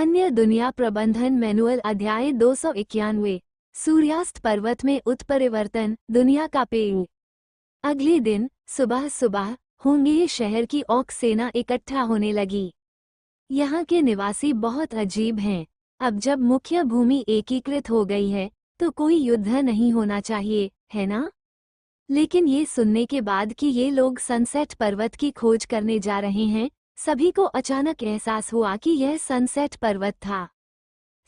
अन्य दुनिया प्रबंधन मैनुअल अध्याय 291 सूर्यास्त पर्वत में उत्परिवर्तन दुनिया का पेड़। अगले दिन सुबह सुबह होंगे शहर की औक सेना इकट्ठा होने लगी। यहाँ के निवासी बहुत अजीब हैं। अब जब मुख्य भूमि एकीकृत हो गई है तो कोई युद्ध नहीं होना चाहिए, है ना? लेकिन ये सुनने के बाद कि ये लोग सनसेट पर्वत की खोज करने जा रहे हैं, सभी को अचानक एहसास हुआ कि यह सनसेट पर्वत था।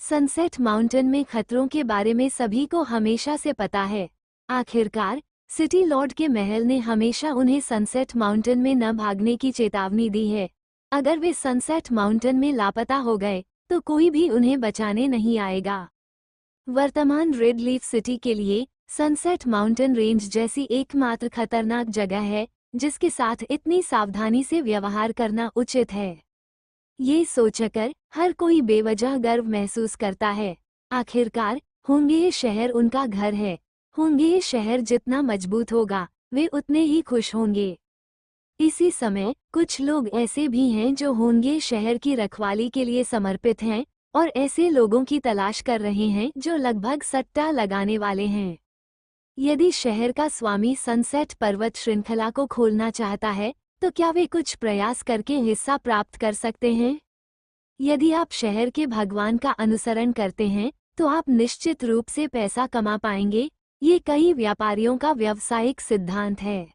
सनसेट माउंटेन में खतरों के बारे में सभी को हमेशा से पता है। आखिरकार सिटी लॉर्ड के महल ने हमेशा उन्हें सनसेट माउंटेन में न भागने की चेतावनी दी है। अगर वे सनसेट माउंटेन में लापता हो गए तो कोई भी उन्हें बचाने नहीं आएगा। वर्तमान रेड लीफ सिटी के लिए सनसेट माउंटेन रेंज जैसी एकमात्र खतरनाक जगह है जिसके साथ इतनी सावधानी से व्यवहार करना उचित है। ये सोचकर हर कोई बेवजह गर्व महसूस करता है। आखिरकार होंगे शहर उनका घर है। होंगे शहर जितना मजबूत होगा वे उतने ही खुश होंगे। इसी समय कुछ लोग ऐसे भी हैं जो होंगे शहर की रखवाली के लिए समर्पित हैं और ऐसे लोगों की तलाश कर रहे हैं जो लगभग सट्टा लगाने वाले हैं। यदि शहर का स्वामी सनसेट पर्वत श्रृंखला को खोलना चाहता है तो क्या वे कुछ प्रयास करके हिस्सा प्राप्त कर सकते हैं? यदि आप शहर के भगवान का अनुसरण करते हैं तो आप निश्चित रूप से पैसा कमा पाएंगे। ये कई व्यापारियों का व्यावसायिक सिद्धांत है।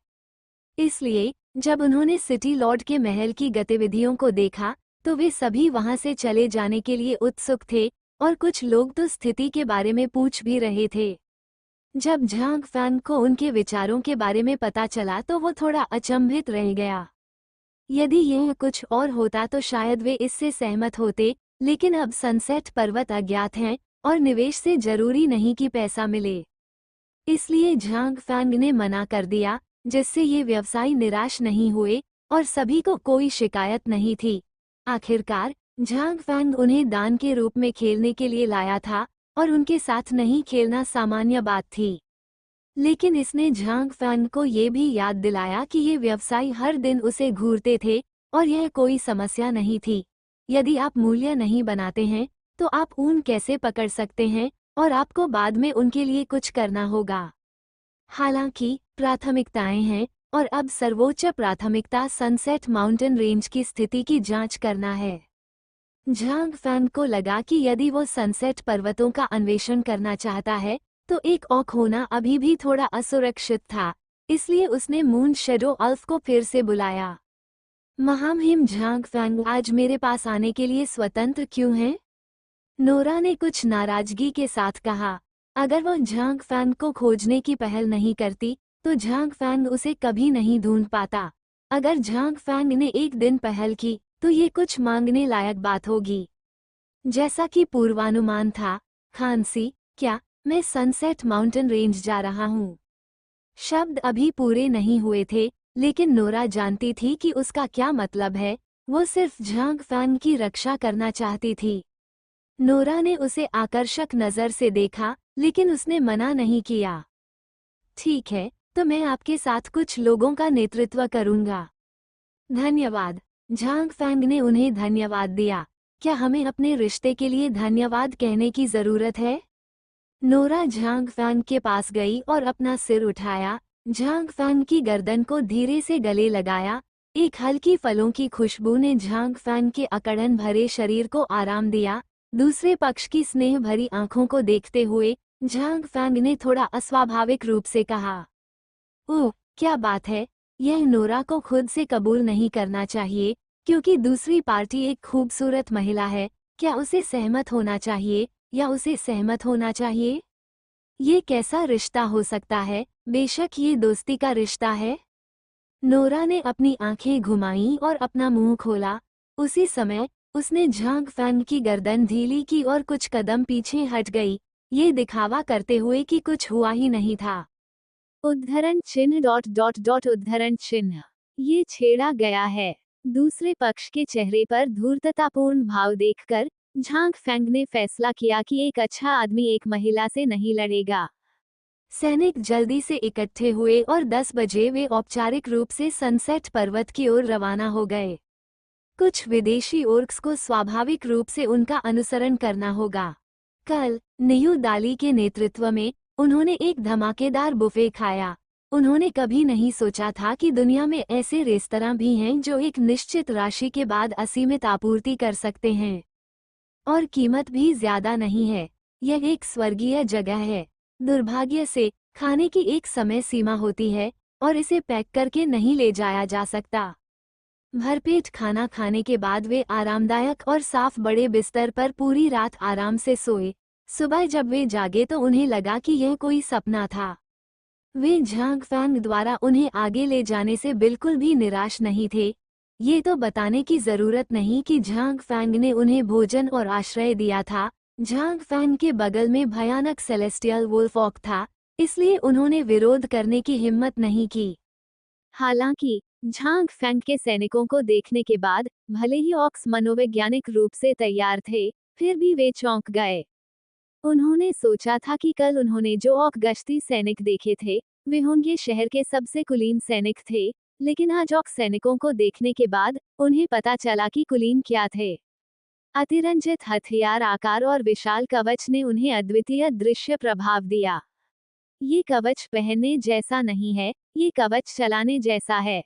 इसलिए जब उन्होंने सिटी लॉर्ड के महल की गतिविधियों को देखा तो वे सभी वहां से चले जाने के लिए उत्सुक थे और कुछ लोग तो स्थिति के बारे में पूछ भी रहे थे। जब झांग फैंग को उनके विचारों के बारे में पता चला तो वो थोड़ा अचंभित रह गया। यदि यह कुछ और होता तो शायद वे इससे सहमत होते, लेकिन अब सनसेट पर्वत अज्ञात हैं और निवेश से जरूरी नहीं कि पैसा मिले। इसलिए झांग फैंग ने मना कर दिया, जिससे ये व्यवसायी निराश नहीं हुए और सभी को कोई शिकायत नहीं थी। आखिरकार झांग फैंग उन्हें दान के रूप में खेलने के लिए लाया था और उनके साथ नहीं खेलना सामान्य बात थी। लेकिन इसने झांग फैंग को ये भी याद दिलाया कि ये व्यवसायी हर दिन उसे घूरते थे और यह कोई समस्या नहीं थी। यदि आप मूल्य नहीं बनाते हैं तो आप ऊन कैसे पकड़ सकते हैं और आपको बाद में उनके लिए कुछ करना होगा। हालांकि प्राथमिकताएं हैं और अब सर्वोच्च प्राथमिकता सनसेट माउंटेन रेंज की स्थिति की जांच करना है। झांग फैंग को लगा कि यदि वो सनसेट पर्वतों का अन्वेषण करना चाहता है तो एक औक होना अभी भी थोड़ा असुरक्षित था। इसलिए उसने मून शेडो अल्फ को फिर से बुलाया। महामहिम झांग फैंग, आज मेरे पास आने के लिए स्वतंत्र क्यों हैं? नोरा ने कुछ नाराजगी के साथ कहा। अगर वो झांग फैंग को खोजने की पहल नहीं करती तो झांग फैंग उसे कभी नहीं ढूंढ पाता। अगर झांग फैंग ने एक दिन पहल की तो ये कुछ मांगने लायक बात होगी। जैसा कि पूर्वानुमान था, खांसी, क्या मैं सनसेट माउंटेन रेंज जा रहा हूँ? शब्द अभी पूरे नहीं हुए थे, लेकिन नोरा जानती थी कि उसका क्या मतलब है। वो सिर्फ झांग फैंग की रक्षा करना चाहती थी। नोरा ने उसे आकर्षक नजर से देखा, लेकिन उसने मना नहीं किया। ठीक है, तो मैं आपके साथ कुछ लोगों का नेतृत्व करूंगा। धन्यवाद। झांग फैंग ने उन्हें धन्यवाद दिया। क्या हमें अपने रिश्ते के लिए धन्यवाद कहने की जरूरत है? नोरा झांग फैंग के पास गई और अपना सिर उठाया। झांग फैंग की गर्दन को धीरे से गले लगाया। एक हल्की फलों की खुशबू ने झांग फैंग के अकड़न भरे शरीर को आराम दिया। दूसरे पक्ष की स्नेह भरी आंखों को देखते हुए झांग फैंग ने थोड़ा अस्वाभाविक रूप से कहा, ओह, क्या बात है। यह नोरा को खुद से कबूल नहीं करना चाहिए क्योंकि दूसरी पार्टी एक खूबसूरत महिला है। क्या उसे सहमत होना चाहिए या उसे सहमत होना चाहिए? ये कैसा रिश्ता हो सकता है? बेशक ये दोस्ती का रिश्ता है। नोरा ने अपनी आंखें घुमाईं और अपना मुंह खोला। उसी समय उसने झांग फैंग की गर्दन ढीली की और कुछ कदम पीछे हट गई, ये दिखावा करते हुए कि कुछ हुआ ही नहीं था। उद्धरण चिन्ह ... उद्धरण चिन्ह। ये छेड़ा गया है। दूसरे पक्ष के चेहरे पर धूर्ततापूर्ण भाव देखकर झांग फैंग ने फैसला किया कि एक अच्छा आदमी एक महिला से नहीं लड़ेगा। सैनिक जल्दी से इकट्ठे हुए और 10 बजे वे औपचारिक रूप से सनसेट पर्वत की ओर रवाना हो गए। कुछ विदेशी ओर्क्स को स्वाभाविक रूप से उनका अनुसरण करना होगा। कल न्यू दाली के नेतृत्व में उन्होंने एक धमाकेदार बुफे खाया। उन्होंने कभी नहीं सोचा था कि दुनिया में ऐसे रेस्तरां भी हैं जो एक निश्चित राशि के बाद असीमित आपूर्ति कर सकते हैं, और कीमत भी ज्यादा नहीं है। यह एक स्वर्गीय जगह है। दुर्भाग्य से खाने की एक समय सीमा होती है और इसे पैक करके नहीं ले जाया जा सकता। भरपेट खाना खाने के बाद वे आरामदायक और साफ बड़े बिस्तर पर पूरी रात आराम से सोए। सुबह जब वे जागे तो उन्हें लगा कि यह कोई सपना था। वे झांग फैंग द्वारा उन्हें आगे ले जाने से बिल्कुल भी निराश नहीं थे। ये तो बताने की जरूरत नहीं कि झांग फैंग ने उन्हें भोजन और आश्रय दिया था। झांग फैंग के बगल में भयानक सेलेस्टियल वुल्फ था, इसलिए उन्होंने विरोध करने की हिम्मत नहीं की। हालांकि झांग फैंग के सैनिकों को देखने के बाद भले ही ऑक्स मनोवैज्ञानिक रूप से तैयार थे, फिर भी वे चौंक गए। उन्होंने सोचा था कि कल उन्होंने जो ऑक गश्ती सैनिक देखे थे वे होंगे शहर के सबसे कुलीन सैनिक थे, लेकिन आज ऑक सैनिकों को देखने के बाद उन्हें पता चला कि कुलीन क्या थे। अतिरंजित हथियार, आकार और विशाल कवच ने उन्हें अद्वितीय दृश्य प्रभाव दिया। ये कवच पहनने जैसा नहीं है, ये कवच चलाने जैसा है।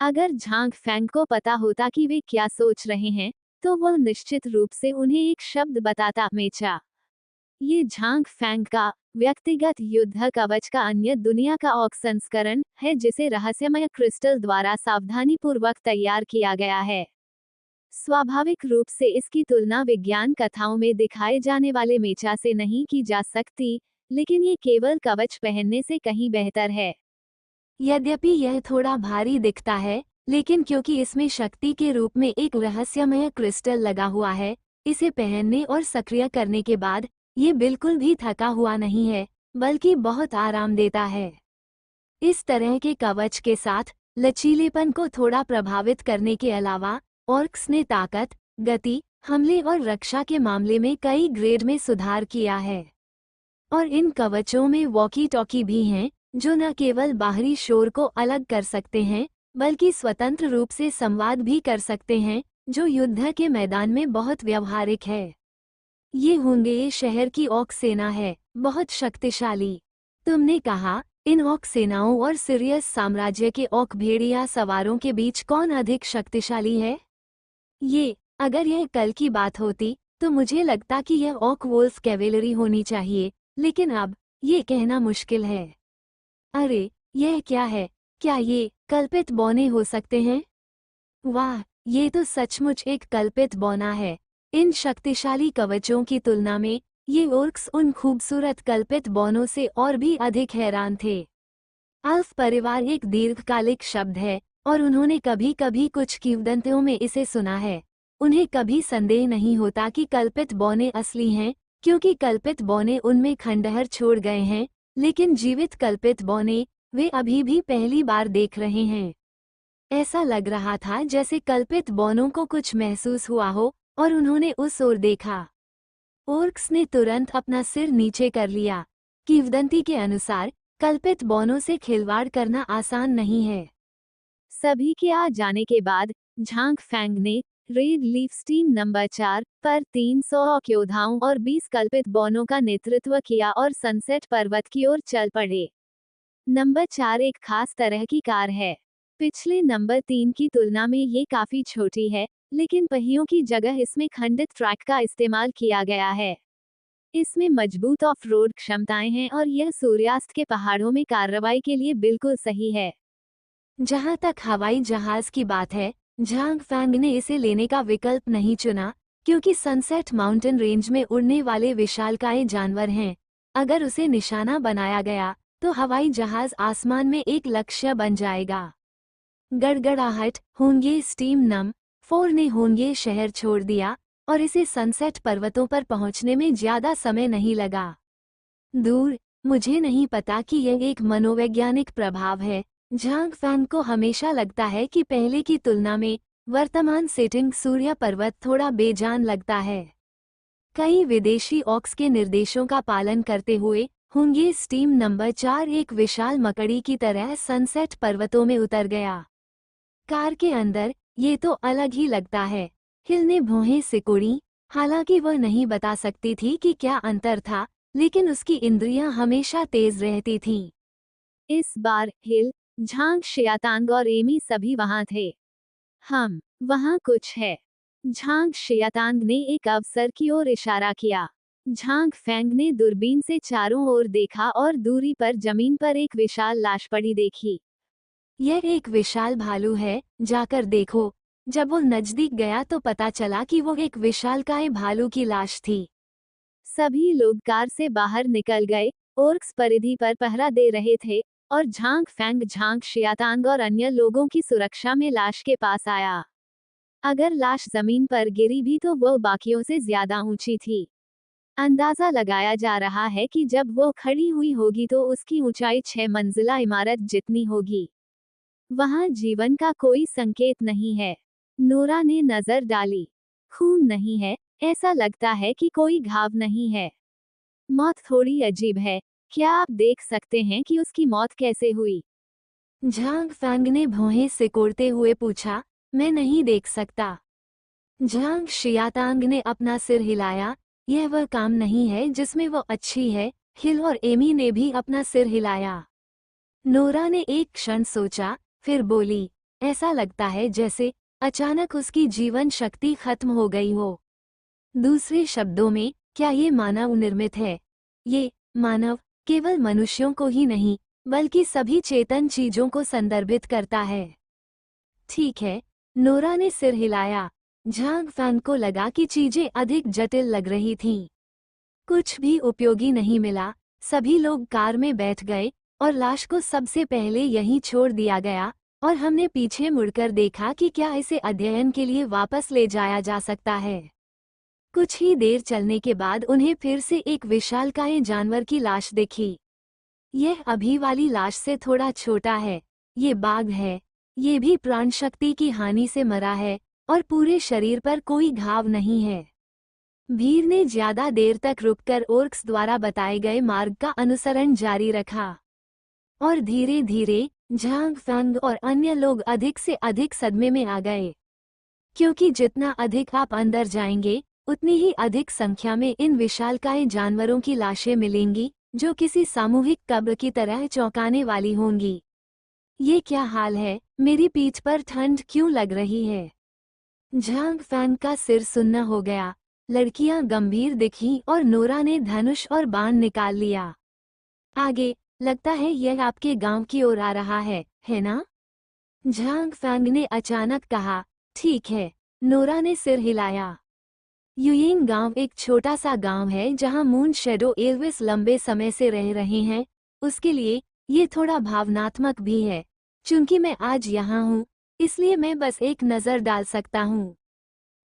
अगर झांग फैंग को पता होता कि वे क्या सोच रहे हैं, तो वह निश्चित रूप से उन्हें एक शब्द बताता, मेचा। ये झांग फैंग का व्यक्तिगत युद्ध कवच का अन्य दुनिया का ऑक संस्करण है, जिसे रहस्यमय क्रिस्टल द्वारा सावधानीपूर्वक तैयार किया गया है। स्वाभाविक रूप से इसकी तुलना विज्ञान कथाओं में दिखाए जाने वाले मेचा से नहीं की जा सकती, लेकिन ये केवल कवच पहनने से कहीं बेहतर है। यद्यपि यह थोड़ा भारी दिखता है, लेकिन क्योंकि इसमें शक्ति के रूप में एक रहस्यमय क्रिस्टल लगा हुआ है, इसे पहनने और सक्रिय करने के बाद ये बिल्कुल भी थका हुआ नहीं है, बल्कि बहुत आराम देता है। इस तरह के कवच के साथ लचीलेपन को थोड़ा प्रभावित करने के अलावा ऑर्क्स ने ताकत, गति, हमले और रक्षा के मामले में कई ग्रेड में सुधार किया है। और इन कवचों में वॉकी टॉकी भी हैं, जो न केवल बाहरी शोर को अलग कर सकते हैं, बल्कि स्वतंत्र रूप से संवाद भी कर सकते हैं, जो युद्ध के मैदान में बहुत व्यावहारिक है। ये होंगे शहर की ऑक सेना है, बहुत शक्तिशाली। तुमने कहा, इन ऑक सेनाओं और सिरियस साम्राज्य के ऑक भेड़िया सवारों के बीच कौन अधिक शक्तिशाली है? अगर यह कल की बात होती तो मुझे लगता कि यह ऑक वोल्फ कैवेलरी होनी चाहिए, लेकिन अब ये कहना मुश्किल है। अरे, यह क्या है? क्या ये कल्पित बौने हो सकते हैं? वाह, ये तो सचमुच एक कल्पित बौना है। इन शक्तिशाली कवचों की तुलना में ये ओर्क्स उन खूबसूरत कल्पित बौनों से और भी अधिक हैरान थे। अल्फ परिवार एक दीर्घकालिक शब्द है, और उन्होंने कभी कभी कुछ किंवदंतियों में इसे सुना है। उन्हें कभी संदेह नहीं होता कि कल्पित बौने असली हैं, क्योंकि कल्पित बौने उनमें खंडहर छोड़ गए हैं, लेकिन जीवित कल्पित बौने वे अभी भी पहली बार देख रहे हैं। ऐसा लग रहा था जैसे कल्पित बौनों को कुछ महसूस हुआ हो, और उन्होंने उस ओर देखा। ओर्क्स ने तुरंत अपना सिर नीचे कर लिया। किंवदंती के अनुसार कल्पित बौनों से खिलवाड़ करना आसान नहीं है। सभी के आ जाने के बाद झांग फैंग ने रेड लीफ टीम नंबर 4 पर 300 ऑक योद्धाओं और 20 कल्पित बौनों का नेतृत्व किया और सनसेट पर्वत की ओर चल पड़े। नंबर 4 एक खास तरह की कार है। पिछले नंबर 3 की तुलना में ये काफी छोटी है, लेकिन पहियों की जगह इसमें खंडित ट्रैक का इस्तेमाल किया गया है। इसमें मजबूत ऑफ रोड क्षमताएं हैं और यह सूर्यास्त के पहाड़ों में कार्रवाई के लिए बिल्कुल सही है। जहां तक हवाई जहाज की बात है, झांग फैंग ने इसे लेने का विकल्प नहीं चुना, क्योंकि सनसेट माउंटेन रेंज में उड़ने वाले विशालकाय जानवर हैं। अगर उसे निशाना बनाया गया तो हवाई जहाज आसमान में एक लक्ष्य बन जाएगा। गड़गड़ाहट, होंगे स्टीम नम 4 ने होंगे शहर छोड़ दिया, और इसे सनसेट पर्वतों पर पहुंचने में ज्यादा समय नहीं लगा। दूर, मुझे नहीं पता कि यह एक मनोवैज्ञानिक प्रभाव है। झांग फैंग को हमेशा लगता है कि पहले की तुलना में वर्तमान सेटिंग सूर्य पर्वत थोड़ा बेजान लगता है। कई विदेशी ऑक्स के निर्देशों का पालन करते हुए होंगे स्टीम नंबर 4 एक विशाल मकड़ी की तरह सनसेट पर्वतों में उतर गया। कार के अंदर ये तो अलग ही लगता है। हिल ने भौहें सिकुड़ी, हालांकि वह नहीं बता सकती थी कि क्या अंतर था, लेकिन उसकी इंद्रियां हमेशा तेज रहती थीं। इस बार हिल, झांग, शियातांग और एमी सभी वहां थे। वहां कुछ है। झांग शियातांग ने एक अवसर की ओर इशारा किया। झांग फैंग ने दूरबीन से चारों ओर देखा और दूरी पर जमीन पर एक विशाल लाश पड़ी देखी। यह एक विशाल भालू है, जाकर देखो। जब वो नजदीक गया तो पता चला कि वो एक विशालकाय भालू की लाश थी। सभी लोग कार से बाहर निकल गए। ओर्क्स परिधि पर पहरा दे रहे थे और झांग फैंग, झांग शियातांग और अन्य लोगों की सुरक्षा में लाश के पास आया। अगर लाश जमीन पर गिरी भी तो वह बाकियों से ज्यादा ऊंची थी। अंदाजा लगाया जा रहा है कि जब वो खड़ी हुई होगी तो उसकी ऊंचाई 6 मंजिला इमारत जितनी होगी। वहां जीवन का कोई संकेत नहीं है। नोरा ने नजर डाली। खून नहीं है, ऐसा लगता है कि कोई घाव नहीं है। मौत थोड़ी अजीब है। क्या आप देख सकते हैं कि उसकी मौत कैसे हुई? झांग फैंग ने भौहें सिकोड़ते हुए पूछा। मैं नहीं देख सकता। झांग शियातांग ने अपना सिर हिलाया। यह वह काम नहीं है जिसमें वो अच्छी है। हिल और एमी ने भी अपना सिर हिलाया। नोरा ने एक क्षण सोचा, फिर बोली, ऐसा लगता है जैसे अचानक उसकी जीवन शक्ति खत्म हो गई हो। दूसरे शब्दों में, क्या ये मानव निर्मित है? ये मानव केवल मनुष्यों को ही नहीं, बल्कि सभी चेतन चीजों को संदर्भित करता है। ठीक है, नोरा ने सिर हिलाया। झांग फैंग को लगा कि चीजें अधिक जटिल लग रही थीं। कुछ भी उपयोगी नहीं मिला। सभी लोग कार में बैठ गए और लाश को सबसे पहले यहीं छोड़ दिया गया और हमने पीछे मुड़कर देखा कि क्या इसे अध्ययन के लिए वापस ले जाया जा सकता है। कुछ ही देर चलने के बाद उन्हें फिर से एक विशालकाय जानवर की लाश दिखी। यह अभी वाली लाश से थोड़ा छोटा है। ये बाघ है। ये भी प्राण शक्ति की हानि से मरा है और पूरे शरीर पर कोई घाव नहीं है। भीड़ ने ज्यादा देर तक रुककर ओर्क्स द्वारा बताए गए मार्ग का अनुसरण जारी रखा और धीरे धीरे झांग फैंग और अन्य लोग अधिक से अधिक सदमे में आ गए, क्योंकि जितना अधिक आप अंदर जाएंगे उतनी ही अधिक संख्या में इन विशालकाय जानवरों की लाशें मिलेंगी, जो किसी सामूहिक कब्र की तरह चौंकाने वाली होंगी। ये क्या हाल है? मेरी पीठ पर ठंड क्यों लग रही है? झांग फैंग का सिर सुन्ना हो गया। लड़कियां गंभीर दिखीं और नोरा ने धनुष और बाण निकाल लिया। आगे, लगता है यह आपके गांव की ओर आ रहा है ना? झांग फैंग ने अचानक कहा। ठीक है, नोरा ने सिर हिलाया। युयिंग गांव एक छोटा सा गांव है जहां मून शेडो एल्विस लंबे समय से रह रहे हैं। उसके लिए ये थोड़ा भावनात्मक भी है। चूंकि मैं आज यहाँ हूँ, इसलिए मैं बस एक नज़र डाल सकता हूँ।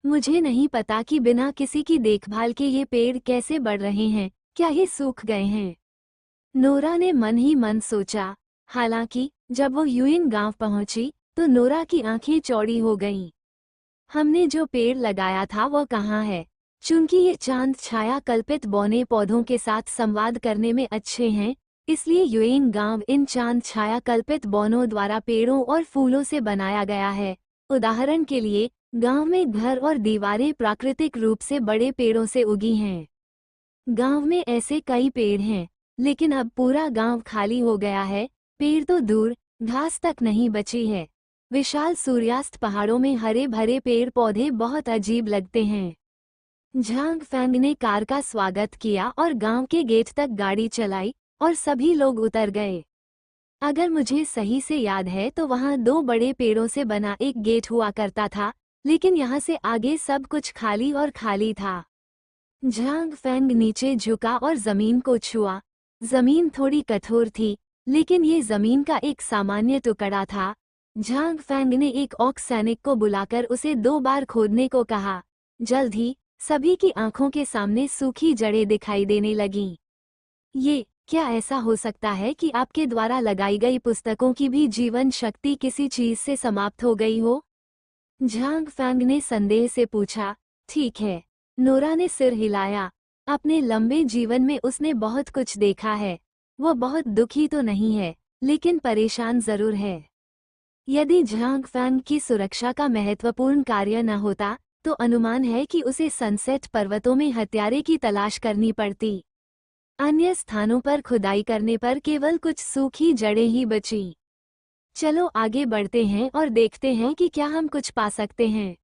मुझे नहीं पता कि बिना किसी की देखभाल के ये पेड़ कैसे बढ़ रहे हैं। क्या ये सूख गए हैं? नोरा ने मन ही मन सोचा। हालांकि जब वो युयिंग गांव पहुंची तो नोरा की आंखें चौड़ी हो गईं। हमने जो पेड़ लगाया था वो कहाँ है? चूंकि ये चांद छाया कल्पित बौने पौधों के साथ संवाद करने में अच्छे हैं, इसलिए युयिंग गांव इन चांद छाया कल्पित बौनों द्वारा पेड़ों और फूलों से बनाया गया है। उदाहरण के लिए, गांव में घर और दीवारें प्राकृतिक रूप से बड़े पेड़ों से उगी हैं। गांव में ऐसे कई पेड़ हैं, लेकिन अब पूरा गांव खाली हो गया है। पेड़ तो दूर, घास तक नहीं बची है। विशाल सूर्यास्त पहाड़ों में हरे भरे पेड़ पौधे बहुत अजीब लगते हैं। झांग फैंग ने कार का स्वागत किया और गांव के गेट तक गाड़ी चलाई और सभी लोग उतर गए। अगर मुझे सही से याद है तो वहां 2 बड़े पेड़ों से बना एक गेट हुआ करता था, लेकिन यहाँ से आगे सब कुछ खाली और खाली था। झांग फैंग नीचे झुका और जमीन को छुआ। जमीन थोड़ी कठोर थी, लेकिन ये जमीन का एक सामान्य टुकड़ा था। झांग फैंग ने एक ऑक सैनिक को बुलाकर उसे 2 बार खोदने को कहा। जल्द ही सभी की आंखों के सामने सूखी जड़ें दिखाई देने लगीं। ये क्या ऐसा हो सकता है कि आपके द्वारा लगाई गई पुस्तकों की भी जीवन शक्ति किसी चीज से समाप्त हो गई हो? झांग फैंग ने संदेह से पूछा। ठीक है, नोरा ने सिर हिलाया। अपने लंबे जीवन में उसने बहुत कुछ देखा है। वो बहुत दुखी तो नहीं है, लेकिन परेशान जरूर है। यदि झांग फैंग की सुरक्षा का महत्वपूर्ण कार्य न होता तो अनुमान है कि उसे सनसेट पर्वतों में हत्यारे की तलाश करनी पड़ती। अन्य स्थानों पर खुदाई करने पर केवल कुछ सूखी जड़ें ही बची। चलो आगे बढ़ते हैं और देखते हैं कि क्या हम कुछ पा सकते हैं।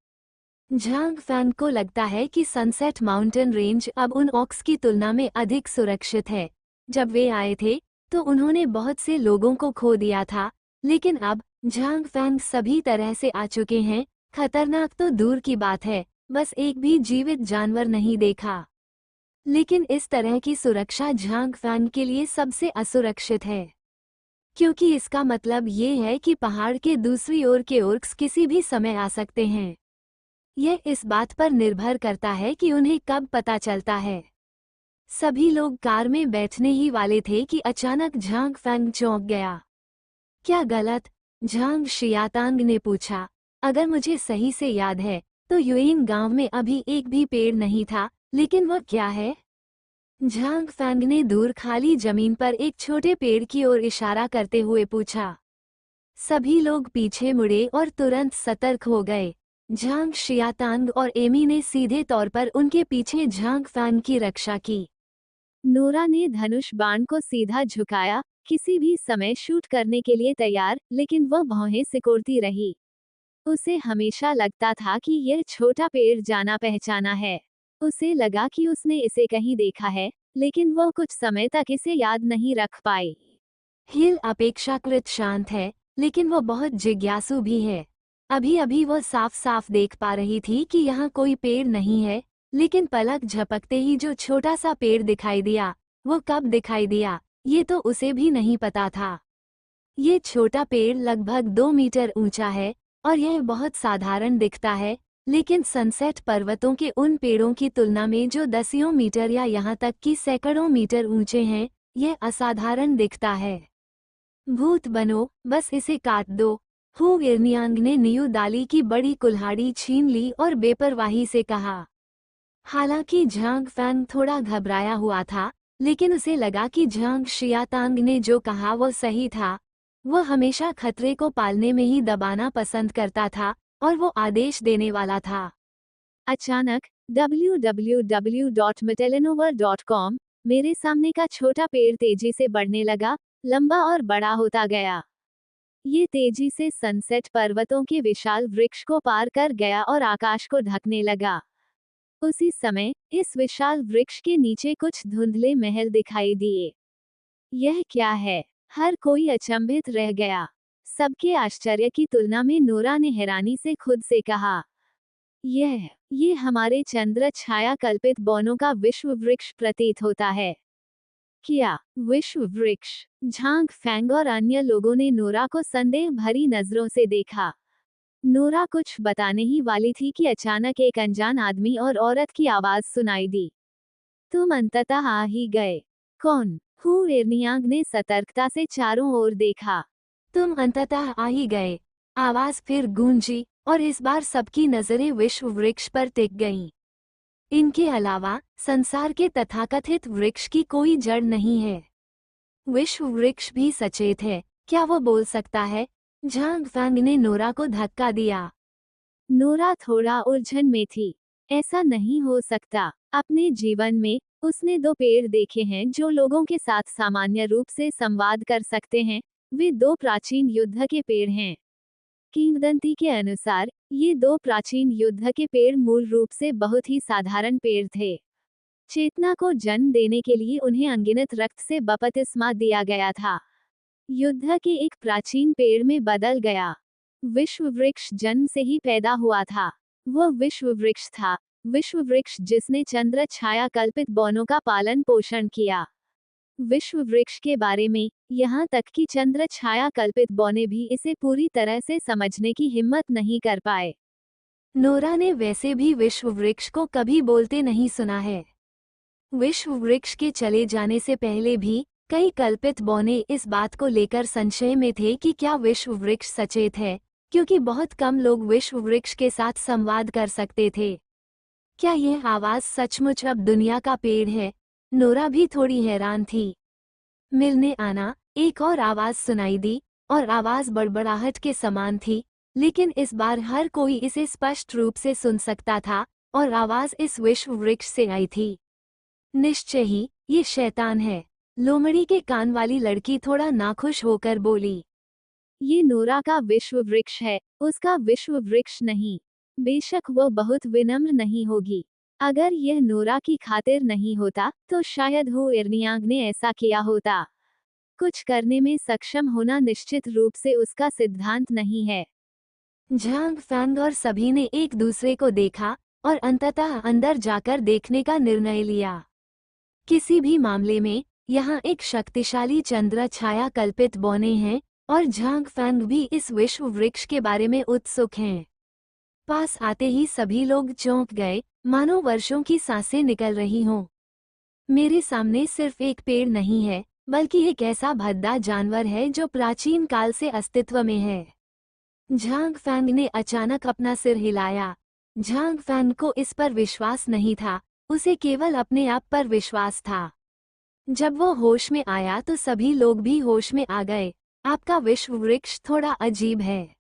झांग फैंग को लगता है कि सनसेट माउंटेन रेंज अब उन ऑक्स की तुलना में अधिक सुरक्षित है। जब वे आए थे तो उन्होंने बहुत से लोगों को खो दिया था, लेकिन अब झांग फैंग सभी तरह से आ चुके हैं। खतरनाक तो दूर की बात है, बस एक भी जीवित जानवर नहीं देखा। लेकिन इस तरह की सुरक्षा झांग फैंग के लिए सबसे असुरक्षित है, क्योंकि इसका मतलब ये है कि पहाड़ के दूसरी ओर के ओर्क्स किसी भी समय आ सकते हैं। यह इस बात पर निर्भर करता है कि उन्हें कब पता चलता है। सभी लोग कार में बैठने ही वाले थे कि अचानक झांग फैंग चौंक गया। क्या गलत? झांग शियातांग ने पूछा। अगर मुझे सही से याद है तो युइंग गांव में अभी एक भी पेड़ नहीं था, लेकिन वह क्या है? झांग फैंग ने दूर खाली जमीन पर एक छोटे पेड़ की ओर इशारा करते हुए पूछा। सभी लोग पीछे मुड़े और तुरंत सतर्क हो गए। झांग शियातांग और एमी ने सीधे तौर पर उनके पीछे झांग फैंग की रक्षा की। नोरा ने धनुष बाण को सीधा झुकाया, किसी भी समय शूट करने के लिए तैयार, लेकिन वह भौहें सिकोड़ती रही। उसे हमेशा लगता था कि यह छोटा पेड़ जाना पहचाना है। उसे लगा कि उसने इसे कहीं देखा है, लेकिन वह कुछ समय तक इसे याद नहीं रख पाई। हिल अपेक्षाकृत शांत है, लेकिन वह बहुत जिज्ञासु भी है। अभी अभी वह साफ साफ देख पा रही थी कि यहाँ कोई पेड़ नहीं है, लेकिन पलक झपकते ही जो छोटा सा पेड़ दिखाई दिया, वो कब दिखाई दिया, ये तो उसे भी नहीं पता था। ये छोटा पेड़ लगभग 2 मीटर ऊंचा है और यह बहुत साधारण दिखता है, लेकिन सनसेट पर्वतों के उन पेड़ों की तुलना में जो दसियों मीटर या यहाँ तक कि सैकड़ों मीटर ऊंचे हैं, यह असाधारण दिखता है। भूत बनो, बस इसे काट दो। हु इर्नियांग ने नियू दाली की बड़ी कुल्हाड़ी छीन ली और बेपरवाही से कहा। हालांकि झांग फैंग थोड़ा घबराया हुआ था, लेकिन उसे लगा कि झांग शियातांग ने जो कहा वो सही था। वह हमेशा खतरे को पालने में ही दबाना पसंद करता था और वो आदेश देने वाला था। अचानक www.metalinover.com मेरे सामने का छोटा पेड़ तेजी से बढ़ने लगा, लंबा और बड़ा होता गया। ये तेजी से सनसेट पर्वतों के विशाल वृक्ष को पार कर गया और आकाश को ढकने लगा। उसी समय इस विशाल वृक्ष के नीचे कुछ धुंधले महल दिखाई दिए। यह क्या है? हर कोई अचंभित रह गया। सबके आश्चर्य की तुलना में नोरा ने हैरानी से खुद से कहा, ये हमारे चंद्र छाया कल्पित बौनों का विश्व वृक्ष प्रतीत होता है। क्या विश्व वृक्ष? झांग फैंग और अन्य लोगों ने नोरा को संदेह भरी नजरों से देखा। नोरा कुछ बताने ही वाली थी कि अचानक एक अनजान आदमी और औरत की आवाज सुनाई दी। तुम अंततः आ ही गए। कौन? हु इर्नियांग ने सतर्कता से चारों ओर देखा। तुम अंततः आ ही गए। आवाज फिर गूंजी और इस बार सबकी नजरें विश्व वृक्ष पर टिक गईं। इनके अलावा संसार के तथाकथित वृक्ष की कोई जड़ नहीं है। विश्व वृक्ष भी सचेत है। क्या वो बोल सकता है? झांग फैंग ने नोरा को धक्का दिया। नोरा थोड़ा उलझन में थी। ऐसा नहीं हो सकता। अपने जीवन में उसने 2 पेड़ देखे हैं जो लोगों के साथ सामान्य रूप से संवाद कर सकते हैं। वे 2 प्राचीन युद्ध के पेड़ हैं। किंवदंती के अनुसार ये 2 प्राचीन युद्ध के पेड़ मूल रूप से बहुत ही साधारण पेड़ थे। चेतना को जन्म देने के लिए उन्हें अनगिनत रक्त से बपतिस्मा दिया गया था। युद्ध के एक प्राचीन पेड़ में बदल गया। विश्व वृक्ष जन्म से ही पैदा हुआ था। वह विश्व वृक्ष था, विश्व वृक्ष जिसने चंद्र छाया कल्पित बौनों का पालन पोषण किया। विश्व वृक्ष के बारे में, यहाँ तक कि चंद्र छाया कल्पित बौने भी इसे पूरी तरह से समझने की हिम्मत नहीं कर पाए। नोरा ने वैसे भी विश्व वृक्ष को कभी बोलते नहीं सुना है। विश्व वृक्ष के चले जाने से पहले भी कई कल्पित बौने इस बात को लेकर संशय में थे कि क्या विश्व वृक्ष सचेत है, क्योंकि बहुत कम लोग विश्व वृक्ष के साथ संवाद कर सकते थे। क्या यह आवाज सचमुच अब दुनिया का पेड़ है? नोरा भी थोड़ी हैरान थी। मिलने आना, एक और आवाज सुनाई दी, और आवाज बड़बड़ाहट के समान थी, लेकिन इस बार हर कोई इसे स्पष्ट रूप से सुन सकता था और आवाज इस विश्व वृक्ष से आई थी। निश्चय ही ये शैतान है, लोमड़ी के कान वाली लड़की थोड़ा नाखुश होकर बोली। ये नोरा का विश्व वृक्ष है, उसका विश्व वृक्ष नहीं। बेशक वो बहुत विनम्र नहीं होगी। अगर यह नोरा की खातिर नहीं होता तो शायद हो इर्नियांग ने ऐसा किया होता। कुछ करने में सक्षम होना निश्चित रूप से उसका सिद्धांत नहीं है। झांग फैंग और सभी ने एक दूसरे को देखा और अंततः अंदर जाकर देखने का निर्णय लिया। किसी भी मामले में यहाँ एक शक्तिशाली चंद्र छाया कल्पित बौने हैं और झांग फैंग भी इस विश्व वृक्ष के बारे में उत्सुक हैं। पास आते ही सभी लोग चौंक गए, मानो वर्षों की सांसें निकल रही हों। मेरे सामने सिर्फ एक पेड़ नहीं है, बल्कि एक ऐसा भद्दा जानवर है जो प्राचीन काल से अस्तित्व में है। झांग फैंग ने अचानक अपना सिर हिलाया। झांग फैंग को इस पर विश्वास नहीं था, उसे केवल अपने आप पर विश्वास था। जब वो होश में आया तो सभी लोग भी होश में आ गए। आपका विश्व वृक्ष थोड़ा अजीब है।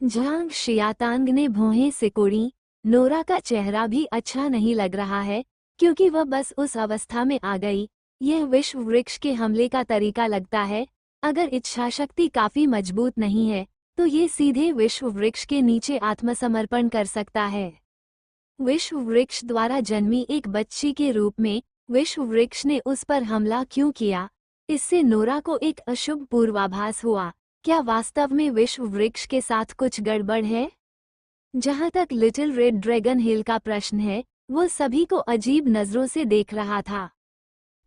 झांग शियातांग ने भौहें सिकोड़ी। नोरा का चेहरा भी अच्छा नहीं लग रहा है, क्योंकि वह बस उस अवस्था में आ गई। यह विश्व वृक्ष के हमले का तरीका लगता है। अगर इच्छाशक्ति काफी मजबूत नहीं है तो ये सीधे विश्व वृक्ष के नीचे आत्मसमर्पण कर सकता है। विश्व वृक्ष द्वारा जन्मी एक बच्ची के रूप में विश्व वृक्ष ने उस पर हमला क्यों किया? इससे नोरा को एक अशुभ पूर्वाभास हुआ। क्या वास्तव में विश्व वृक्ष के साथ कुछ गड़बड़ है? जहां तक लिटिल रेड ड्रैगन हिल का प्रश्न है, वो सभी को अजीब नजरों से देख रहा था।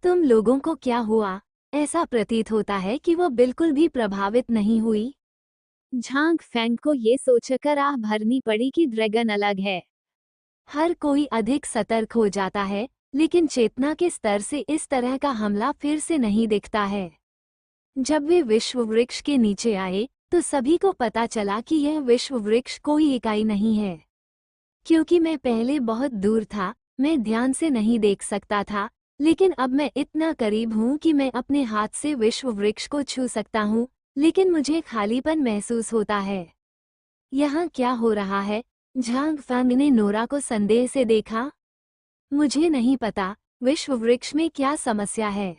तुम लोगों को क्या हुआ? ऐसा प्रतीत होता है कि वो बिल्कुल भी प्रभावित नहीं हुई। झांग फैंग को ये सोचकर आह भरनी पड़ी कि ड्रैगन अलग है। हर कोई अधिक सतर्क हो जाता है, लेकिन चेतना के स्तर से इस तरह का हमला फिर से नहीं दिखता है। जब वे विश्व वृक्ष के नीचे आए तो सभी को पता चला कि यह विश्व वृक्ष कोई इकाई नहीं है। क्योंकि मैं पहले बहुत दूर था, मैं ध्यान से नहीं देख सकता था, लेकिन अब मैं इतना करीब हूँ कि मैं अपने हाथ से विश्व वृक्ष को छू सकता हूँ, लेकिन मुझे खालीपन महसूस होता है। यहाँ क्या हो रहा है? झांग फैंग ने नोरा को संदेह से देखा। मुझे नहीं पता, विश्व वृक्ष में क्या समस्या है।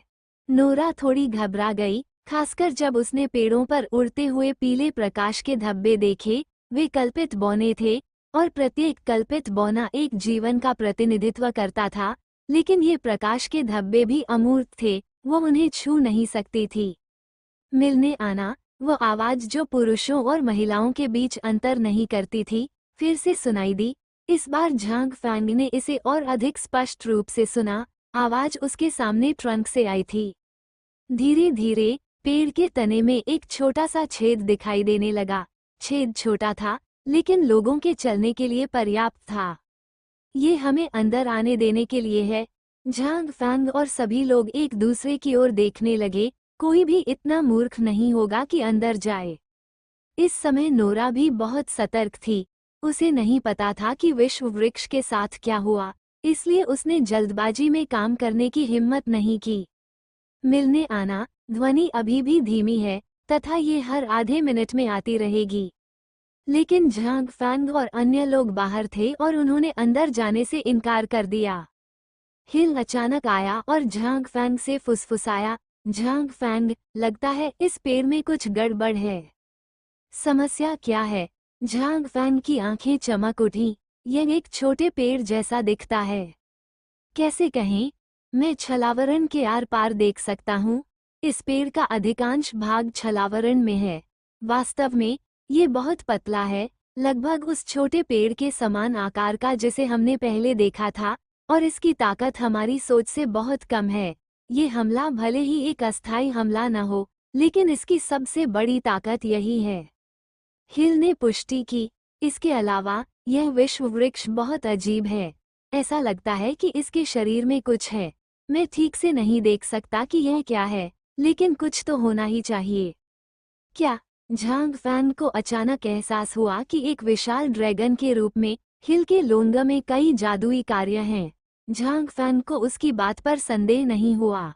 नोरा थोड़ी घबरा गई, खासकर जब उसने पेड़ों पर उड़ते हुए पीले प्रकाश के धब्बे देखे। वे कल्पित बौने थे और प्रत्येक कल्पित बौना एक जीवन का प्रतिनिधित्व करता था, लेकिन ये प्रकाश के धब्बे भी अमूर्त थे, वो उन्हें छू नहीं सकती थी। मिलने आना, वो आवाज जो पुरुषों और महिलाओं के बीच अंतर नहीं करती थी, फिर से सुनाई दी। इस बार झांग फैंग ने इसे और अधिक स्पष्ट रूप से सुना। आवाज उसके सामने ट्रंक से आई थी। धीरे धीरे पेड़ के तने में एक छोटा सा छेद दिखाई देने लगा। छेद छोटा था, लेकिन लोगों के चलने के लिए पर्याप्त था। ये हमें अंदर आने देने के लिए है। झांग फैंग और सभी लोग एक दूसरे की ओर देखने लगे। कोई भी इतना मूर्ख नहीं होगा कि अंदर जाए। इस समय नोरा भी बहुत सतर्क थी। उसे नहीं पता था कि विश्व वृक्ष के साथ क्या हुआ, इसलिए उसने जल्दबाजी में काम करने की हिम्मत नहीं की। मिलने आना, ध्वनि अभी भी धीमी है तथा ये हर आधे मिनट में आती रहेगी। लेकिन झांग फैंग और अन्य लोग बाहर थे और उन्होंने अंदर जाने से इनकार कर दिया। हिल अचानक आया और झांग फैंग से फुसफुसाया, झांग फैंग, लगता है इस पेड़ में कुछ गड़बड़ है। समस्या क्या है? झांग फैंग की आंखें चमक उठी। यह एक छोटे पेड़ जैसा दिखता है। कैसे कहें, मैं छलावरण के आर पार देख सकता हूँ। इस पेड़ का अधिकांश भाग छलावरण में है। वास्तव में ये बहुत पतला है, लगभग उस छोटे पेड़ के समान आकार का जिसे हमने पहले देखा था, और इसकी ताकत हमारी सोच से बहुत कम है। ये हमला भले ही एक अस्थायी हमला न हो, लेकिन इसकी सबसे बड़ी ताकत यही है। हिल ने पुष्टि की। इसके अलावा यह विश्व वृक्ष बहुत अजीब है। ऐसा लगता है कि इसके शरीर में कुछ है। मैं ठीक से नहीं देख सकता कि यह क्या है, लेकिन कुछ तो होना ही चाहिए। क्या? झांग फैंग को अचानक एहसास हुआ कि एक विशाल ड्रैगन के रूप में हिल के लोंगा में कई जादुई कार्य हैं। झांग फैंग को उसकी बात पर संदेह नहीं हुआ।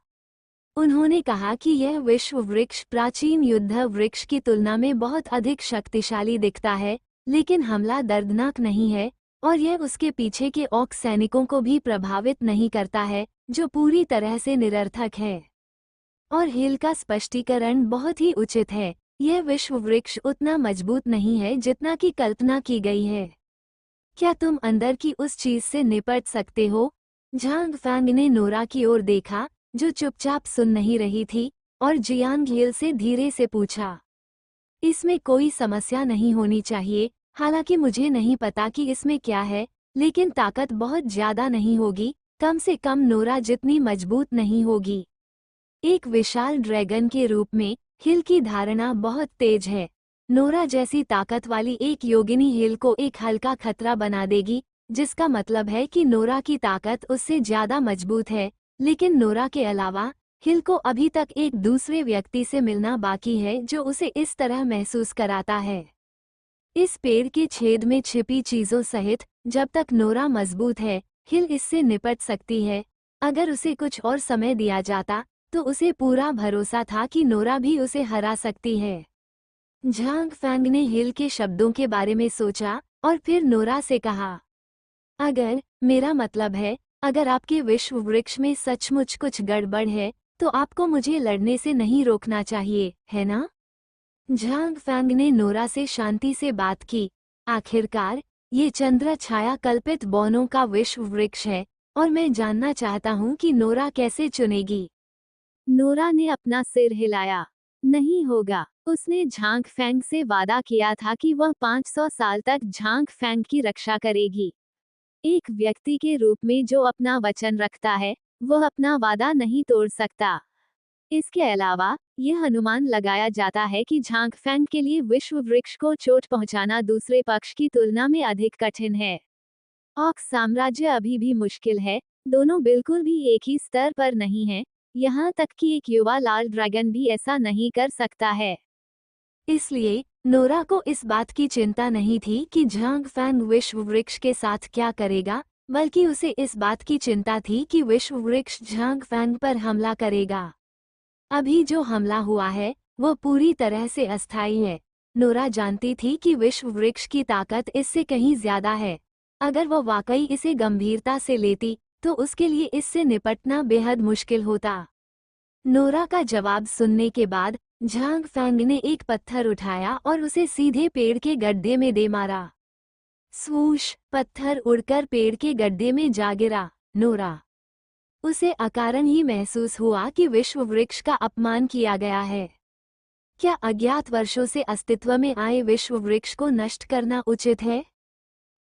उन्होंने कहा कि यह विश्व वृक्ष प्राचीन युद्ध वृक्ष की तुलना में बहुत अधिक शक्तिशाली दिखता है, लेकिन हमला दर्दनाक नहीं है और यह उसके पीछे के ऑक सैनिकों को भी प्रभावित नहीं करता है, जो पूरी तरह से निरर्थक है। और हिल का स्पष्टीकरण बहुत ही उचित है। यह विश्व वृक्ष उतना मजबूत नहीं है जितना की कल्पना की गई है। क्या तुम अंदर की उस चीज से निपट सकते हो? झांग फैंग ने नोरा की ओर देखा, जो चुपचाप सुन नहीं रही थी, और जियांग हिल से धीरे से पूछा। इसमें कोई समस्या नहीं होनी चाहिए, हालांकि मुझे नहीं पता कि इसमें क्या है, लेकिन ताकत बहुत ज्यादा नहीं होगी, कम से कम नोरा जितनी मजबूत नहीं होगी। एक विशाल ड्रैगन के रूप में हिल की धारणा बहुत तेज है। नोरा जैसी ताकत वाली एक योगिनी हिल को एक हल्का खतरा बना देगी, जिसका मतलब है कि नोरा की ताकत उससे ज्यादा मजबूत है। लेकिन नोरा के अलावा हिल को अभी तक एक दूसरे व्यक्ति से मिलना बाकी है जो उसे इस तरह महसूस कराता है। इस पेड़ के छेद में छिपी चीजों सहित जब तक नोरा मजबूत है, हिल इससे निपट सकती है। अगर उसे कुछ और समय दिया जाता तो उसे पूरा भरोसा था कि नोरा भी उसे हरा सकती है। झांग फैंग ने हिल के शब्दों के बारे में सोचा और फिर नोरा से कहा, अगर मेरा मतलब है, अगर आपके विश्व वृक्ष में सचमुच कुछ गड़बड़ है तो आपको मुझे लड़ने से नहीं रोकना चाहिए, है ना? झांग फैंग ने नोरा से शांति से बात की। आखिरकार ये चंद्र छाया कल्पित बौनों का विश्व वृक्ष है और मैं जानना चाहता हूँ कि नोरा कैसे चुनेगी। नोरा ने अपना सिर हिलाया। नहीं होगा। उसने झांग फैंग से वादा किया था कि वह 500 साल तक झांग फैंग की रक्षा करेगी। एक व्यक्ति के रूप में जो अपना वचन रखता है, वह अपना वादा नहीं तोड़ सकता। इसके अलावा यह अनुमान लगाया जाता है कि झांग फैंग के लिए विश्व वृक्ष को चोट पहुंचाना दूसरे पक्ष की तुलना में अधिक कठिन है। ऑक साम्राज्य अभी भी मुश्किल है, दोनों बिल्कुल भी एक ही स्तर पर नहीं हैं, यहाँ तक कि एक युवा लाल ड्रैगन भी ऐसा नहीं कर सकता है। इसलिए नोरा को इस बात की चिंता नहीं थी कि झांग फैंग विश्व वृक्ष के साथ क्या करेगा, बल्कि उसे इस बात की चिंता थी कि विश्व वृक्ष झांग फैंग पर हमला करेगा। अभी जो हमला हुआ है वो पूरी तरह से अस्थायी है। नोरा जानती थी कि विश्व वृक्ष की ताकत इससे कहीं ज्यादा है। अगर वो वाकई इसे गंभीरता से लेती तो उसके लिए इससे निपटना बेहद मुश्किल होता। नोरा का जवाब सुनने के बाद झांग फैंग ने एक पत्थर उठाया और उसे सीधे पेड़ के गड्ढे में दे मारा। स्वूश, पत्थर उड़कर पेड़ के गड्ढे में जा गिरा। नोरा उसे अकारण ही महसूस हुआ कि विश्व वृक्ष का अपमान किया गया है। क्या अज्ञात वर्षों से अस्तित्व में आए विश्व वृक्ष को नष्ट करना उचित है?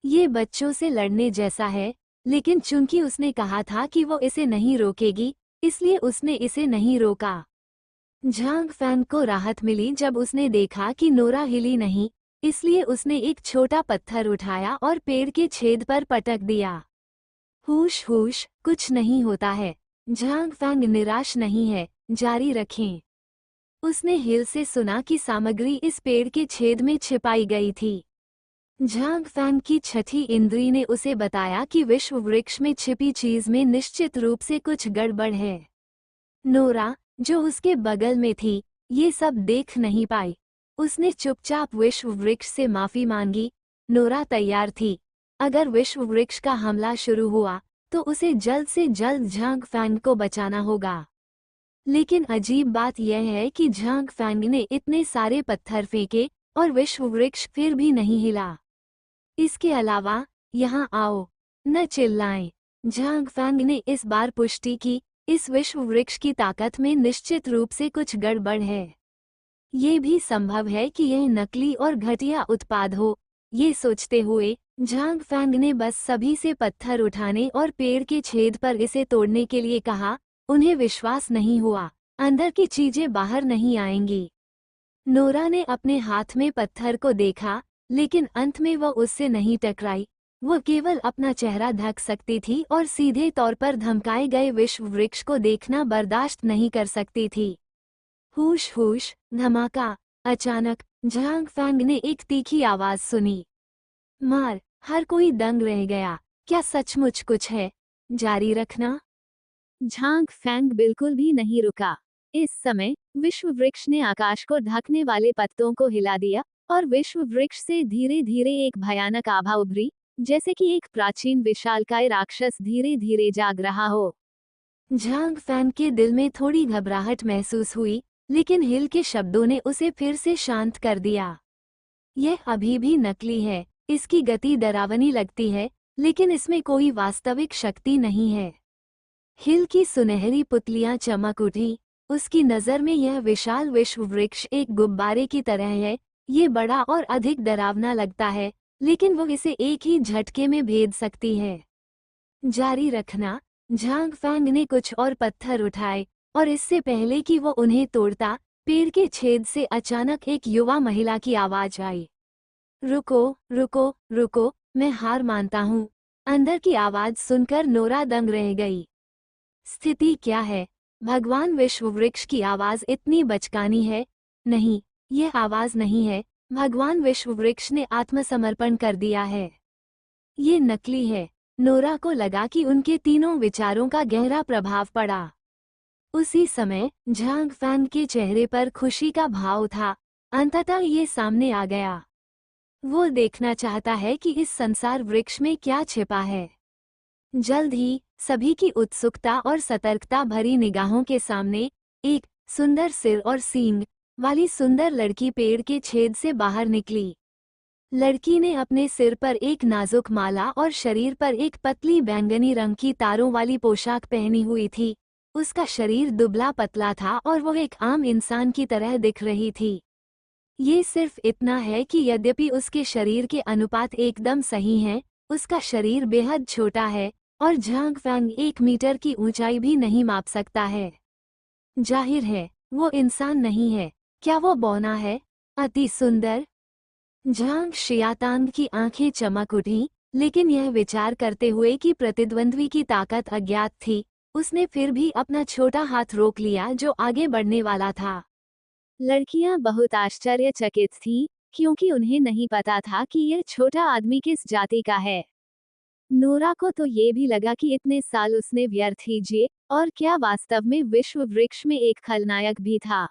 ये बच्चों से लड़ने जैसा है, लेकिन चूंकि उसने कहा था कि वो इसे नहीं रोकेगी, इसलिए उसने इसे नहीं रोका। झांग फैंग को राहत मिली जब उसने देखा कि नोरा हिली नहीं, इसलिए उसने एक छोटा पत्थर उठाया और पेड़ के छेद पर पटक दिया। हुश हुश, कुछ नहीं होता है। झांग फैंग निराश नहीं है, जारी रखें। उसने हिल से सुना कि सामग्री इस पेड़ के छेद में छिपाई गई थी। झांग फैंग की छठी इंद्री ने उसे बताया कि विश्व वृक्ष में छिपी चीज में निश्चित रूप से कुछ गड़बड़ है। नोरा, जो उसके बगल में थी, ये सब देख नहीं पाई। उसने चुपचाप विश्व वृक्ष से माफी मांगी। नोरा तैयार थी। अगर विश्व वृक्ष का हमला शुरू हुआ तो उसे जल्द से जल्द झांग फैंग को बचाना होगा। लेकिन अजीब बात यह है कि झांग फैंग ने इतने सारे पत्थर फेंके और विश्व वृक्ष फिर भी नहीं हिला। इसके अलावा, यहाँ आओ, न चिल्लाएं। झांग फैंग ने इस बार पुष्टि की, इस विश्व वृक्ष की ताकत में निश्चित रूप से कुछ गड़बड़ है। ये भी संभव है कि यह नकली और घटिया उत्पाद हो। ये सोचते हुए झांग फैंग ने बस सभी से पत्थर उठाने और पेड़ के छेद पर इसे तोड़ने के लिए कहा। उन्हें विश्वास नहीं हुआ, अंदर की चीजें बाहर नहीं आएंगी। नोरा ने अपने हाथ में पत्थर को देखा, लेकिन अंत में वह उससे नहीं टकराई। वो केवल अपना चेहरा ढक सकती थी और सीधे तौर पर धमकाए गए विश्व वृक्ष को देखना बर्दाश्त नहीं कर सकती थी। हुश हुश, धमाका। अचानक झांग फैंग ने एक तीखी आवाज सुनी। मार। हर कोई दंग रह गया। क्या सचमुच कुछ है? जारी रखना। झांग फैंग बिल्कुल भी नहीं रुका। इस समय विश्व वृक्ष ने आकाश को ढकने वाले पत्तों को हिला दिया और विश्व वृक्ष से धीरे धीरे एक भयानक आभा उभरी, जैसे कि एक प्राचीन विशालकाय राक्षस धीरे धीरे जाग रहा हो। झांग फैंग के दिल में थोड़ी घबराहट महसूस हुई, लेकिन हिल के शब्दों ने उसे फिर से शांत कर दिया। यह अभी भी नकली है, इसकी गति डरावनी लगती है, लेकिन इसमें कोई वास्तविक शक्ति नहीं है। हिल की सुनहरी पुतलियां चमक उठी, उसकी नजर में यह विशाल विश्व वृक्ष एक गुब्बारे की तरह है। ये बड़ा और अधिक डरावना लगता है, लेकिन वो इसे एक ही झटके में भेद सकती है। जारी रखना। झांग फैंग ने कुछ और पत्थर उठाए, और इससे पहले कि वो उन्हें तोड़ता, पेड़ के छेद से अचानक एक युवा महिला की आवाज आई। रुको, रुको, रुको, मैं हार मानता हूँ। अंदर की आवाज सुनकर नोरा दंग रह गई। स्थिति क्या है? भगवान विश्व वृक्ष की आवाज इतनी बचकानी है। नहीं, यह आवाज नहीं है। भगवान विश्व वृक्ष ने आत्मसमर्पण कर दिया है। ये नकली है। नोरा को लगा कि उनके तीनों विचारों का गहरा प्रभाव पड़ा। उसी समय झांग फैंग के चेहरे पर खुशी का भाव था। अंततः ये सामने आ गया। वो देखना चाहता है कि इस संसार वृक्ष में क्या छिपा है। जल्द ही सभी की उत्सुकता और सतर्कता भरी निगाहों के सामने एक सुंदर सिर और सींग वाली सुंदर लड़की पेड़ के छेद से बाहर निकली। लड़की ने अपने सिर पर एक नाजुक माला और शरीर पर एक पतली बैंगनी रंग की तारों वाली पोशाक पहनी हुई थी। उसका शरीर दुबला पतला था और वो एक आम इंसान की तरह दिख रही थी। ये सिर्फ इतना है कि यद्यपि उसके शरीर के अनुपात एकदम सही हैं, उसका शरीर बेहद छोटा है और झांग फैंग 1 मीटर की ऊंचाई भी नहीं माप सकता है। जाहिर है, वो इंसान नहीं है। क्या वो बौना है? अति सुंदर। झांग शियातांग की आंखें चमक उठीं, लेकिन यह विचार करते हुए कि प्रतिद्वंद्वी की ताकत अज्ञात थी, उसने फिर भी अपना छोटा हाथ रोक लिया जो आगे बढ़ने वाला था। लड़कियां बहुत आश्चर्यचकित थीं, क्योंकि उन्हें नहीं पता था कि यह छोटा आदमी किस जाति का है। नोरा को तो ये भी लगा कि इतने साल उसने व्यर्थ ही जिए, और क्या वास्तव में विश्व वृक्ष में एक खलनायक भी था।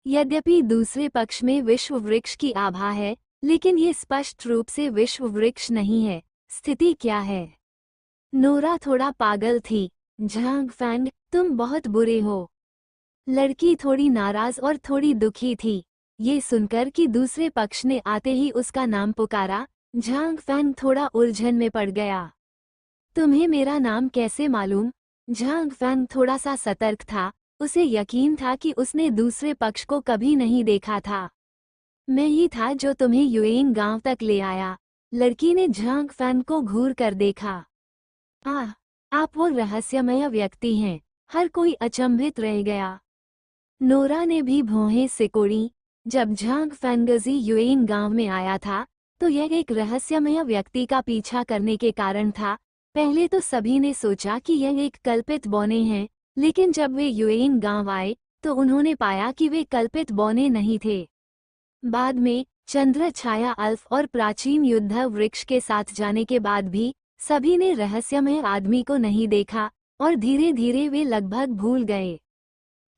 यद्यपि दूसरे पक्ष में विश्व वृक्ष की आभा है, लेकिन ये स्पष्ट रूप से विश्व वृक्ष नहीं है। स्थिति क्या है? नोरा थोड़ा पागल थी। झांग फैंग, तुम बहुत बुरे हो। लड़की थोड़ी नाराज और थोड़ी दुखी थी। ये सुनकर कि दूसरे पक्ष ने आते ही उसका नाम पुकारा, झांग फैंग थोड़ा उलझन में पड़ गया। तुम्हें मेरा नाम कैसे मालूम? झांग फैंग थोड़ा सा सतर्क था। उसे यकीन था कि उसने दूसरे पक्ष को कभी नहीं देखा था। मैं ही था जो तुम्हें युएंग गांव तक ले आया। लड़की ने झांग फैंग को घूर कर देखा। आह, आप वो रहस्यमय व्यक्ति हैं। हर कोई अचंभित रह गया। नोरा ने भी भौहें सिकोड़ी। जब झांग फैंगजी युएंग गांव में आया था, तो यह एक रहस्यमय व्यक्ति का पीछा करने के कारण था। पहले तो सभी ने सोचा कि यह एक कल्पित बौने हैं, लेकिन जब वे युएंग गांव आए, तो उन्होंने पाया कि वे कल्पित बौने नहीं थे। बाद में चंद्र छाया अल्फ और प्राचीन युद्ध वृक्ष के साथ जाने के बाद भी सभी ने रहस्यमय आदमी को नहीं देखा, और धीरे धीरे वे लगभग भूल गए।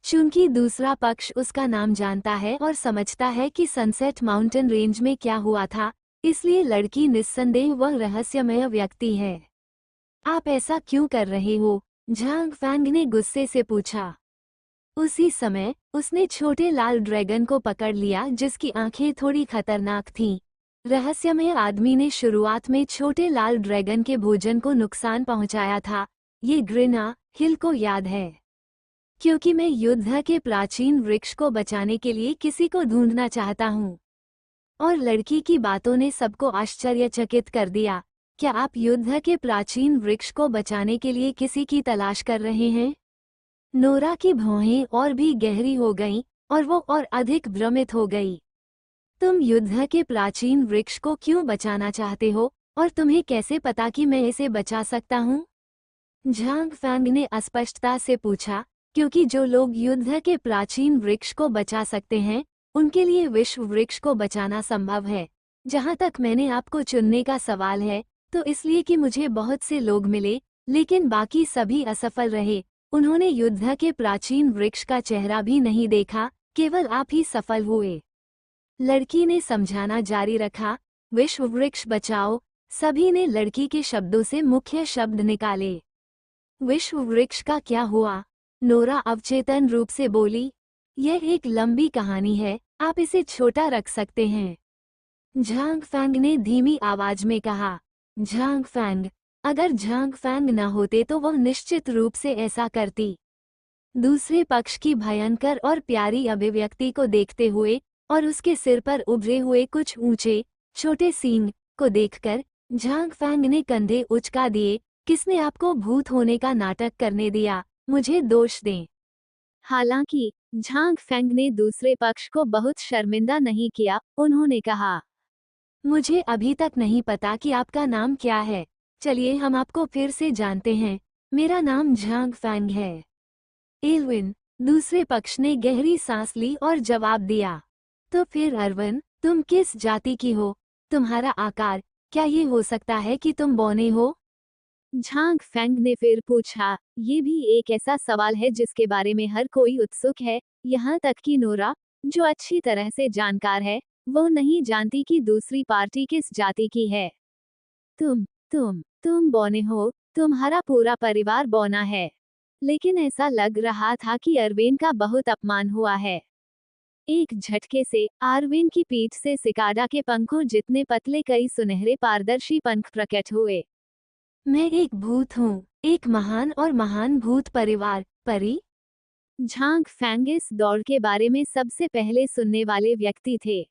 चूंकि दूसरा पक्ष उसका नाम जानता है और समझता है कि सनसेट माउंटेन रेंज में क्या हुआ था, इसलिए लड़की निस्संदेह वह रहस्यमय व्यक्ति है। आप ऐसा क्यों कर रहे हो? झांग फैंग ने गुस्से से पूछा। उसी समय उसने छोटे लाल ड्रैगन को पकड़ लिया जिसकी आंखें थोड़ी खतरनाक थीं। रहस्यमय आदमी ने शुरुआत में छोटे लाल ड्रैगन के भोजन को नुकसान पहुंचाया था। ये घृणा हिल को याद है, क्योंकि मैं युद्ध के प्राचीन वृक्ष को बचाने के लिए किसी को ढूंढना चाहता हूँ। और लड़की की बातों ने सबको आश्चर्यचकित कर दिया। क्या आप युद्ध के प्राचीन वृक्ष को बचाने के लिए किसी की तलाश कर रहे हैं? नोरा की भौहें और भी गहरी हो गईं, और वो और अधिक भ्रमित हो गई। तुम युद्ध के प्राचीन वृक्ष को क्यों बचाना चाहते हो, और तुम्हें कैसे पता कि मैं इसे बचा सकता हूँ? झांग फैंग ने अस्पष्टता से पूछा, क्योंकि जो लोग युद्ध के प्राचीन वृक्ष को बचा सकते हैं, उनके लिए विश्व वृक्ष को बचाना संभव है। जहाँ तक मैंने आपको चुनने का सवाल है, तो इसलिए कि मुझे बहुत से लोग मिले, लेकिन बाकी सभी असफल रहे। उन्होंने युद्ध के प्राचीन वृक्ष का चेहरा भी नहीं देखा, केवल आप ही सफल हुए। लड़की ने समझाना जारी रखा, विश्व वृक्ष बचाओ। सभी ने लड़की के शब्दों से मुख्य शब्द निकाले। विश्व वृक्ष का क्या हुआ? नोरा अवचेतन रूप से बोली, यह एक लंबी कहानी है, आप इसे छोटा रख सकते हैं। झांग फैंग ने धीमी आवाज में कहा। झांग फैंग, अगर झांग फैंग न होते तो वह निश्चित रूप से ऐसा करती। दूसरे पक्ष की भयंकर और प्यारी अभिव्यक्ति को देखते हुए और उसके सिर पर उभरे हुए कुछ ऊंचे छोटे सींग को देखकर झांग फैंग ने कंधे उचका दिए। किसने आपको भूत होने का नाटक करने दिया? मुझे दोष दें। हालांकि झांग फैंग ने दूसरे पक्ष को बहुत शर्मिंदा नहीं किया। उन्होंने कहा, मुझे अभी तक नहीं पता कि आपका नाम क्या है। चलिए हम आपको फिर से जानते हैं। मेरा नाम झांग फैंग है। एल्विन, दूसरे पक्ष ने गहरी सांस ली और जवाब दिया। तो फिर अरविन, तुम किस जाति की हो? तुम्हारा आकार, क्या ये हो सकता है कि तुम बौने हो? झांग फैंग ने फिर पूछा, ये भी एक ऐसा सवाल है जिसके बारे में हर कोई उत्सुक है, यहाँ तक कि नोरा, जो अच्छी तरह से जानकार है, वो नहीं जानती कि दूसरी पार्टी किस जाति की है। तुम बौने हो, तुम्हारा पूरा परिवार बौना है। लेकिन ऐसा लग रहा था कि अरविन का बहुत अपमान हुआ है। एक झटके से आरविन की पीठ से सिकाडा के पंखों जितने पतले कई सुनहरे पारदर्शी पंख प्रकट हुए। मैं एक भूत हूँ, एक महान और महान भूत परिवार, परी। झांग फैंग इस दौड़ के बारे में सबसे पहले सुनने वाले व्यक्ति थे।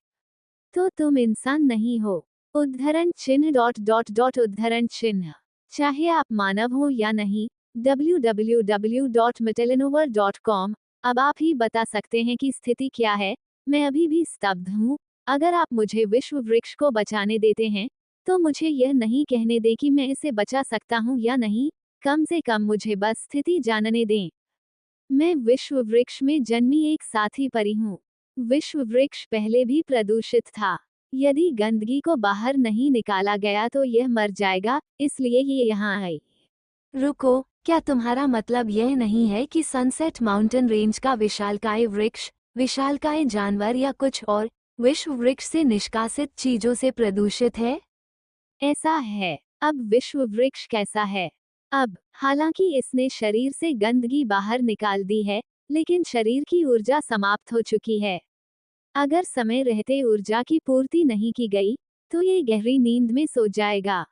तो तुम इंसान नहीं हो। उद्धरण चिन्ह डॉट डॉट डॉट उद्धरण चिन्ह। चाहे आप मानव हो या नहीं, www.metalinover.com। अब आप ही बता सकते हैं कि स्थिति क्या है। मैं अभी भी स्तब्ध हूँ। अगर आप मुझे विश्व वृक्ष को बचाने देते हैं, तो मुझे यह नहीं कहने दें कि मैं इसे बचा सकता हूँ या नहीं। कम से कम मुझे बस स्थिति जानने दें। मैं विश्व वृक्ष में जन्मी एक साथी परी हूँ। विश्व वृक्ष पहले भी प्रदूषित था। यदि गंदगी को बाहर नहीं निकाला गया तो यह मर जाएगा, इसलिए ये यहाँ आई। रुको, क्या तुम्हारा मतलब यह नहीं है कि सनसेट माउंटेन रेंज का विशालकाय वृक्ष, विशालकाय जानवर या कुछ और, विश्व वृक्ष से निष्कासित चीजों से प्रदूषित है? ऐसा है। अब विश्व वृक्ष कैसा है? अब, हालांकि इसने शरीर से गंदगी बाहर निकाल दी है, लेकिन शरीर की ऊर्जा समाप्त हो चुकी है। अगर समय रहते ऊर्जा की पूर्ति नहीं की गई, तो ये गहरी नींद में सो जाएगा।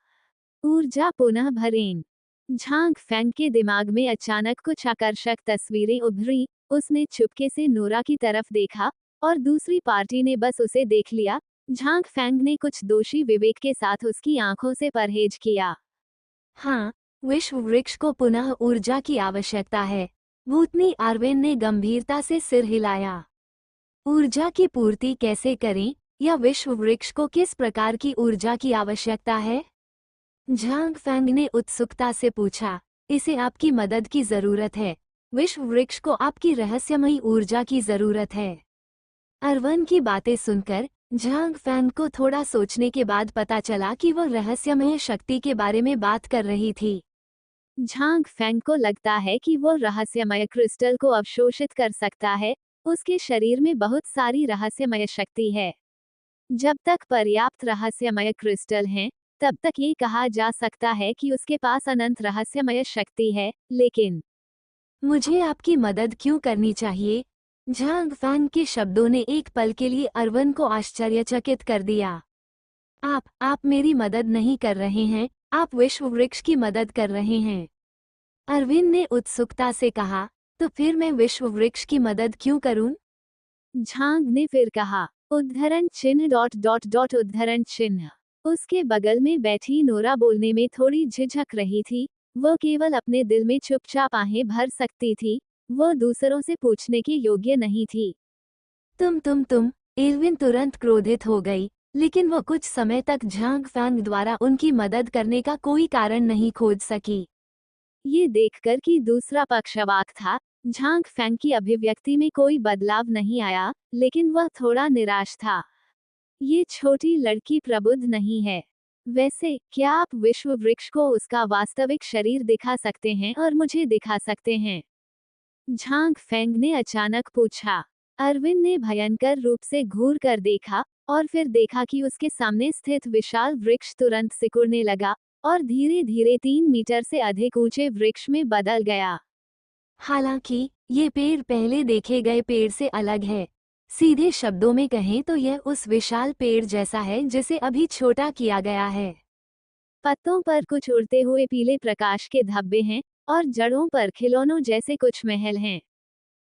ऊर्जा पुनः भरें। झांग फैंग के दिमाग में अचानक कुछ आकर्षक तस्वीरें उभरी। उसने चुपके से नोरा की तरफ देखा, और दूसरी पार्टी ने बस उसे देख लिया। झांग फैंग ने कुछ दोषी विवेक के साथ उसकी आंखों से परहेज किया। हाँ, विश्व वृक्ष को पुनः ऊर्जा की आवश्यकता है। भूतनी आर्वेन ने गंभीरता से सिर हिलाया। ऊर्जा की पूर्ति कैसे करें, या विश्व वृक्ष को किस प्रकार की ऊर्जा की आवश्यकता है? झांग फैंग ने उत्सुकता से पूछा। इसे आपकी मदद की जरूरत है। विश्व वृक्ष को आपकी रहस्यमयी ऊर्जा की जरूरत है। अरवन की बातें सुनकर झांग फैंग को थोड़ा सोचने के बाद पता चला कि वह रहस्यमय शक्ति के बारे में बात कर रही थी। झांग फैंग को लगता है कि वो रहस्यमय क्रिस्टल को अवशोषित कर सकता है। उसके शरीर में बहुत सारी रहस्यमय शक्ति है। जब तक पर्याप्त रहस्यमय क्रिस्टल हैं, तब तक ये कहा जा सकता है कि उसके पास अनंत रहस्यमय शक्ति है। लेकिन मुझे आपकी मदद क्यों करनी चाहिए? झांग फैंग के शब्दों ने एक पल के लिए अरवन को आश्चर्यचकित कर दिया। आप मेरी मदद नहीं कर रहे हैं, आप विश्व वृक्ष की मदद कर रहे हैं। अरविंद ने उत्सुकता से कहा, तो फिर मैं विश्व वृक्ष की मदद क्यों करूं? झांग ने फिर कहा, उद्धरण चिन्ह डॉट डॉट डॉट उद्धरण चिन्ह। उसके बगल में बैठी नोरा बोलने में थोड़ी झिझक रही थी। वो केवल अपने दिल में चुपचाप आहें भर सकती थी। वो दूसरों से पूछने के योग्य नहीं थी। तुम। एल्विन तुरंत क्रोधित हो गई, लेकिन वो कुछ समय तक झांग फैंग द्वारा उनकी मदद करने का कोई कारण नहीं खोज सकी। ये देखकर कि दूसरा पक्ष अवाक था। झांग फैंग की अभिव्यक्ति में कोई बदलाव नहीं आया, लेकिन वह थोड़ा निराश था। ये छोटी लड़की प्रबुद्ध नहीं है। वैसे, क्या आप विश्व वृक्ष को उसका वास्तविक शरीर दिखा सकते हैं और मुझे दिखा सकते हैं? झांग फेंग ने अचानक पूछा। अरविंद ने भयंकर रूप से घूर कर देखा और फिर देखा कि उसके सामने स्थित विशाल वृक्ष तुरंत सिकुड़ने लगा और धीरे धीरे 3 मीटर से अधिक ऊंचे वृक्ष में बदल गया। हालांकि ये पेड़ पहले देखे गए पेड़ से अलग है। सीधे शब्दों में कहें तो यह उस विशाल पेड़ जैसा है जिसे अभी छोटा किया गया है। पत्तों पर कुछ उड़ते हुए पीले प्रकाश के धब्बे हैं और जड़ों पर खिलौनों जैसे कुछ महल हैं।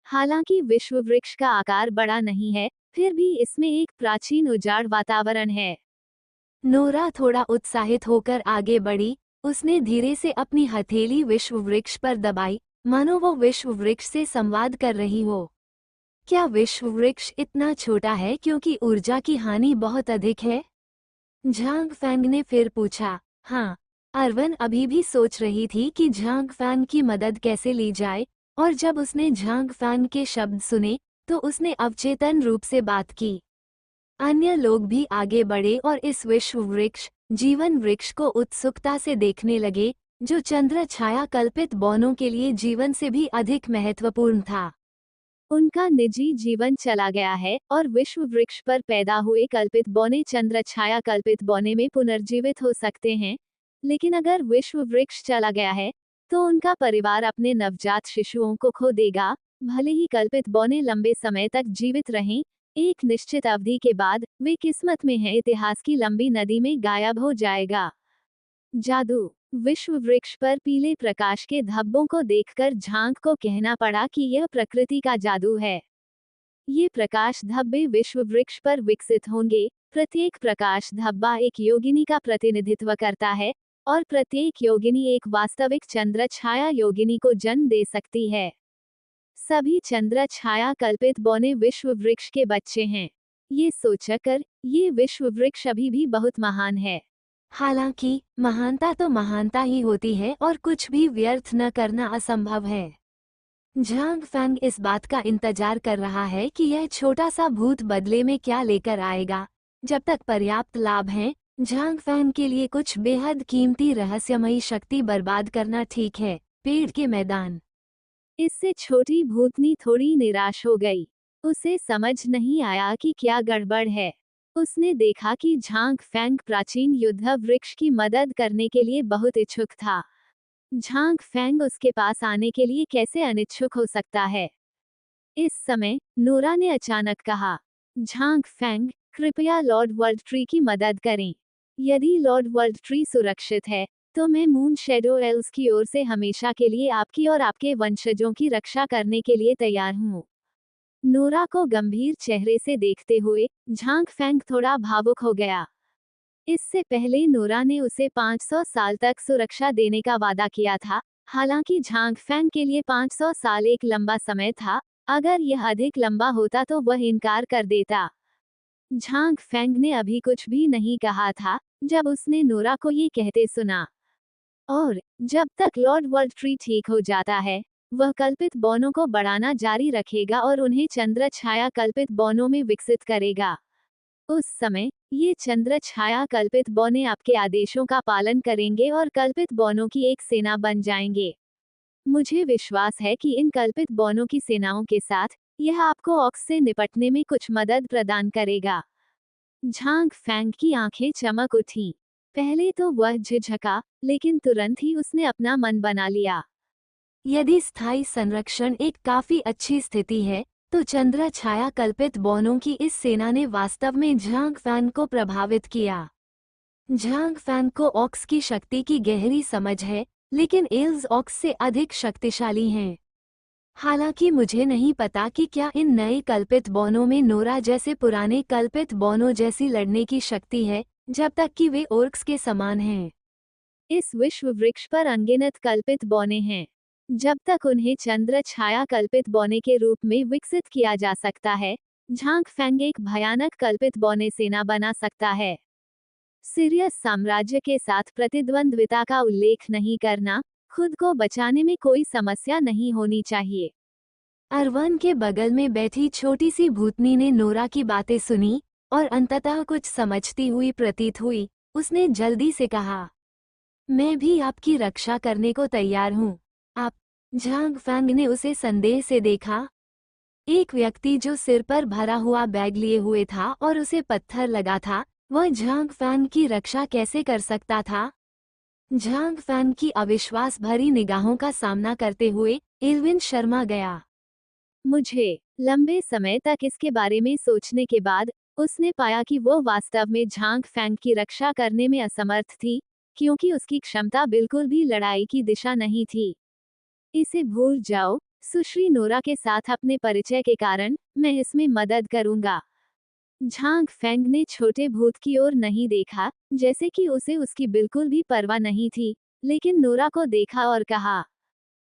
हालांकि विश्व वृक्ष का आकार बड़ा नहीं है, फिर भी इसमें एक प्राचीन उजाड़ वातावरण है। नोरा थोड़ा उत्साहित होकर आगे बढ़ी। उसने धीरे से अपनी हथेली विश्व वृक्ष पर दबाई, मानो वो विश्व वृक्ष से संवाद कर रही हो। क्या विश्व वृक्ष इतना छोटा है क्योंकि ऊर्जा की हानि बहुत अधिक है? झांग फैंग ने फिर पूछा। हाँ। अरवन अभी भी सोच रही थी कि झांग फैंग की मदद कैसे ली जाए, और जब उसने झांग फैंग के शब्द सुने तो उसने अवचेतन रूप से बात की। अन्य लोग भी आगे बढ़े और इस विश्व वृक्ष, जीवन वृक्ष को उत्सुकता से देखने लगे, जो चंद्र छाया कल्पित बौनों के लिए जीवन से भी अधिक महत्वपूर्ण था। उनका निजी जीवन चला गया है और विश्व वृक्ष पर पैदा हुए कल्पित बौने चंद्र छाया कल्पित बौने में पुनर्जीवित हो सकते हैं, लेकिन अगर विश्व वृक्ष चला गया है तो उनका परिवार अपने नवजात शिशुओं को खो देगा। भले ही कल्पित बौने लंबे समय तक जीवित रहें, एक निश्चित अवधि के बाद वे किस्मत में है इतिहास की लंबी नदी में गायब हो जाएगा। जादू। विश्व वृक्ष पर पीले प्रकाश के धब्बों को देखकर झांग को कहना पड़ा कि यह प्रकृति का जादू है। ये प्रकाश धब्बे विश्व वृक्ष पर विकसित होंगे। प्रत्येक प्रकाश धब्बा एक योगिनी का प्रतिनिधित्व करता है और प्रत्येक योगिनी एक वास्तविक चंद्र छाया योगिनी को जन्म दे सकती है। सभी चंद्र छाया कल्पित बौने विश्व वृक्ष के बच्चे हैं। ये सोचकर ये विश्व वृक्ष अभी भी बहुत महान है। हालांकि महानता तो महानता ही होती है और कुछ भी व्यर्थ न करना असंभव है। झांग फैंग इस बात का इंतजार कर रहा है कि यह छोटा सा भूत बदले में क्या लेकर आएगा। जब तक पर्याप्त लाभ हैं, झांग फैंग के लिए कुछ बेहद कीमती रहस्यमयी शक्ति बर्बाद करना ठीक है। पेड़ के मैदान। इससे छोटी भूतनी थोड़ी निराश हो गई। उसे समझ नहीं आया कि क्या गड़बड़ है। उसने देखा कि झांग फैंग प्राचीन युद्ध वृक्ष की मदद करने के लिए बहुत इच्छुक था। झांग फैंग उसके पास आने के लिए कैसे अनिच्छुक हो सकता है? इस समय नोरा ने अचानक कहा, झांग फैंग, कृपया लॉर्ड वर्ल्ड ट्री की मदद करें। यदि लॉर्ड वर्ल्ड ट्री सुरक्षित है तो मैं मून शेडो एल्स की ओर से हमेशा के लिए आपकी और आपके वंशजों की रक्षा करने के लिए तैयार हूँ। नोरा को गंभीर चेहरे से देखते हुए झांग फैंग थोड़ा भावुक हो गया। इससे पहले नोरा ने उसे 500 साल तक सुरक्षा देने का वादा किया था। हालांकि झांग फैंग के लिए 500 साल एक लंबा समय था। अगर यह अधिक लंबा होता तो वह इनकार कर देता। झांग फैंग ने अभी कुछ भी नहीं कहा था जब उसने नोरा को ये कहते सुना, और जब तक लॉर्ड वर्ल्ड ट्री ठीक हो जाता है वह कल्पित बौनों को बढ़ाना जारी रखेगा और उन्हें चंद्र छाया कल्पित बौनों में विकसित करेगा। उस समय ये चंद्र छाया कल्पित बौने आपके आदेशों का पालन करेंगे और कल्पित बौनों की एक सेना बन जाएंगे। मुझे विश्वास है कि इन कल्पित बौनों की सेनाओं के साथ यह आपको ऑक्स से निपटने में कुछ मदद प्रदान करेगा। झांग फैंग की आंखें चमक उठीं। पहले तो वह झिझका, लेकिन तुरंत ही उसने अपना मन बना लिया। यदि स्थायी संरक्षण एक काफी अच्छी स्थिति है, तो चंद्र छाया कल्पित बौनों की इस सेना ने वास्तव में झांग फैंग को प्रभावित किया। झांग फैंग को ऑक्स की शक्ति की गहरी समझ है, लेकिन एल्स ऑक्स से अधिक शक्तिशाली हैं। हालांकि मुझे नहीं पता कि क्या इन नए कल्पित बौनों में नोरा जैसे पुराने कल्पित बौनों जैसी लड़ने की शक्ति है, जब तक कि वे ओर्क्स के समान हैं। इस विश्व वृक्ष पर अनगिनत कल्पित बौने हैं। जब तक उन्हें चंद्र छाया कल्पित बौने के रूप में विकसित किया जा सकता है, झांग फैंग एक भयानक कल्पित बौने सेना बना सकता है। सीरियस साम्राज्य के साथ प्रतिद्वंद्विता का उल्लेख नहीं करना, खुद को बचाने में कोई समस्या नहीं होनी चाहिए। अरवन के बगल में बैठी छोटी सी भूतनी ने नोरा की बातें सुनी और अंततः कुछ समझती हुई प्रतीत हुई। उसने जल्दी से कहा, मैं भी आपकी रक्षा करने को तैयार हूँ। आप झांग फैंग ने उसे संदेह से देखा। एक व्यक्ति जो सिर पर भरा हुआ बैग लिए हुए था और उसे पत्थर लगा था, वह झांग फैंग की रक्षा कैसे कर सकता था? झांग फैंग की अविश्वास भरी निगाहों का सामना करते हुए इल्विन शर्मा गया। मुझे लंबे समय तक इसके बारे में सोचने के बाद उसने पाया कि वो वास्तव में झांग फैंग की रक्षा करने में असमर्थ थी, क्योंकि उसकी क्षमता बिल्कुल भी लड़ाई की दिशा नहीं थी। इसे भूल जाओ, सुश्री नोरा के साथ अपने परिचय के कारण मैं इसमें मदद करूंगा। झांग फैंग ने छोटे भूत की ओर नहीं देखा, जैसे कि उसे उसकी बिल्कुल भी परवाह नहीं थी, लेकिन नोरा को देखा और कहा।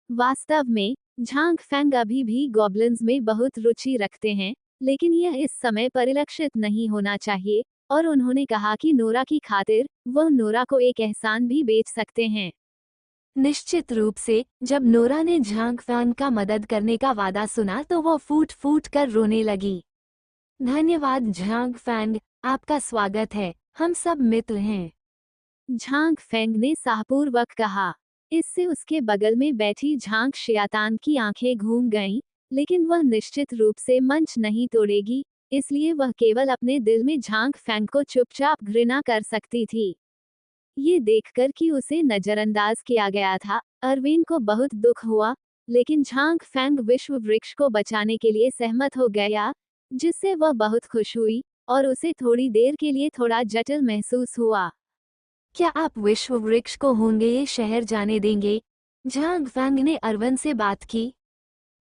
वास्तव में झांग फैंग अभी भी गॉब्लिन्स में बहुत रुचि रखते हैं, लेकिन यह इस समय परिलक्षित नहीं होना चाहिए, और उन्होंने कहा कि नोरा की खातिर वह नोरा को एक एहसान भी बेच सकते हैं। निश्चित रूप से जब नोरा ने झांग फैंग का मदद करने का वादा सुना तो वो फूट फूट कर रोने लगी। धन्यवाद झांग फैंग, आपका स्वागत है, हम सब मित्र हैं। झांग फैंग ने साहपूर्वक कहा। इससे उसके बगल में बैठी झांग शयातान की आंखें घूम गईं, लेकिन वह निश्चित रूप से मंच नहीं तोड़ेगी, इसलिए वह केवल अपने दिल में झांग फैंग को चुपचाप घृणा कर सकती थी। ये देखकर कि उसे नजरअंदाज किया गया था, अरविंद को बहुत दुख हुआ, लेकिन झांग फैंग विश्व वृक्ष को बचाने के लिए सहमत हो गया, जिससे वह बहुत खुश हुई, और उसे थोड़ी देर के लिए थोड़ा जटिल महसूस हुआ। क्या आप विश्व वृक्ष को होंगे ये शहर जाने देंगे? झांग फैंग ने अरविंद से बात की।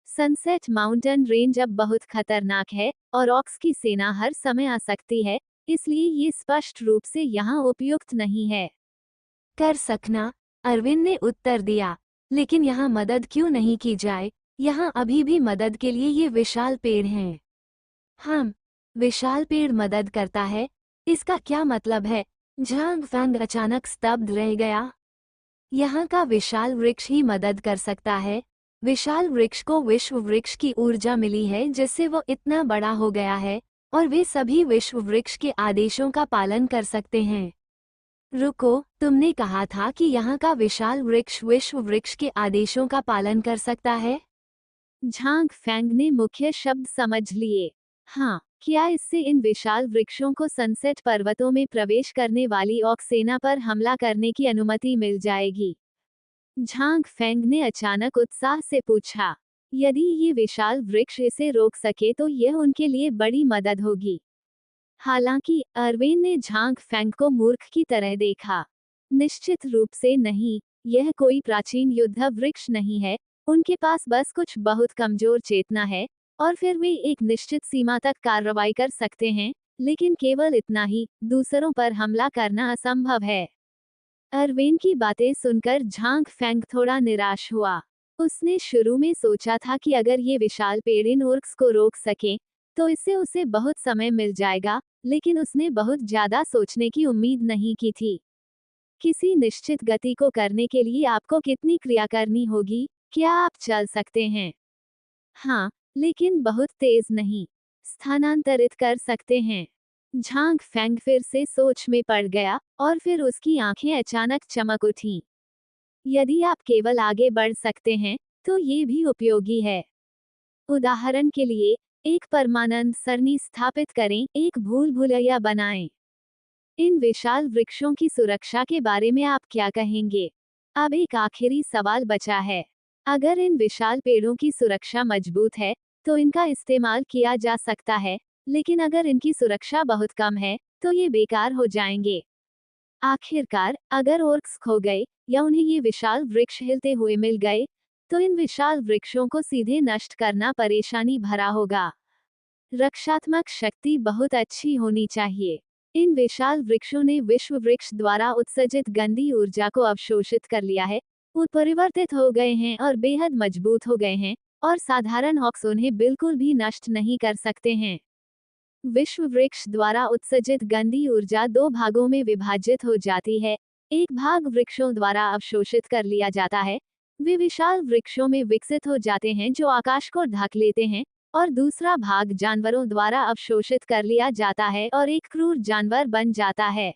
सनसेट माउंटेन रेंज अब बहुत खतरनाक है, और ऑक्स की सेना हर समय आ सकती है, इसलिए ये स्पष्ट रूप से यहाँ उपयुक्त नहीं है। कर सकना, अरविंद ने उत्तर दिया। लेकिन यहाँ मदद क्यों नहीं की जाए? यहाँ अभी भी मदद के लिए ये विशाल पेड़ हैं। हम विशाल पेड़ मदद करता है, इसका क्या मतलब है? झांग फैंग अचानक स्तब्ध रह गया। यहाँ का विशाल वृक्ष ही मदद कर सकता है। विशाल वृक्ष को विश्व वृक्ष की ऊर्जा मिली है जिससे वो इतना बड़ा हो गया है, और वे सभी विश्व वृक्ष के आदेशों का पालन कर सकते हैं। रुको, तुमने कहा था कि यहाँ का विशाल वृक्ष विश्व वृक्ष के आदेशों का पालन कर सकता है? झांग फैंग ने मुख्य शब्द समझ लिए। हाँ, क्या इससे इन विशाल वृक्षों को सनसेट पर्वतों में प्रवेश करने वाली ऑक सेना पर हमला करने की अनुमति मिल जाएगी? झांग फैंग ने अचानक उत्साह से पूछा। यदि ये विशाल वृक्ष इसे रोक सके तो यह उनके लिए बड़ी मदद होगी। हालांकि अरविंद ने झांग फैंग को मूर्ख की तरह देखा। निश्चित रूप से नहीं, यह कोई प्राचीन युद्ध वृक्ष नहीं है, उनके पास बस कुछ बहुत कमजोर चेतना है, और फिर वे एक निश्चित सीमा तक कार्रवाई कर सकते हैं, लेकिन केवल इतना ही, दूसरों पर हमला करना असंभव है। अरविंद की बातें सुनकर झांग फैंग थोड़ा निराश हुआ। उसने शुरू में सोचा था कि अगर ये विशाल पेड़ इन ओर्क्स को रोक सके, तो इससे उसे बहुत समय मिल जाएगा, लेकिन उसने बहुत ज्यादा सोचने की उम्मीद नहीं की थी। किसी निश्चित गति को करने के लिए आपको कितनी क्रिया करनी होगी? क्या आप चल सकते हैं? हाँ, लेकिन बहुत तेज नहीं। स्थानांतरित कर सकते हैं। झांग फैंग फिर से सोच में पड़ गया, और फिर उसकी आंखें अचानक चमक उठीं। यदि आप केवल आगे बढ़ सकते हैं, तो ये भी उपयोगी है। उदाहरण के लिए, एक परमानंद सरणी स्थापित करें, एक भूल भुलैया बनाएं। इन विशाल वृक्षों की सुरक्षा के बारे में आप क्या कहेंगे? अब एक आखिरी सवाल बचा है। अगर इन विशाल पेड़ों की सुरक्षा मजबूत है, तो इनका इस्तेमाल किया जा सकता है, लेकिन अगर इनकी सुरक्षा बहुत कम है, तो ये बेकार हो जाएंगे। आखिरकार, अगर ओर्क्स खो गए, या उन्हें ये विशाल वृक्ष हिलते हुए मिल गए, तो इन विशाल वृक्षों को सीधे नष्ट करना परेशानी भरा होगा। रक्षात्मक शक्ति बहुत अच्छी होनी चाहिए। इन विशाल वृक्षों ने विश्व वृक्ष द्वारा उत्सर्जित गंदी ऊर्जा को अवशोषित कर लिया है, उत्परिवर्तित हो गए हैं और बेहद मजबूत हो गए हैं, और साधारण ऑक्स उन्हें बिल्कुल भी नष्ट नहीं कर सकते हैं। विश्व वृक्ष द्वारा उत्सर्जित गंदी ऊर्जा दो भागों में विभाजित हो जाती है। एक भाग वृक्षों द्वारा अवशोषित कर लिया जाता है, वे विशाल वृक्षों में विकसित हो जाते हैं जो आकाश को ढक लेते हैं, और दूसरा भाग जानवरों द्वारा अवशोषित कर लिया जाता है और एक क्रूर जानवर बन जाता है।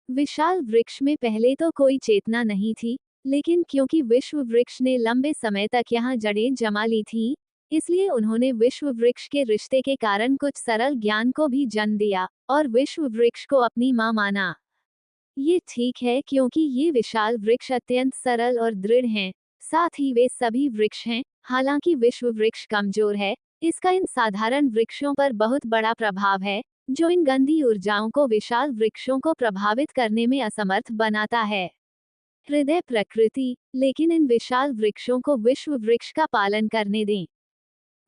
विशाल वृक्ष में पहले तो कोई चेतना नहीं थी, लेकिन क्योंकि विश्व वृक्ष ने लंबे समय तक यहाँ जड़ें जमा ली थीं, इसलिए उन्होंने विश्व वृक्ष के रिश्ते के कारण कुछ सरल ज्ञान को भी जन्म दिया और विश्व वृक्ष को अपनी माँ माना। ये ठीक है क्योंकि ये विशाल वृक्ष अत्यंत सरल और दृढ़ हैं, साथ ही वे सभी वृक्ष हैं। हालांकि विश्व वृक्ष कमजोर है, इसका इन साधारण वृक्षों पर बहुत बड़ा प्रभाव है, जो इन गंदी ऊर्जाओं को विशाल वृक्षों को प्रभावित करने में असमर्थ बनाता है। हृदय प्रकृति, लेकिन इन विशाल वृक्षों को विश्व वृक्ष का पालन करने दें।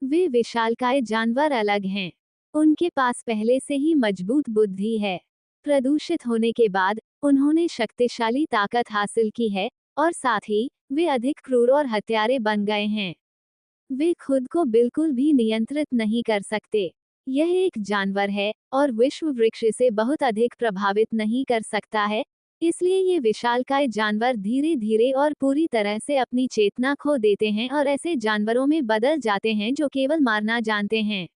वे विशालकाय जानवर अलग हैं। उनके पास पहले से ही मजबूत बुद्धि है। प्रदूषित होने के बाद उन्होंने शक्तिशाली ताकत हासिल की है और साथ ही वे अधिक क्रूर और हत्यारे बन गए हैं। वे खुद को बिल्कुल भी नियंत्रित नहीं कर सकते। यह एक जानवर है और विश्व वृक्ष इसे बहुत अधिक प्रभावित नहीं कर सकता है, इसलिए ये विशालकाय जानवर धीरे धीरे और पूरी तरह से अपनी चेतना खो देते हैं और ऐसे जानवरों में बदल जाते हैं जो केवल मारना जानते हैं।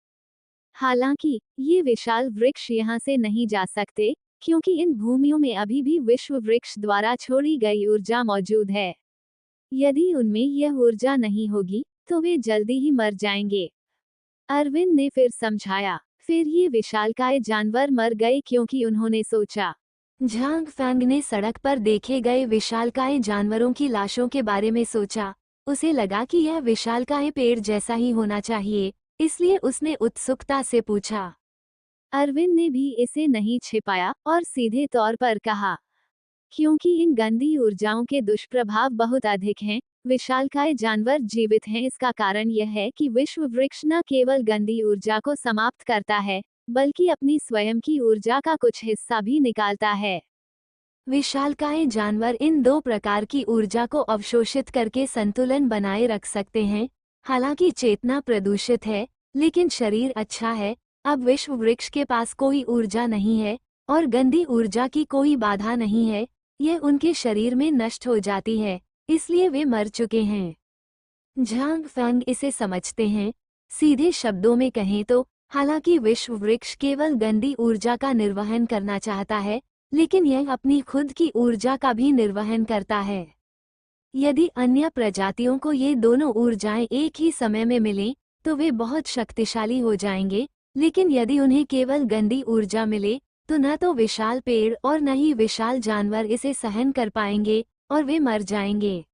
हालांकि ये विशाल वृक्ष यहाँ से नहीं जा सकते, क्योंकि इन भूमियों में अभी भी विश्व वृक्ष द्वारा छोड़ी गई ऊर्जा मौजूद है। यदि उनमें यह ऊर्जा नहीं होगी तो वे जल्दी ही मर जाएंगे। अरविंद ने फिर समझाया। फिर ये विशालकाय जानवर मर गए क्योंकि उन्होंने सोचा। झांग फैंग ने सड़क पर देखे गए विशालकाय जानवरों की लाशों के बारे में सोचा। उसे लगा कि यह विशालकाय पेड़ जैसा ही होना चाहिए, इसलिए उसने उत्सुकता से पूछा। अरविंद ने भी इसे नहीं छिपाया और सीधे तौर पर कहा, क्योंकि इन गंदी ऊर्जाओं के दुष्प्रभाव बहुत अधिक हैं, विशालकाय जानवर जीवित हैं। इसका कारण यह है कि विश्व वृक्ष न केवल गंदी ऊर्जा को समाप्त करता है, बल्कि अपनी स्वयं की ऊर्जा का कुछ हिस्सा भी निकालता है। विशालकाय जानवर इन दो प्रकार की ऊर्जा को अवशोषित करके संतुलन बनाए रख सकते हैं। हालांकि चेतना प्रदूषित है, लेकिन शरीर अच्छा है। अब विश्व वृक्ष के पास कोई ऊर्जा नहीं है और गंदी ऊर्जा की कोई बाधा नहीं है। यह उनके शरीर में नष्ट हो जाती है, इसलिए वे मर चुके हैं। झांग फैंग इसे समझते हैं। सीधे शब्दों में कहें तो हालांकि विश्व वृक्ष केवल गंदी ऊर्जा का निर्वहन करना चाहता है, लेकिन यह अपनी खुद की ऊर्जा का भी निर्वहन करता है। यदि अन्य प्रजातियों को ये दोनों ऊर्जाएं एक ही समय में मिलें, तो वे बहुत शक्तिशाली हो जाएंगे, लेकिन यदि उन्हें केवल गंदी ऊर्जा मिले, तो न तो विशाल पेड़ और न ही विशाल जानवर इसे सहन कर पाएंगे और वे मर जाएंगे।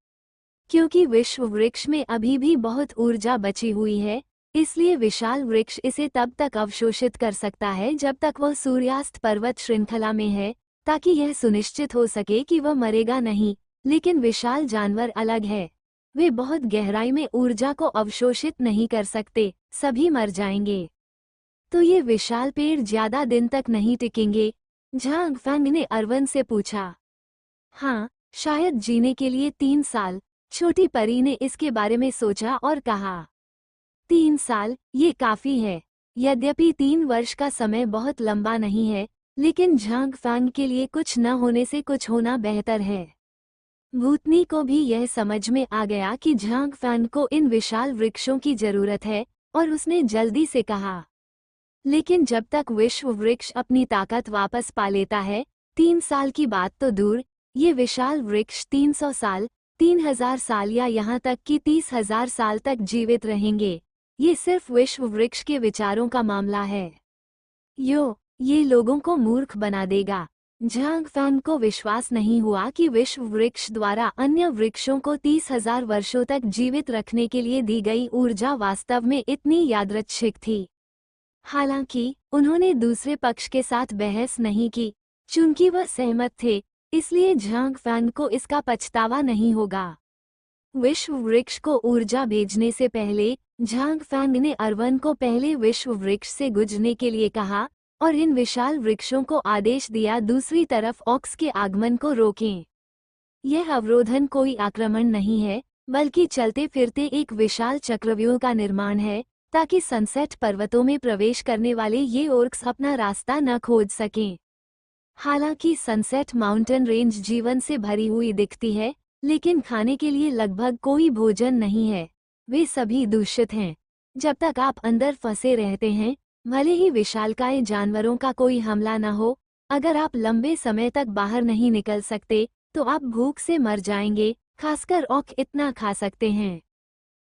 क्योंकि विश्व वृक्ष में अभी भी बहुत ऊर्जा बची हुई है, इसलिए विशाल वृक्ष इसे तब तक अवशोषित कर सकता है जब तक वह सूर्यास्त पर्वत श्रृंखला में है, ताकि यह सुनिश्चित हो सके कि वह मरेगा नहीं। लेकिन विशाल जानवर अलग है। वे बहुत गहराई में ऊर्जा को अवशोषित नहीं कर सकते, सभी मर जाएंगे। तो ये विशाल पेड़ ज्यादा दिन तक नहीं टिकेंगे? झांग फैंग ने अरविंद से पूछा। हाँ, शायद जीने के लिए 3 साल। छोटी परी ने इसके बारे में सोचा और कहा। 3 साल, ये काफी है। यद्यपि 3 वर्ष का समय बहुत लंबा नहीं है, लेकिन झांग फैंग के लिए कुछ न होने से कुछ होना बेहतर है। भूतनी को भी यह समझ में आ गया कि झांग फैंग को इन विशाल वृक्षों की जरूरत है, और उसने जल्दी से कहा। लेकिन जब तक विश्व वृक्ष अपनी ताकत वापस पा लेता है, 3 साल की बात तो दूर, ये विशाल वृक्ष 300 साल, 3000 साल या यहाँ तक कि 30,000 साल तक जीवित रहेंगे। ये सिर्फ विश्व वृक्ष के विचारों का मामला है। ये लोगों को मूर्ख बना देगा। झांग फैंग को विश्वास नहीं हुआ कि विश्व वृक्ष द्वारा अन्य वृक्षों को 30,000 वर्षों तक जीवित रखने के लिए दी गई ऊर्जा वास्तव में इतनी यादृच्छिक थी। हालांकि उन्होंने दूसरे पक्ष के साथ बहस नहीं की, चूंकि वह सहमत थे, इसलिए झांग फैंग को इसका पछतावा नहीं होगा। विश्व वृक्ष को ऊर्जा भेजने से पहले झांग फैंग ने अरविंद को पहले विश्व वृक्ष से गुजरने के लिए कहा और इन विशाल वृक्षों को आदेश दिया दूसरी तरफ ऑक्स के आगमन को रोकें। यह अवरोधन कोई आक्रमण नहीं है, बल्कि चलते फिरते एक विशाल चक्रव्यूह का निर्माण है, ताकि सनसेट पर्वतों में प्रवेश करने वाले ये ओर्क्स अपना रास्ता न खोज सकें। हालांकि सनसेट माउंटेन रेंज जीवन से भरी हुई दिखती है, लेकिन खाने के लिए लगभग कोई भोजन नहीं है। वे सभी दूषित हैं। जब तक आप अंदर फंसे रहते हैं, भले ही विशालकाय जानवरों का कोई हमला न हो, अगर आप लंबे समय तक बाहर नहीं निकल सकते, तो आप भूख से मर जाएंगे, खासकर औक इतना खा सकते हैं।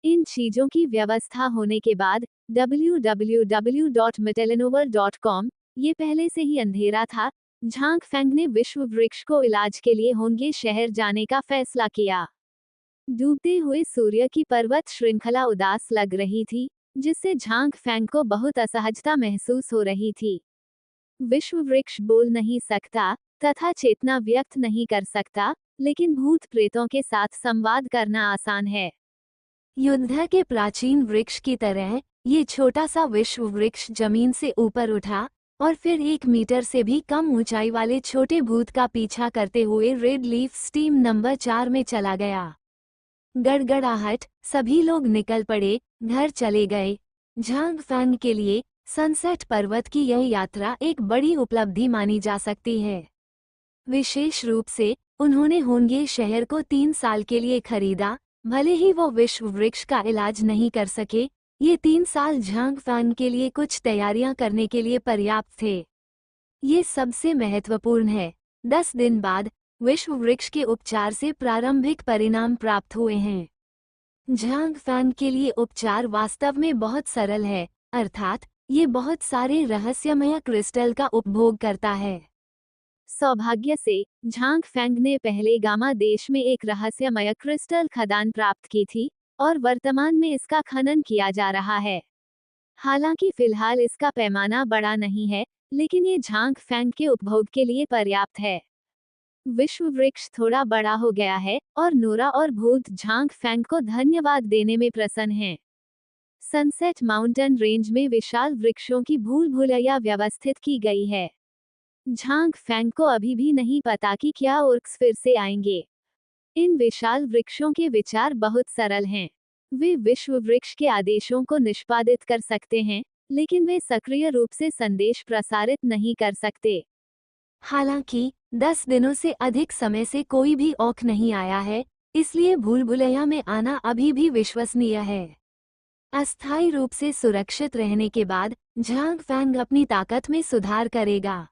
इन चीजों की व्यवस्था होने के बाद www.metalinovel.com, ये पहले से ही अंधेरा था, झांग फेंग ने विश्व वृक्ष को इलाज के लिए होंगे शहर जाने का फैसला किया। डूबते हुए सूर्य की पर्वत श्रृंखला उदास लग रही थी, जिससे झांग फेंग को बहुत असहजता महसूस हो रही थी। विश्व वृक्ष बोल नहीं सकता तथा चेतना व्यक्त नहीं कर सकता, लेकिन भूत प्रेतों के साथ संवाद करना आसान है। युद्ध के प्राचीन वृक्ष की तरह ये छोटा सा विश्व वृक्ष जमीन से ऊपर उठा और फिर 1 मीटर से भी कम ऊंचाई वाले छोटे भूत का पीछा करते हुए रेड लीफ स्ट्रीम नंबर 4 में चला गया। गड़गड़ाहट, सभी लोग निकल पड़े, घर चले गए। झांग फेंग के लिए सनसेट पर्वत की यह यात्रा एक बड़ी उपलब्धि मानी जा सकती है। विशेष रूप से उन्होंने होंगे शहर को 3 साल के लिए खरीदा, भले ही वो विश्व वृक्ष का इलाज नहीं कर सके। ये 3 साल झांग फेंग के लिए कुछ तैयारियां करने के लिए पर्याप्त थे। ये सबसे महत्वपूर्ण है। 10 दिन बाद विश्व वृक्ष के उपचार से प्रारंभिक परिणाम प्राप्त हुए हैं। झांग फेंग के लिए उपचार वास्तव में बहुत सरल है, अर्थात ये बहुत सारे रहस्यमय क्रिस्टल का उपभोग करता है। सौभाग्य से झांग फेंग ने पहले गामा देश में एक रहस्यमय क्रिस्टल खदान प्राप्त की थी और वर्तमान में इसका खनन किया जा रहा है। हालांकि फिलहाल इसका पैमाना बड़ा नहीं है, लेकिन ये झांग फेंग के उपभोग के लिए पर्याप्त है। विश्व वृक्ष थोड़ा बड़ा हो गया है और नोरा और भूत झांग फेंग को धन्यवाद देने में प्रसन्न हैं। सनसेट माउंटेन रेंज में विशाल वृक्षों की भूल भुलैया व्यवस्थित की गई है। झांग फेंग को अभी भी नहीं पता कि क्या ओर्क्स फिर से आएंगे। इन विशाल वृक्षों के विचार बहुत सरल हैं। वे विश्व वृक्ष के आदेशों को निष्पादित कर सकते हैं, लेकिन वे सक्रिय रूप से संदेश प्रसारित नहीं कर सकते। हालांकि 10 दिनों से अधिक समय से कोई भी औक नहीं आया है, इसलिए भूलभुलैया में आना अभी भी विश्वसनीय है। अस्थायी रूप से सुरक्षित रहने के बाद झांग फेंग अपनी ताकत में सुधार करेगा।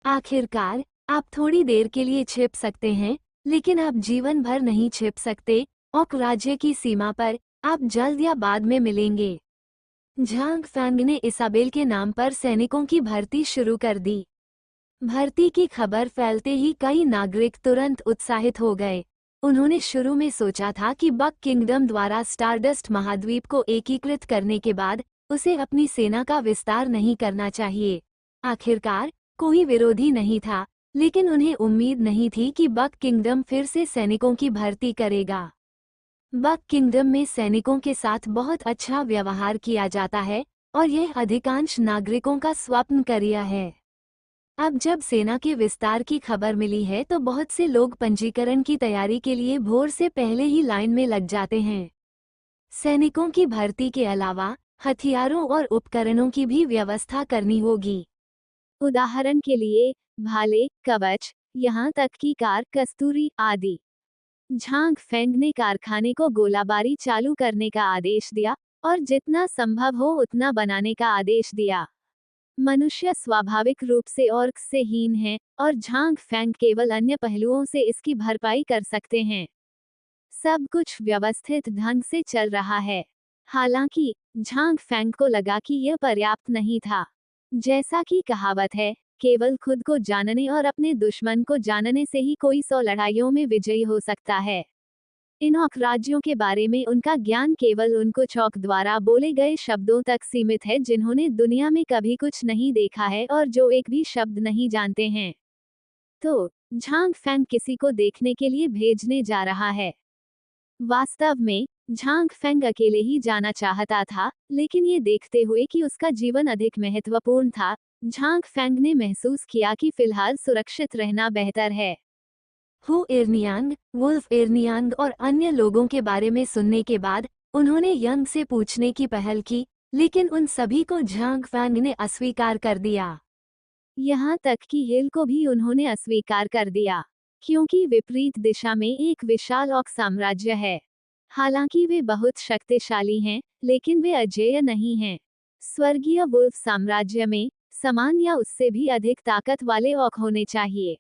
आखिरकार, आप थोड़ी देर के लिए छिप सकते हैं, लेकिन आप जीवन भर नहीं छिप सकते। औक राज्य की सीमा पर आप जल्द या बाद में मिलेंगे। झांग फेंग ने इसाबेल के नाम पर सैनिकों की भर्ती शुरू कर दी। भर्ती की खबर फैलते ही कई नागरिक तुरंत उत्साहित हो गए। उन्होंने शुरू में सोचा था कि बक किंगडम द्वारा स्टारडस्ट महाद्वीप को एकीकृत करने के बाद उसे अपनी सेना का विस्तार नहीं करना चाहिए। आखिरकार कोई विरोधी नहीं था, लेकिन उन्हें उम्मीद नहीं थी कि बक किंगडम फिर से सैनिकों की भर्ती करेगा। बक किंगडम में सैनिकों के साथ बहुत अच्छा व्यवहार किया जाता है और यह अधिकांश नागरिकों का स्वप्न करियर है। अब जब सेना के विस्तार की खबर मिली है तो बहुत से लोग पंजीकरण की तैयारी के लिए भोर से पहले ही लाइन में लग जाते हैं। सैनिकों की भर्ती के अलावा हथियारों और उपकरणों की भी व्यवस्था करनी होगी। उदाहरण के लिए भाले, कवच, यहाँ तक कि कार, कस्तूरी आदि। झांग फेंग ने कारखाने को गोलाबारी चालू करने का आदेश दिया और जितना संभव हो उतना बनाने का आदेश दिया। मनुष्य स्वाभाविक रूप से ऑर्क्स से हीन है और झांग फेंग केवल अन्य पहलुओं से इसकी भरपाई कर सकते हैं। सब कुछ व्यवस्थित ढंग से चल रहा है। हालांकि झांग फेंग को लगा कि यह पर्याप्त नहीं था। जैसा कि कहावत है, केवल खुद को जानने और अपने दुश्मन को जानने से ही कोई 100 लड़ाइयों में विजयी हो सकता है। इन औक राज्यों के बारे में उनका ज्ञान केवल उन कुछ औक द्वारा बोले गए शब्दों तक सीमित है जिन्होंने दुनिया में कभी कुछ नहीं देखा है और जो एक भी शब्द नहीं जानते हैं। तो झांग फेंग किसी को देखने के लिए भेजने जा रहा है। वास्तव में झांग फेंग अकेले ही जाना चाहता था, लेकिन ये देखते हुए कि उसका जीवन अधिक महत्वपूर्ण था, झांग फेंग ने महसूस किया कि फिलहाल सुरक्षित रहना बेहतर है। हु एर्नियांग, वुल्फ एर्नियांग और अन्य लोगों के बारे में सुनने के बाद उन्होंने यंग से पूछने की पहल की, लेकिन उन सभी को झांग फेंग ने अस्वीकार कर दिया। यहाँ तक कि हिल को भी उन्होंने अस्वीकार कर दिया, क्योंकि विपरीत दिशा में एक विशाल औक साम्राज्य है। हालांकि वे बहुत शक्तिशाली हैं, लेकिन वे अजेय नहीं हैं। स्वर्गीय वुल्फ साम्राज्य में समान या उससे भी अधिक ताकत वाले औक होने चाहिए।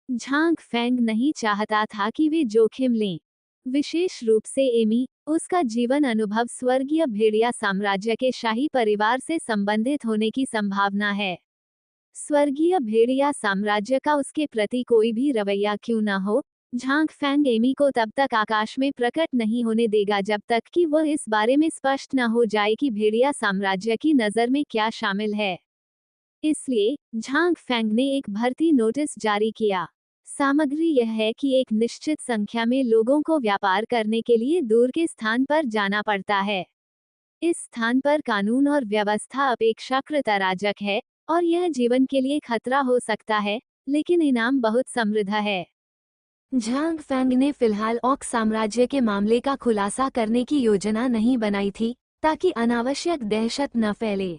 झांग फेंग नहीं चाहता था कि वे जोखिम लें। विशेष रूप से एमी, उसका जीवन अनुभव स्वर्गीय भेड़िया साम्राज्य के शाही परिवार से संबंधित होने की संभावना है। स्वर्गीय भेड़िया साम्राज्य का उसके प्रति कोई भी रवैया क्यों न हो, झांग फैंग एमी को तब तक आकाश में प्रकट नहीं होने देगा जब तक कि वह इस बारे में स्पष्ट न हो जाए कि भेड़िया साम्राज्य की नज़र में क्या शामिल है। इसलिए झांग फैंग ने एक भर्ती नोटिस जारी किया। सामग्री यह है कि एक निश्चित संख्या में लोगों को व्यापार करने के लिए दूर के स्थान पर जाना पड़ता है। इस स्थान पर कानून और व्यवस्था अपेक्षाकृत अराजक है और यह जीवन के लिए खतरा हो सकता है, लेकिन इनाम बहुत समृद्ध है। झांग फैंग ने फिलहाल ऑक साम्राज्य के मामले का खुलासा करने की योजना नहीं बनाई थी, ताकि अनावश्यक दहशत न फैले।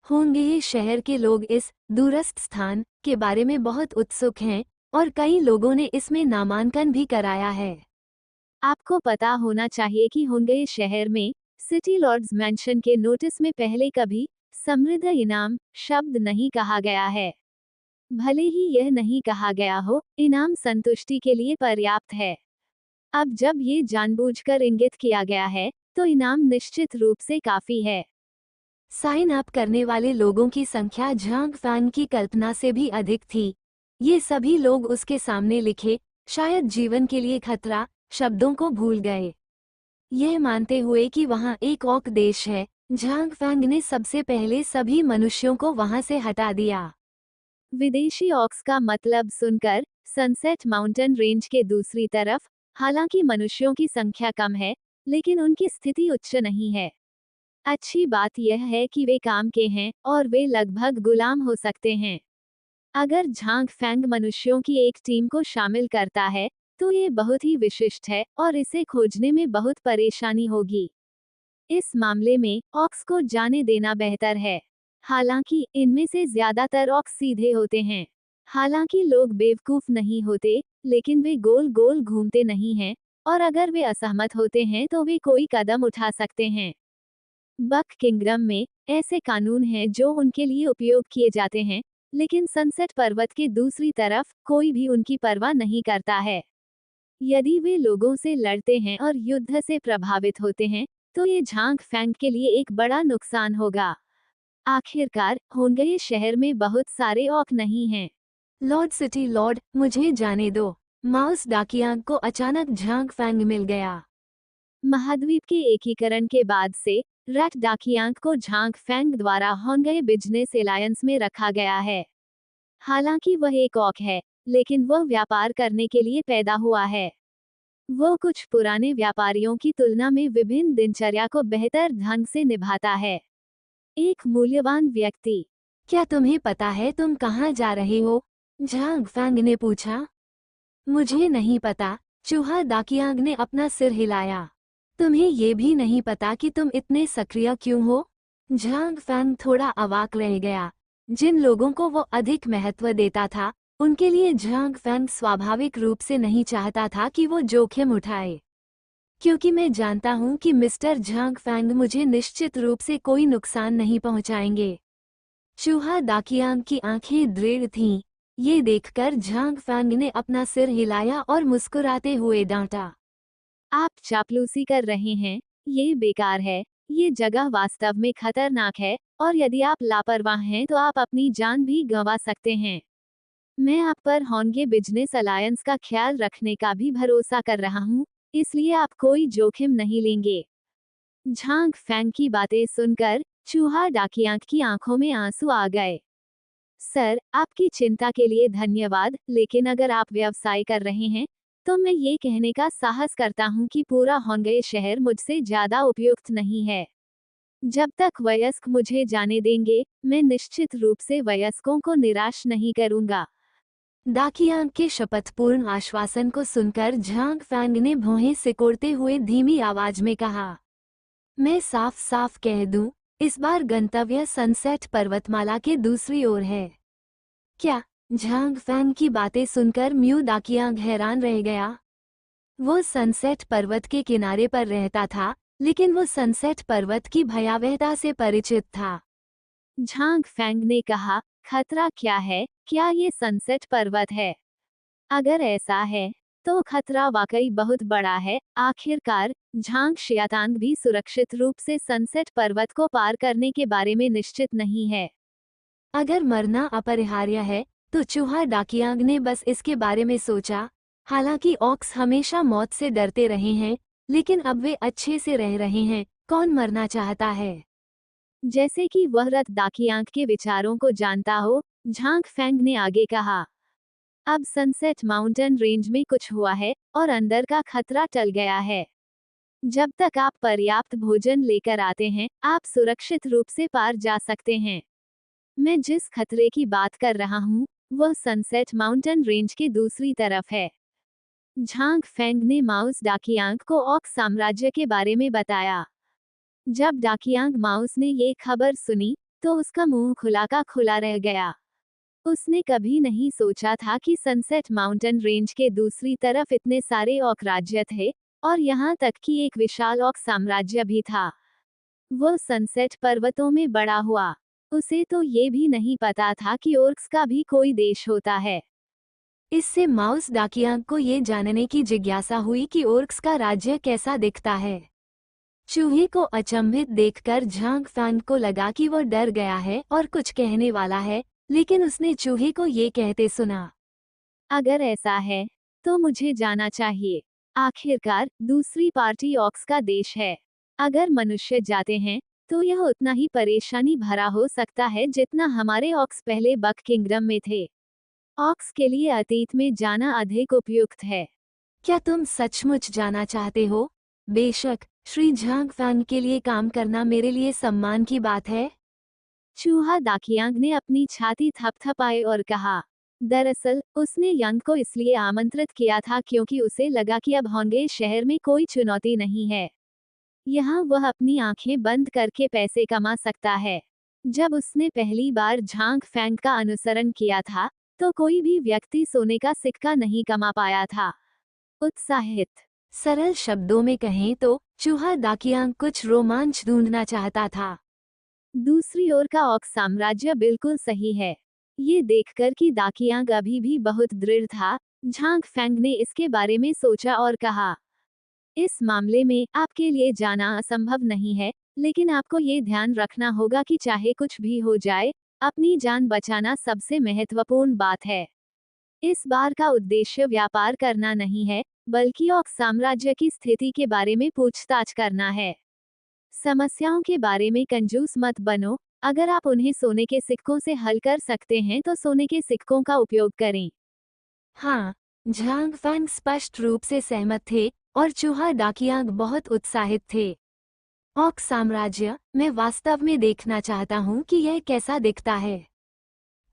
होंगे शहर के लोग इस दूरस्थ स्थान के बारे में बहुत उत्सुक हैं और कई लोगों ने इसमें नामांकन भी कराया है। आपको पता होना चाहिए कि होंगे शहर में सिटी लॉर्ड्स मेंशन के नोटिस में पहले कभी समृद्ध इनाम शब्द नहीं कहा गया है। भले ही यह नहीं कहा गया हो, इनाम संतुष्टि के लिए पर्याप्त है। अब जब ये जानबूझकर इंगित किया गया है, तो इनाम निश्चित रूप से काफी है। साइन अप करने वाले लोगों की संख्या झांग फैंग की कल्पना से भी अधिक थी। ये सभी लोग उसके सामने लिखे, शायद जीवन के लिए खतरा, शब्दों को भूल गए। यह मानते हुए कि वहाँ एक ऑक देश है, झांग फैंग ने सबसे पहले सभी मनुष्यों को वहाँ से हटा दिया। विदेशी ऑक्स का मतलब सुनकर सनसेट माउंटेन रेंज के दूसरी तरफ, हालांकि मनुष्यों की संख्या कम है, लेकिन उनकी स्थिति उच्च नहीं है। अच्छी बात यह है कि वे काम के हैं और वे लगभग गुलाम हो सकते हैं। अगर झांग फैंग मनुष्यों की एक टीम को शामिल करता है, तो ये बहुत ही विशिष्ट है और इसे खोजने में बहुत परेशानी होगी। इस मामले में ऑक्स को जाने देना बेहतर है। हालांकि इनमें से ज्यादातर ऑक्स सीधे होते हैं। हालांकि लोग बेवकूफ नहीं होते, लेकिन वे गोल गोल घूमते नहीं हैं, और अगर वे असहमत होते हैं तो वे कोई कदम उठा सकते हैं। बक किंगडम में ऐसे कानून हैं जो उनके लिए उपयोग किए जाते हैं, लेकिन सनसेट पर्वत के दूसरी तरफ कोई भी उनकी परवाह नहीं करता है। यदि वे लोगों से लड़ते हैं और युद्ध से प्रभावित होते हैं, तो ये झांग फैंग के लिए एक बड़ा नुकसान होगा। आखिरकार होंगे शहर में बहुत सारे ऑक नहीं हैं। लॉर्ड सिटी लॉर्ड, मुझे जाने दो। माउस डाकियांग को अचानक झांग फैंग मिल गया। महाद्वीप के एकीकरण के बाद से रैट डाकियांग को झांग फैंग द्वारा होंगे बिजनेस एलायंस में रखा गया है। हालांकि वह एक ऑक है, लेकिन वह व्यापार करने के लिए पैदा हुआ है। वो कुछ पुराने व्यापारियों की तुलना में विभिन्न दिनचर्या को बेहतर ढंग से निभाता है। एक मूल्यवान व्यक्ति। क्या तुम्हें पता है तुम कहाँ जा रहे हो? झांग फैंग ने पूछा। मुझे नहीं पता, चूहा डाकियांग ने अपना सिर हिलाया। तुम्हें ये भी नहीं पता कि तुम इतने सक्रिय क्यों हो? झांग फैंग थोड़ा अवाक रह गया। जिन लोगों को वो अधिक महत्व देता था, उनके लिए झांग फैंग स्वाभाविक रूप से नहीं चाहता था कि वो जोखिम उठाए। क्योंकि मैं जानता हूं कि मिस्टर झांग फैंग मुझे निश्चित रूप से कोई नुकसान नहीं पहुंचाएंगे। चूहा डाकियांग की आंखें दृढ़ थीं। ये देखकर झांग फैंग ने अपना सिर हिलाया और मुस्कुराते हुए डांटा। आप चापलूसी कर रहे हैं, ये बेकार है। ये जगह वास्तव में खतरनाक है, और यदि आप लापरवाह हैं तो आप अपनी जान भी गंवा सकते हैं। मैं आप पर होंगे बिजनेस अलायंस का ख्याल रखने का भी भरोसा कर रहा हूँ, इसलिए आप कोई जोखिम नहीं लेंगे। झांग फैंग की बातें सुनकर चूहा डाकियांग की आंखों में आंसू आ गए। सर, आपकी चिंता के लिए धन्यवाद, लेकिन अगर आप व्यवसाय कर रहे हैं, तो मैं ये कहने का साहस करता हूँ कि पूरा होंगे शहर मुझसे ज्यादा उपयुक्त नहीं है। जब तक वयस्क मुझे जाने देंगे, मैं निश्चित रूप से वयस्कों को निराश नहीं करूंगा। डाकियांग के शपथपूर्ण आश्वासन को सुनकर झांग फैंग ने भौहें सिकोड़ते हुए धीमी आवाज में कहा, मैं साफ साफ कह दूं, इस बार गंतव्य सनसेट पर्वतमाला के दूसरी ओर है। क्या? झांग फैंग की बातें सुनकर म्यू डाकियांग हैरान रह गया। वो सनसेट पर्वत के किनारे पर रहता था, लेकिन वो सनसेट पर्वत की भयावहता से परिचित था। झांग फैंग ने कहा, खतरा क्या है? क्या ये सनसेट पर्वत है? अगर ऐसा है, तो खतरा वाकई बहुत बड़ा है। आखिरकार झांग शियातांग भी सुरक्षित रूप से सनसेट पर्वत को पार करने के बारे में निश्चित नहीं है। अगर मरना अपरिहार्य है तो चूहा डाकियांग ने बस इसके बारे में सोचा। हालांकि ऑक्स हमेशा मौत से डरते रहे हैं, लेकिन अब वे अच्छे से रह रहे हैं। कौन मरना चाहता है? जैसे कि वह रथ दाकियांग के विचारों को जानता हो, झांग फैंग ने आगे कहा। अब सनसेट माउंटेन रेंज में कुछ हुआ है और अंदर का खतरा टल गया है। जब तक आप पर्याप्त भोजन लेकर आते हैं, आप सुरक्षित रूप से पार जा सकते हैं। मैं जिस खतरे की बात कर रहा हूँ, वह सनसेट माउंटेन रेंज के दूसरी तरफ है। झांग फेंग ने माउस डाकियांग को ऑक्स साम्राज्य के बारे में बताया। जब डाकियांग माउस ने ये खबर सुनी, तो उसका मुंह खुला का खुला रह गया। उसने कभी नहीं सोचा था कि सनसेट माउंटेन रेंज के दूसरी तरफ इतने सारे ऑक राज्य थे, और यहाँ तक कि एक विशाल ऑक साम्राज्य भी था। वह सनसेट पर्वतों में बड़ा हुआ। उसे तो ये भी नहीं पता था कि ओर्क्स का भी कोई देश होता है। इससे माउस डाकियांग को ये जानने की जिज्ञासा हुई कि ओर्क्स का राज्य कैसा दिखता है। चूहे को अचंभित देखकर झांग फैंग को लगा कि वो डर गया है और कुछ कहने वाला है, लेकिन उसने चूहे को ये कहते सुना। अगर ऐसा है, तो मुझे जाना चाहिए। आखिरकार दूसरी पार्टी ऑक्स का देश है। अगर मनुष्य जाते हैं, तो यह उतना ही परेशानी भरा हो सकता है जितना हमारे ऑक्स पहले बक किंगडम में थे। ऑक्स के लिए अतीत में जाना अधिक उपयुक्त है। क्या तुम सचमुच जाना चाहते हो? बेशक, श्री झांग फैंग के लिए काम करना मेरे लिए सम्मान की बात है। चूहा दाकियांग ने अपनी छाती थपथपाई और कहा। दरअसल उसने यंग को इसलिए आमंत्रित किया था क्योंकि उसे लगा कि अब होंगे शहर में कोई चुनौती नहीं है। यहाँ वह अपनी आंखें बंद करके पैसे कमा सकता है। जब उसने पहली बार झांग फैंग का अनुसरण किया था, तो कोई भी व्यक्ति सोने का सिक्का नहीं कमा पाया था। उत्साहित। सरल शब्दों में कहें तो चूहा दाकियांग कुछ रोमांच ढूंढना चाहता था। दूसरी ओर का ऑक्स साम्राज्य बिल्कुल सही है। ये देखकर कि दाकियांग अभी भी बहुत दृढ़ था, झांग फैंग ने इसके बारे में सोचा और कहा, इस मामले में आपके लिए जाना असंभव नहीं है, लेकिन आपको ये ध्यान रखना होगा कि चाहे कुछ भी हो जाए, अपनी जान बचाना सबसे महत्वपूर्ण बात है। इस बार का उद्देश्य व्यापार करना नहीं है, बल्कि ऑक्स साम्राज्य की स्थिति के बारे में पूछताछ करना है। समस्याओं के बारे में कंजूस मत बनो। अगर आप उन्हें सोने के सिक्कों से हल कर सकते हैं तो सोने के सिक्कों का उपयोग करें। हाँ, झांग फैंग स्पष्ट रूप से सहमत थे और चूहा डाकियांग बहुत उत्साहित थे। ऑक्स साम्राज्य, मैं वास्तव में देखना चाहता हूँ कि यह कैसा दिखता है।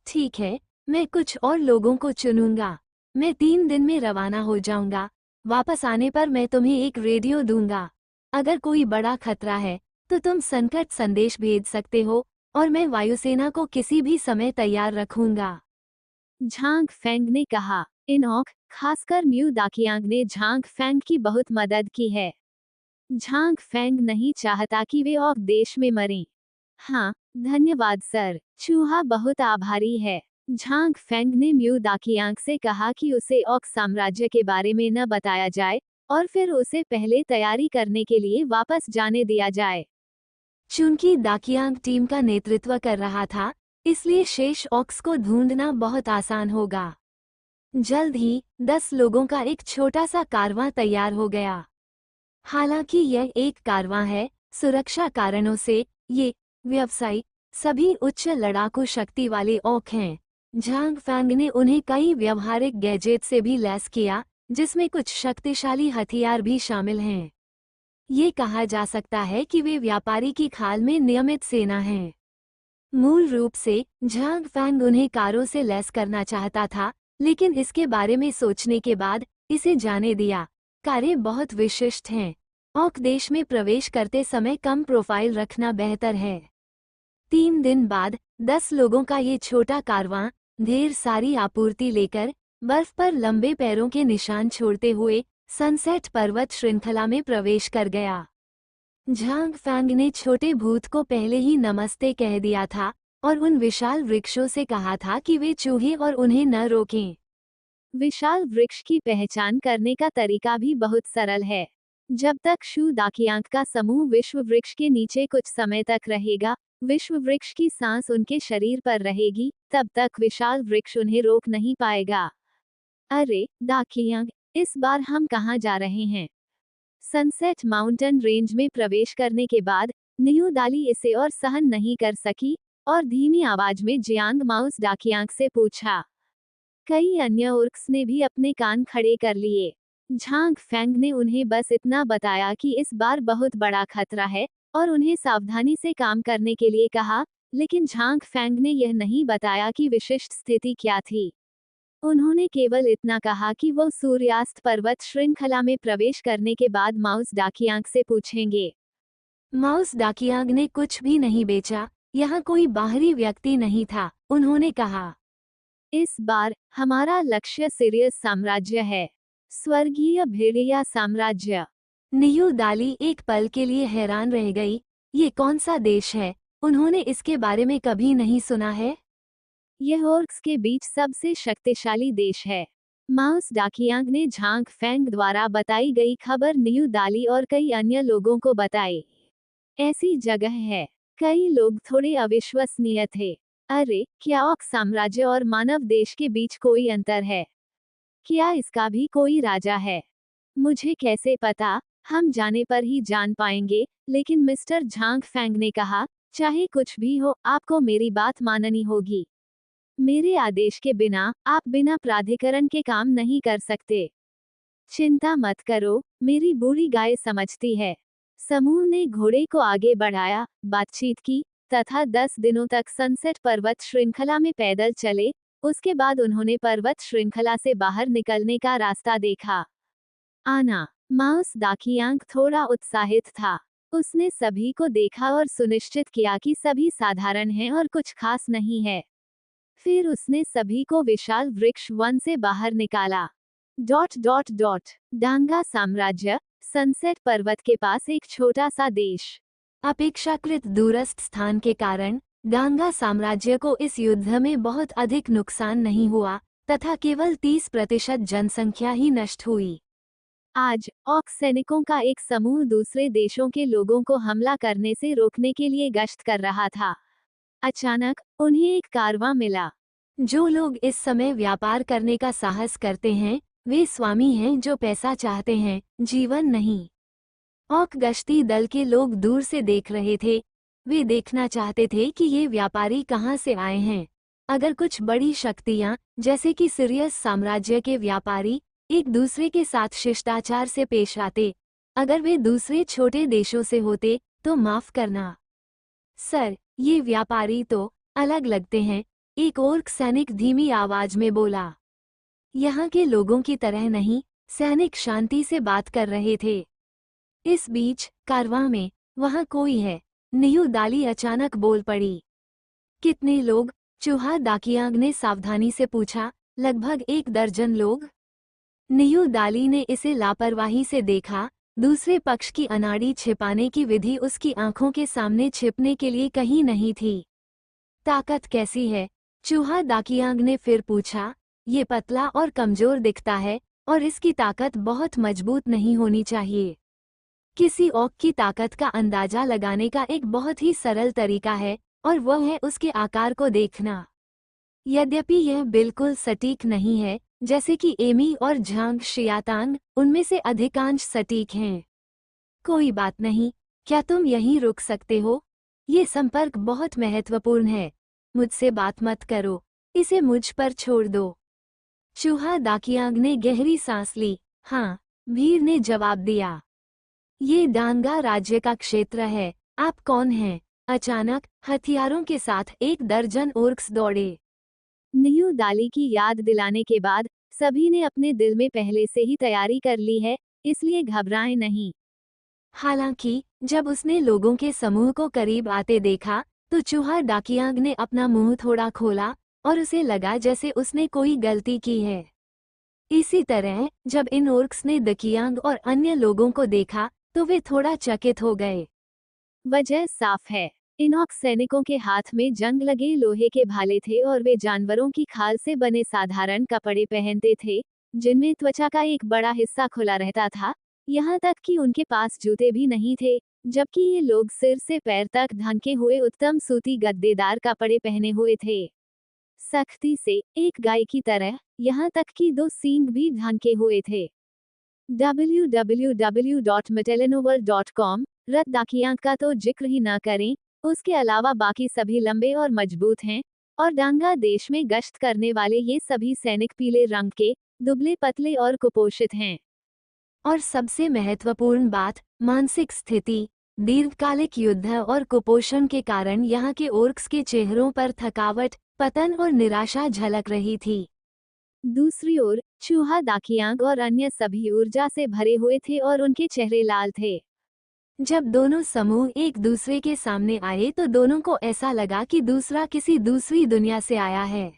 ठीक है, मैं कुछ और लोगों को चुनूंगा। मैं 3 दिन में रवाना हो जाऊंगा। वापस आने पर मैं तुम्हें एक रेडियो दूंगा। अगर कोई बड़ा खतरा है, तो तुम संकट संदेश भेज सकते हो और मैं वायुसेना को किसी भी समय तैयार रखूंगा। झांग फैंग ने कहा। इन ऑक, खासकर म्यू दाकियांग ने झांग फैंग की बहुत मदद की है। झांग फैंग नहीं चाहता कि वे ऑक देश में मरें। हाँ, धन्यवाद सर। चूहा बहुत आभारी है। झांग फैंग ने म्यू दाकियांग से कहा कि उसे ऑक साम्राज्य के बारे में न बताया जाए और फिर उसे पहले तैयारी करने के लिए वापस जाने दिया जाए। चूंकि दाकियांग टीम का नेतृत्व कर रहा था, इसलिए शेष ऑक्स को ढूंढना बहुत आसान होगा। जल्द ही 10 लोगों का एक छोटा सा कारवां तैयार हो गया। हालांकि यह एक कारवां है, सुरक्षा कारणों से ये व्यवसायी सभी उच्च लड़ाकू शक्ति वाले ऑक हैं। झांग फैंग ने उन्हें कई व्यवहारिक गैजेट से भी लैस किया, जिसमें कुछ शक्तिशाली हथियार भी शामिल हैं। ये कहा जा सकता है कि वे व्यापारी की खाल में नियमित सेना हैं। मूल रूप से झांग फैंग उन्हें कारों से लैस करना चाहता था, लेकिन इसके बारे में सोचने के बाद इसे जाने दिया। कारें बहुत विशिष्ट हैं। ऑक देश में प्रवेश करते समय कम प्रोफाइल रखना बेहतर है। 3 दिन बाद 10 लोगों का ये छोटा कारवां ढेर सारी आपूर्ति लेकर बर्फ पर लंबे पैरों के निशान छोड़ते हुए सनसेट पर्वत श्रृंखला में प्रवेश कर गया। झांग फैंग ने छोटे भूत को पहले ही नमस्ते कह दिया था और उन विशाल वृक्षों से कहा था कि वे चूहे और उन्हें न रोकें। विशाल वृक्ष की पहचान करने का तरीका भी बहुत सरल है। जब तक शू दाकियांक का समूह विश्व वृक्ष के नीचे कुछ समय तक रहेगा, विश्व वृक्ष की सांस उनके शरीर पर रहेगी, तब तक विशाल वृक्ष उन्हें रोक नहीं पाएगा। अरे दाकियांग, इस बार हम कहाँ जा रहे हैं? सनसेट माउंटेन रेंज में प्रवेश करने के बाद न्यू दाली इसे और सहन नहीं कर सकी और धीमी आवाज में जियांग माउस दाकियांग से पूछा। कई अन्य उर्क्स ने भी अपने कान खड़े कर लिए। झांग फैंग ने उन्हें बस इतना बताया कि इस बार बहुत बड़ा खतरा है और उन्हें सावधानी से काम करने के लिए कहा, लेकिन झांग फैंग ने यह नहीं बताया कि विशिष्ट स्थिति क्या थी। उन्होंने केवल इतना कहा कि वो सूर्यास्त पर्वत श्रृंखला में प्रवेश करने के बाद माउस डाकियांग से पूछेंगे। माउस डाकियांग ने कुछ भी नहीं बेचा, यहाँ कोई बाहरी व्यक्ति नहीं था। उन्होंने कहा, इस बार हमारा लक्ष्य सिरियस साम्राज्य है, स्वर्गीय भेड़िया साम्राज्य। न्यू दाली एक पल के लिए हैरान रह गई। ये कौन सा देश है? उन्होंने इसके बारे में कभी नहीं सुना है। यह ऑर्क्स के बीच सबसे शक्तिशाली देश है। माउस डाकियांग ने झांग फैंग द्वारा बताई गई खबर न्यू दाली और कई अन्य लोगों को बताई। ऐसी जगह है। कई लोग थोड़े अविश्वसनीय थे। अरे, क्या ऑर्क साम्राज्य और मानव देश के बीच कोई अंतर है? क्या इसका भी कोई राजा है? मुझे कैसे पता? हम जाने पर ही जान पाएंगे। लेकिन मिस्टर झांग फैंग ने कहा, चाहे कुछ भी हो, आपको मेरी बात माननी होगी। मेरे आदेश के बिना आप बिना प्राधिकरण के काम नहीं कर सकते। चिंता मत करो, मेरी बूढ़ी गाय समझती है। समूह ने घोड़े को आगे बढ़ाया, बातचीत की, तथा 10 दिनों तक सनसेट पर्वत श्रृंखला में पैदल चले। उसके बाद उन्होंने पर्वत श्रृंखला से बाहर निकलने का रास्ता देखा। आना, माउस दाकियांग थोड़ा उत्साहित था। उसने सभी को देखा और सुनिश्चित किया कि सभी साधारण हैं और कुछ खास नहीं है। फिर उसने सभी को विशाल वृक्ष वन से बाहर निकाला। डांगा साम्राज्य, सनसेट पर्वत के पास एक छोटा सा देश। अपेक्षाकृत दूरस्थ स्थान के कारण डांगा साम्राज्य को इस युद्ध में बहुत अधिक नुकसान नहीं हुआ तथा केवल 30% जनसंख्या ही नष्ट हुई। आज ऑर्क सैनिकों का एक समूह दूसरे देशों के लोगों को हमला करने से रोकने के लिए गश्त कर रहा था। अचानक उन्हें एक कारवां मिला। जो लोग इस समय व्यापार करने का साहस करते हैं, वे स्वामी हैं जो पैसा चाहते हैं, जीवन नहीं। ऑर्क गश्ती दल के लोग दूर से देख रहे थे। वे देखना चाहते थे कि ये व्यापारी कहाँ से आए हैं। अगर कुछ बड़ी शक्तियाँ, जैसे कि सिरियस साम्राज्य के व्यापारी, एक दूसरे के साथ शिष्टाचार से पेश आते, अगर वे दूसरे छोटे देशों से होते, तो माफ करना सर, ये व्यापारी तो अलग लगते हैं। एक ऑर्क सैनिक धीमी आवाज में बोला। यहाँ के लोगों की तरह नहीं। सैनिक शांति से बात कर रहे थे। इस बीच कारवां में वहाँ कोई है? न्यू दाली अचानक बोल पड़ी। कितने लोग? चूहा दाकियांग ने सावधानी से पूछा। लगभग 1 दर्जन लोग। न्यू दाली ने इसे लापरवाही से देखा। दूसरे पक्ष की अनाड़ी छिपाने की विधि उसकी आंखों के सामने छिपने के लिए कहीं नहीं थी। ताकत कैसी है? चूहा दाकियांग ने फिर पूछा। ये पतला और कमजोर दिखता है और इसकी ताकत बहुत मजबूत नहीं होनी चाहिए। किसी ऑर्क की ताकत का अंदाजा लगाने का एक बहुत ही सरल तरीका है और वह है उसके आकार को देखना। यद्यपि यह बिल्कुल सटीक नहीं है, जैसे कि एमी और झांग शियातांग, उनमें से अधिकांश सटीक हैं। कोई बात नहीं, क्या तुम यहीं रुक सकते हो? ये संपर्क बहुत महत्वपूर्ण है। मुझसे बात मत करो, इसे मुझ पर छोड़ दो। चूहा दाकियांग ने गहरी सांस ली। हाँ, भीड़ ने जवाब दिया। ये डांगा राज्य का क्षेत्र है। आप कौन हैं? अचानक हथियारों के साथ 1 दर्जन ऑर्क्स दौड़े। न्यू दाली की याद दिलाने के बाद सभी ने अपने दिल में पहले से ही तैयारी कर ली है, इसलिए घबराएं नहीं। हालांकि जब उसने लोगों के समूह को करीब आते देखा, तो चूहा डाकियांग ने अपना मुंह थोड़ा खोला और उसे लगा जैसे उसने कोई गलती की है। इसी तरह जब इन ऑर्क्स ने दकियांग और अन्य लोगों को देखा, तो वे थोड़ा चकित हो गए। वजह साफ है। इन ऑक्स सैनिकों के हाथ में जंग लगे लोहे के भाले थे और वे जानवरों की खाल से बने साधारण कपड़े पहनते थे, जिनमें त्वचा का एक बड़ा हिस्सा खुला रहता था। यहाँ तक कि उनके पास जूते भी नहीं थे, जबकि ये लोग सिर से पैर तक ढके हुए उत्तम सूती गद्देदार कपड़े पहने हुए थे, सख्ती से, एक गाय की तरह, यहाँ तक कि 2 सींग भी ढके हुए थे। www.metalinovel.com रद्दाकियां का तो जिक्र ही ना करें, उसके अलावा बाकी सभी लंबे और मजबूत हैं, और डांगा देश में गश्त करने वाले ये सभी सैनिक पीले रंग के, दुबले पतले और कुपोषित हैं। और सबसे महत्वपूर्ण बात, मानसिक स्थिति, दीर्घकालिक युद्ध और कुपोषण के कारण यहाँ के ओर्क्स के चेहरों पर थकावट, पतन और निराशा झलक रही थी। दूसरी ओर, चूहा दाकियांग और अन्य सभी ऊर्जा से भरे हुए थे और उनके चेहरे लाल थे। जब दोनों समूह एक दूसरे के सामने आए तो दोनों को ऐसा लगा कि दूसरा किसी दूसरी दुनिया से आया है।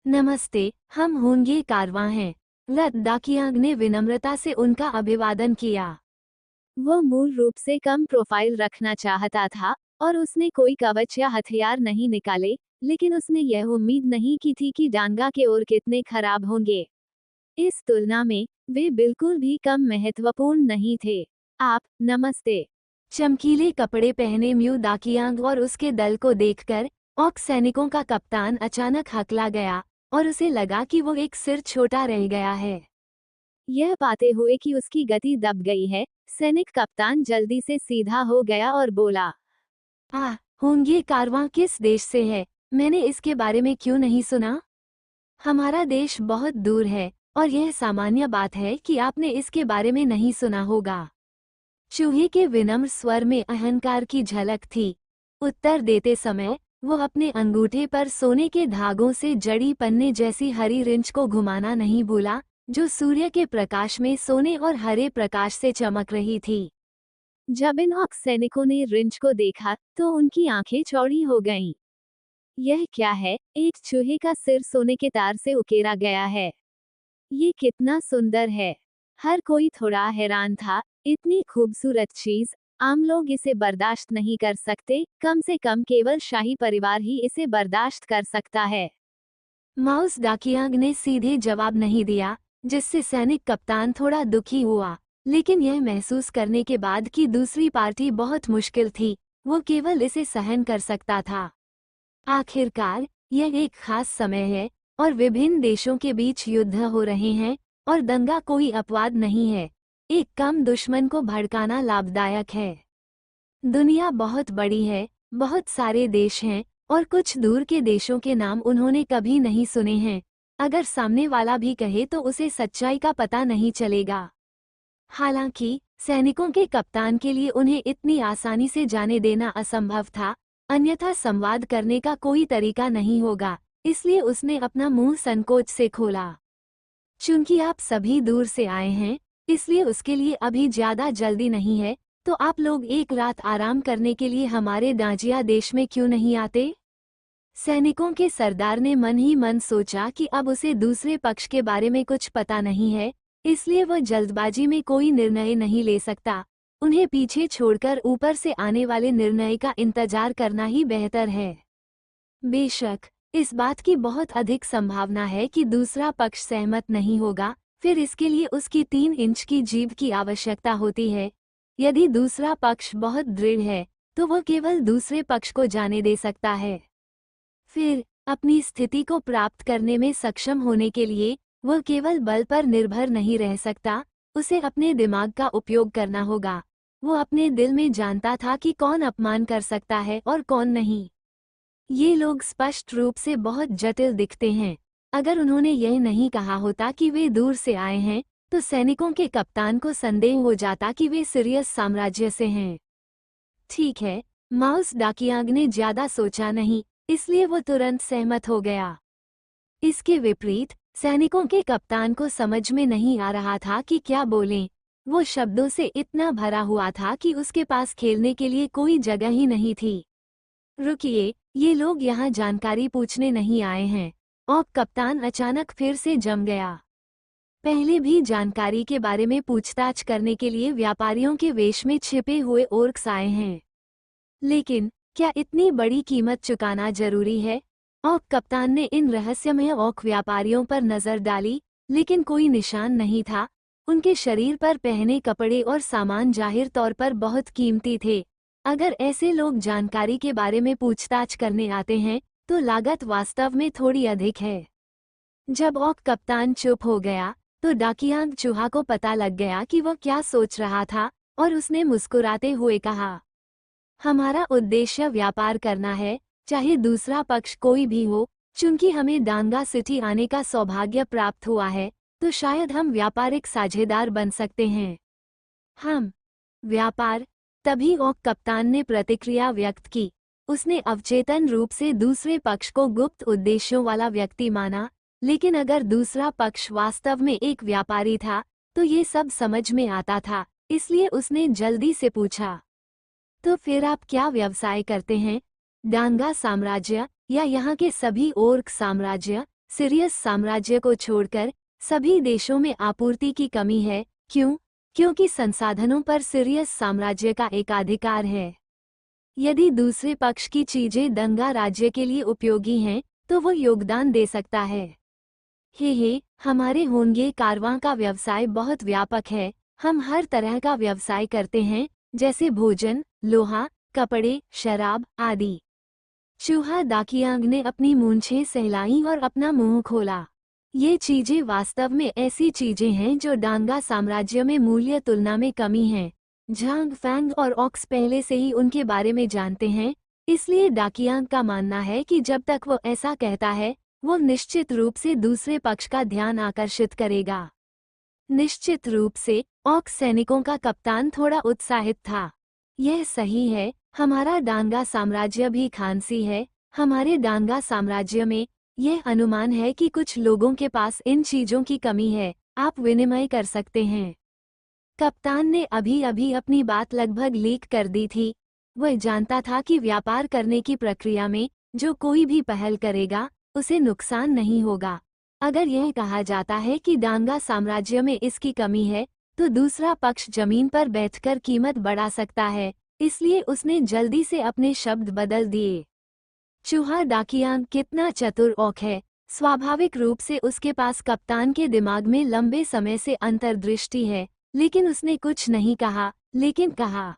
नमस्ते, हम होंगे कारवां हैं। लद्दाकियांग ने विनम्रता से उनका अभिवादन किया। वो मूल रूप से कम प्रोफाइल रखना चाहता था, और उसने कोई कवच या हथियार नहीं निकाले, लेकिन उसने यह उम्मीद नहीं की थी कि डांगा के ओर कितने खराब होंगे। इस तुलना में, वे बिल्कुल भी कम महत्वपूर्ण नहीं थे। आप, नमस्ते। चमकीले कपड़े पहने म्यू दाकियांग और उसके दल को देखकर ऑक्स सैनिकों का कप्तान अचानक हकला गया, और उसे लगा कि वो एक सिर छोटा रह गया है। यह पाते हुए कि उसकी गति दब गई है, सैनिक कप्तान जल्दी से सीधा हो गया और बोला, होंगे कारवां किस देश से है? मैंने इसके बारे में क्यों नहीं सुना? हमारा देश बहुत दूर है, और यह सामान्य बात है कि आपने इसके बारे में नहीं सुना होगा। चूहे के विनम्र स्वर में अहंकार की झलक थी। उत्तर देते समय, वो अपने अंगूठे पर सोने के धागों से जड़ी पन्ने जैसी हरी रिंच को घुमाना नहीं भूला, जो सूर्य के प्रकाश में सोने और हरे प्रकाश से चमक रही थी। जब इन ऑक्स सैनिकों ने रिंच को देखा, तो उनकी आंखें चौड़ी हो गईं। यह क्या है? एक चूहे का सिर सोने के तार से उकेरा गया है। ये कितना सुंदर है। हर कोई थोड़ा हैरान था, इतनी खूबसूरत चीज, आम लोग इसे बर्दाश्त नहीं कर सकते, कम से कम केवल शाही परिवार ही इसे बर्दाश्त कर सकता है। माउस डाकियांग ने सीधे जवाब नहीं दिया, जिससे सैनिक कप्तान थोड़ा दुखी हुआ, लेकिन यह महसूस करने के बाद कि दूसरी पार्टी बहुत मुश्किल थी, वो केवल इसे सहन कर सकता था। आखिरकार, यह एक खास समय है, और विभिन्न देशों के बीच युद्ध हो रहे हैं, और दंगा कोई अपवाद नहीं है। एक कम दुश्मन को भड़काना लाभदायक है। दुनिया बहुत बड़ी है, बहुत सारे देश हैं, और कुछ दूर के देशों के नाम उन्होंने कभी नहीं सुने हैं। अगर सामने वाला भी कहे तो उसे सच्चाई का पता नहीं चलेगा। हालांकि, सैनिकों के कप्तान के लिए उन्हें इतनी आसानी से जाने देना असंभव था, अन्यथा संवाद करने का कोई तरीका नहीं होगा, इसलिए उसने अपना मुंह संकोच से खोला। चूंकि आप सभी दूर से आए हैं, इसलिए उसके लिए अभी ज्यादा जल्दी नहीं है, तो आप लोग एक रात आराम करने के लिए हमारे दाजिया देश में क्यों नहीं आते? सैनिकों के सरदार ने मन ही मन सोचा कि अब उसे दूसरे पक्ष के बारे में कुछ पता नहीं है, इसलिए वह जल्दबाजी में कोई निर्णय नहीं ले सकता। उन्हें पीछे छोड़कर ऊपर से आने वाले निर्णय का इंतजार करना ही बेहतर है। बेशक, इस बात की बहुत अधिक संभावना है कि दूसरा पक्ष सहमत नहीं होगा, फिर इसके लिए उसकी 3 इंच की जीभ की आवश्यकता होती है। यदि दूसरा पक्ष बहुत दृढ़ है, तो वो केवल दूसरे पक्ष को जाने दे सकता है। फिर, अपनी स्थिति को प्राप्त करने में सक्षम होने के लिए, वह केवल बल पर निर्भर नहीं रह सकता, उसे अपने दिमाग का उपयोग करना होगा। वो अपने दिल में जानता था कि कौन अपमान कर सकता है और कौन नहीं। ये लोग स्पष्ट रूप से बहुत जटिल दिखते हैं। अगर उन्होंने यह नहीं कहा होता कि वे दूर से आए हैं, तो सैनिकों के कप्तान को संदेह हो जाता कि वे सिरियस साम्राज्य से हैं। ठीक है, माउस डाकियांग ने ज्यादा सोचा नहीं, इसलिए वो तुरंत सहमत हो गया। इसके विपरीत, सैनिकों के कप्तान को समझ में नहीं आ रहा था कि क्या बोलें। वो शब्दों से इतना भरा हुआ था कि उसके पास खेलने के लिए कोई जगह ही नहीं थी। रुकिए, ये लोग यहाँ जानकारी पूछने नहीं आए हैं। और कप्तान अचानक फिर से जम गया। पहले भी जानकारी के बारे में पूछताछ करने के लिए व्यापारियों के वेश में छिपे हुए ओर्क्स आए हैं, लेकिन क्या इतनी बड़ी कीमत चुकाना जरूरी है? औक कप्तान ने इन रहस्यमय औक व्यापारियों पर नजर डाली, लेकिन कोई निशान नहीं था। उनके शरीर पर पहने कपड़े और सामान जाहिर तौर पर बहुत कीमती थे। अगर ऐसे लोग जानकारी के बारे में पूछताछ करने आते हैं, तो लागत वास्तव में थोड़ी अधिक है। जब औक कप्तान चुप हो गया, तो डाकियांग चूहा को पता लग गया कि वह क्या सोच रहा था, और उसने मुस्कुराते हुए कहा, हमारा उद्देश्य व्यापार करना है, चाहे दूसरा पक्ष कोई भी हो। चूंकि हमें डांगा सिटी आने का सौभाग्य प्राप्त हुआ है, तो शायद हम व्यापारिक साझेदार बन सकते हैं। हम व्यापार? तभी औक कप्तान ने प्रतिक्रिया व्यक्त की। उसने अवचेतन रूप से दूसरे पक्ष को गुप्त उद्देश्यों वाला व्यक्ति माना, लेकिन अगर दूसरा पक्ष वास्तव में एक व्यापारी था, तो ये सब समझ में आता था। इसलिए उसने जल्दी से पूछा, तो फिर आप क्या व्यवसाय करते हैं? डांगा साम्राज्य या यहाँ के सभी ओर्क साम्राज्य? सिरियस साम्राज्य को छोड़कर सभी देशों में आपूर्ति की कमी है। क्यों? क्योंकि संसाधनों पर सिरियस साम्राज्य का एकाधिकार है। यदि दूसरे पक्ष की चीजें दंगा राज्य के लिए उपयोगी हैं, तो वो योगदान दे सकता है। हे, हमारे होंगे कारवां का व्यवसाय बहुत व्यापक है। हम हर तरह का व्यवसाय करते हैं, जैसे भोजन, लोहा, कपड़े, शराब आदि। चूहा डाकियांग ने अपनी मूंछें सहलाई और अपना मुंह खोला। ये चीजें वास्तव में ऐसी चीजें हैं जो डांगा साम्राज्य में मूल्य तुलना में कमी हैं। झांग फैंग और ऑक्स पहले से ही उनके बारे में जानते हैं, इसलिए डाकियांग का मानना है कि जब तक वो ऐसा कहता है, वो निश्चित रूप से दूसरे पक्ष का ध्यान आकर्षित करेगा। निश्चित रूप से ऑक्स सैनिकों का कप्तान थोड़ा उत्साहित था। यह सही है, हमारा डांगा साम्राज्य भी खानसी है। हमारे डांगा साम्राज्य में यह अनुमान है कि कुछ लोगों के पास इन चीजों की कमी है। आप विनिमय कर सकते हैं। कप्तान ने अभी अभी अपनी बात लगभग लीक कर दी थी। वह जानता था कि व्यापार करने की प्रक्रिया में जो कोई भी पहल करेगा, उसे नुकसान नहीं होगा। अगर यह कहा जाता है कि डांगा साम्राज्य में इसकी कमी है, तो दूसरा पक्ष जमीन पर बैठकर कीमत बढ़ा सकता है। इसलिए उसने जल्दी से अपने शब्द बदल दिए। चूहा डाकियांग कितना चतुर औक है। स्वाभाविक रूप से उसके पास कप्तान के दिमाग में लंबे समय से अंतर्दृष्टि है, लेकिन उसने कुछ नहीं कहा, लेकिन कहा,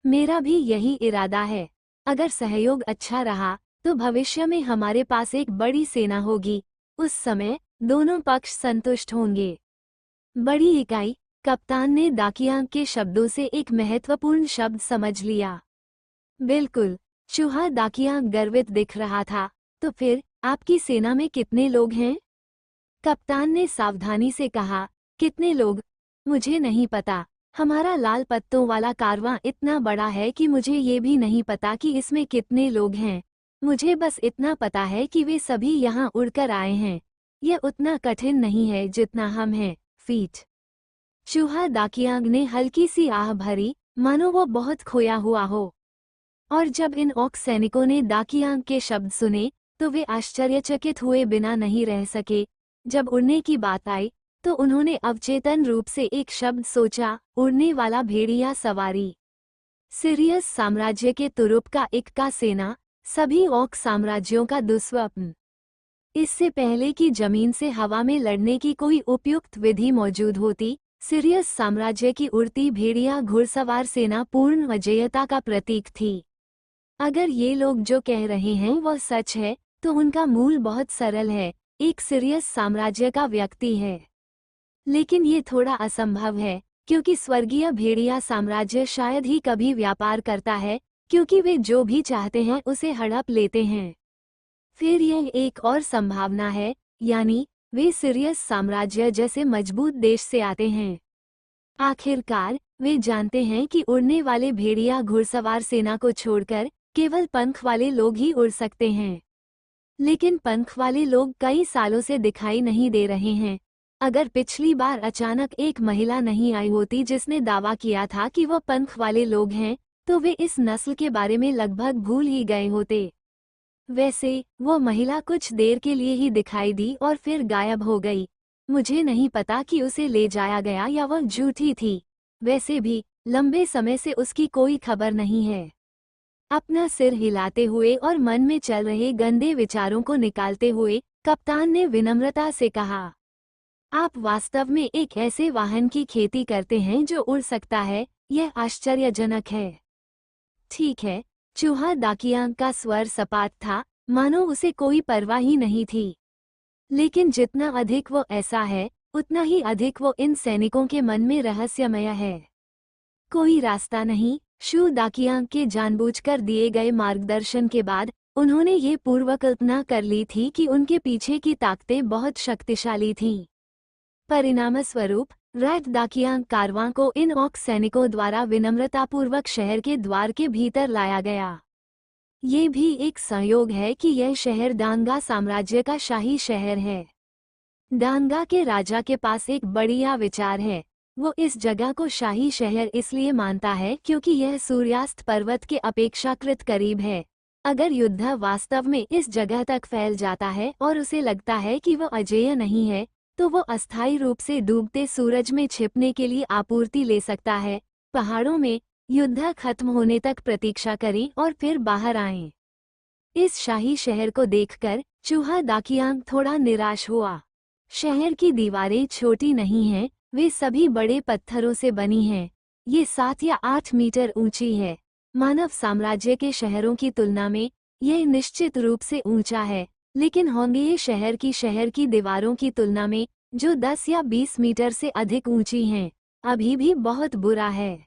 मेरा भी यही इरादा है। अगर सहयोग अच्छा रहा, तो भविष्य में हमारे पास एक बड़ी सेना होगी। उस समय दोनों पक्ष संतुष्ट होंगे। बड़ी इकाई? कप्तान ने डाकियांग के शब्दों से एक महत्वपूर्ण शब्द समझ लिया। बिल्कुल, चूहा डाकियांग गर्वित दिख रहा था। तो फिर आपकी सेना में कितने लोग हैं? कप्तान ने सावधानी से कहा, कितने लोग? मुझे नहीं पता। हमारा लाल पत्तों वाला कारवां इतना बड़ा है कि मुझे ये भी नहीं पता कि इसमें कितने लोग हैं। मुझे बस इतना पता है कि वे सभी यहाँ उड़कर आए हैं। यह उतना कठिन नहीं है जितना हम हैं। फीट। चूहा डाकियांग ने हल्की सी आह भरी, मानो वो बहुत खोया हुआ हो। और जब इन ऑक्स सैनिकों ने डाकियांग के शब्द सुने, तो वे आश्चर्यचकित हुए बिना नहीं रह सके। जब उड़ने की बात आई, तो उन्होंने अवचेतन रूप से एक शब्द सोचा, उड़ने वाला भेड़िया सवारी। सिरियस साम्राज्य के तुरुप का इक्का सेना, सभी ऑक्स साम्राज्यों का दुस्वप्न। इससे पहले कि जमीन से हवा में लड़ने की कोई उपयुक्त विधि मौजूद होती, सिरियस साम्राज्य की उड़ती भेड़िया घुड़सवार सेना पूर्ण विजयता का प्रतीक थी। अगर ये लोग जो कह रहे हैं वह सच है, तो उनका मूल बहुत सरल है, एक सिरियस साम्राज्य का व्यक्ति है। लेकिन ये थोड़ा असंभव है, क्योंकि स्वर्गीय भेड़िया साम्राज्य शायद ही कभी व्यापार करता है, क्योंकि वे जो भी चाहते हैं उसे हड़प लेते हैं। फिर यह एक और संभावना है, यानी वे सिरियस साम्राज्य जैसे मजबूत देश से आते हैं। आखिरकार वे जानते हैं कि उड़ने वाले भेड़िया घुड़सवार सेना को छोड़कर केवल पंख वाले लोग ही उड़ सकते हैं। लेकिन पंख वाले लोग कई सालों से दिखाई नहीं दे रहे हैं। अगर पिछली बार अचानक एक महिला नहीं आई होती जिसने दावा किया था कि वो पंख वाले लोग हैं, तो वे इस नस्ल के बारे में लगभग भूल ही गए होते। वैसे वो महिला कुछ देर के लिए ही दिखाई दी और फिर गायब हो गई। मुझे नहीं पता कि उसे ले जाया गया या वह झूठी थी। वैसे भी लंबे समय से उसकी कोई खबर नहीं है। अपना सिर हिलाते हुए और मन में चल रहे गंदे विचारों को निकालते हुए कप्तान ने विनम्रता से कहा, आप वास्तव में एक ऐसे वाहन की खेती करते हैं जो उड़ सकता है, यह आश्चर्यजनक है। ठीक है, चूहा दाकियांग का स्वर सपाट था, मानो उसे कोई परवाह ही नहीं थी। लेकिन जितना अधिक वो ऐसा है, उतना ही अधिक वो इन सैनिकों के मन में रहस्यमय है। कोई रास्ता नहीं। शू दाकियांग के जानबूझकर दिए गए मार्गदर्शन के बाद उन्होंने ये पूर्वकल्पना कर ली थी कि उनके पीछे की ताकतें बहुत शक्तिशाली थीं। परिणामस्वरूप रैट दाकियांग कारवां को इन ऑक सैनिकों द्वारा विनम्रतापूर्वक शहर के द्वार के भीतर लाया गया। ये भी एक संयोग है कि यह शहर डांगा साम्राज्य का शाही शहर है। डांगा के राजा के पास एक बढ़िया विचार है। वो इस जगह को शाही शहर इसलिए मानता है क्योंकि यह सूर्यास्त पर्वत के अपेक्षाकृत करीब है। अगर युद्ध वास्तव में इस जगह तक फैल जाता है और उसे लगता है कि वो अजेय नहीं है, तो वो अस्थायी रूप से डूबते सूरज में छिपने के लिए आपूर्ति ले सकता है। पहाड़ों में युद्ध खत्म होने तक प्रतीक्षा करें और फिर बाहर आएं। इस शाही शहर को देखकर चूहा दाकियांग थोड़ा निराश हुआ। शहर की दीवारें छोटी नहीं हैं, वे सभी बड़े पत्थरों से बनी हैं। ये 7 या 8 मीटर ऊंची है। मानव साम्राज्य के शहरों की तुलना में यह निश्चित रूप से ऊंचा है, लेकिन होंगे शहर की दीवारों की तुलना में, जो 10 या 20 मीटर से अधिक ऊंची हैं, अभी भी बहुत बुरा है।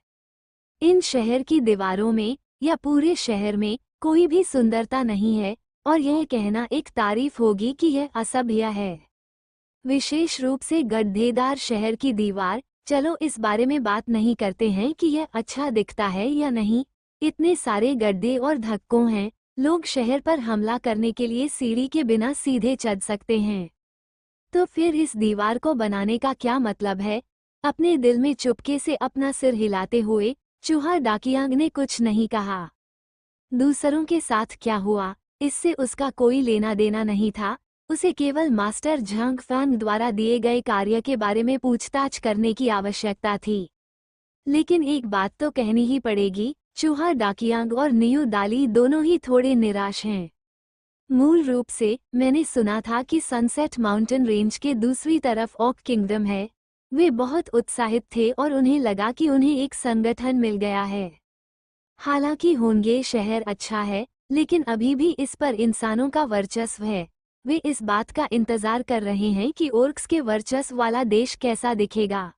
इन शहर की दीवारों में या पूरे शहर में कोई भी सुंदरता नहीं है, और यह कहना एक तारीफ होगी कि यह असभ्य है। विशेष रूप से गड्ढेदार शहर की दीवार। चलो इस बारे में बात नहीं करते हैं कि यह अच्छा दिखता है या नहीं। इतने सारे गड्ढे और धक्कों हैं, लोग शहर पर हमला करने के लिए सीढ़ी के बिना सीधे चढ़ सकते हैं। तो फिर इस दीवार को बनाने का क्या मतलब है? अपने दिल में चुपके से अपना सिर हिलाते हुए चूहा दाकियांग ने कुछ नहीं कहा। दूसरों के साथ क्या हुआ, इससे उसका कोई लेना देना नहीं था। उसे केवल मास्टर झांग फैंग द्वारा दिए गए कार्य के बारे में पूछताछ करने की आवश्यकता थी। लेकिन एक बात तो कहनी ही पड़ेगी, चूहा दाकियांग और नियू दाली दोनों ही थोड़े निराश हैं। मूल रूप से मैंने सुना था कि सनसेट माउंटेन रेंज के दूसरी तरफ ऑक किंगडम है। वे बहुत उत्साहित थे और उन्हें लगा कि उन्हें एक संगठन मिल गया है। हालांकि होंगे शहर अच्छा है, लेकिन अभी भी इस पर इंसानों का वर्चस्व है। वे इस बात का इंतजार कर रहे हैं कि ओर्क्स के वर्चस्व वाला देश कैसा दिखेगा।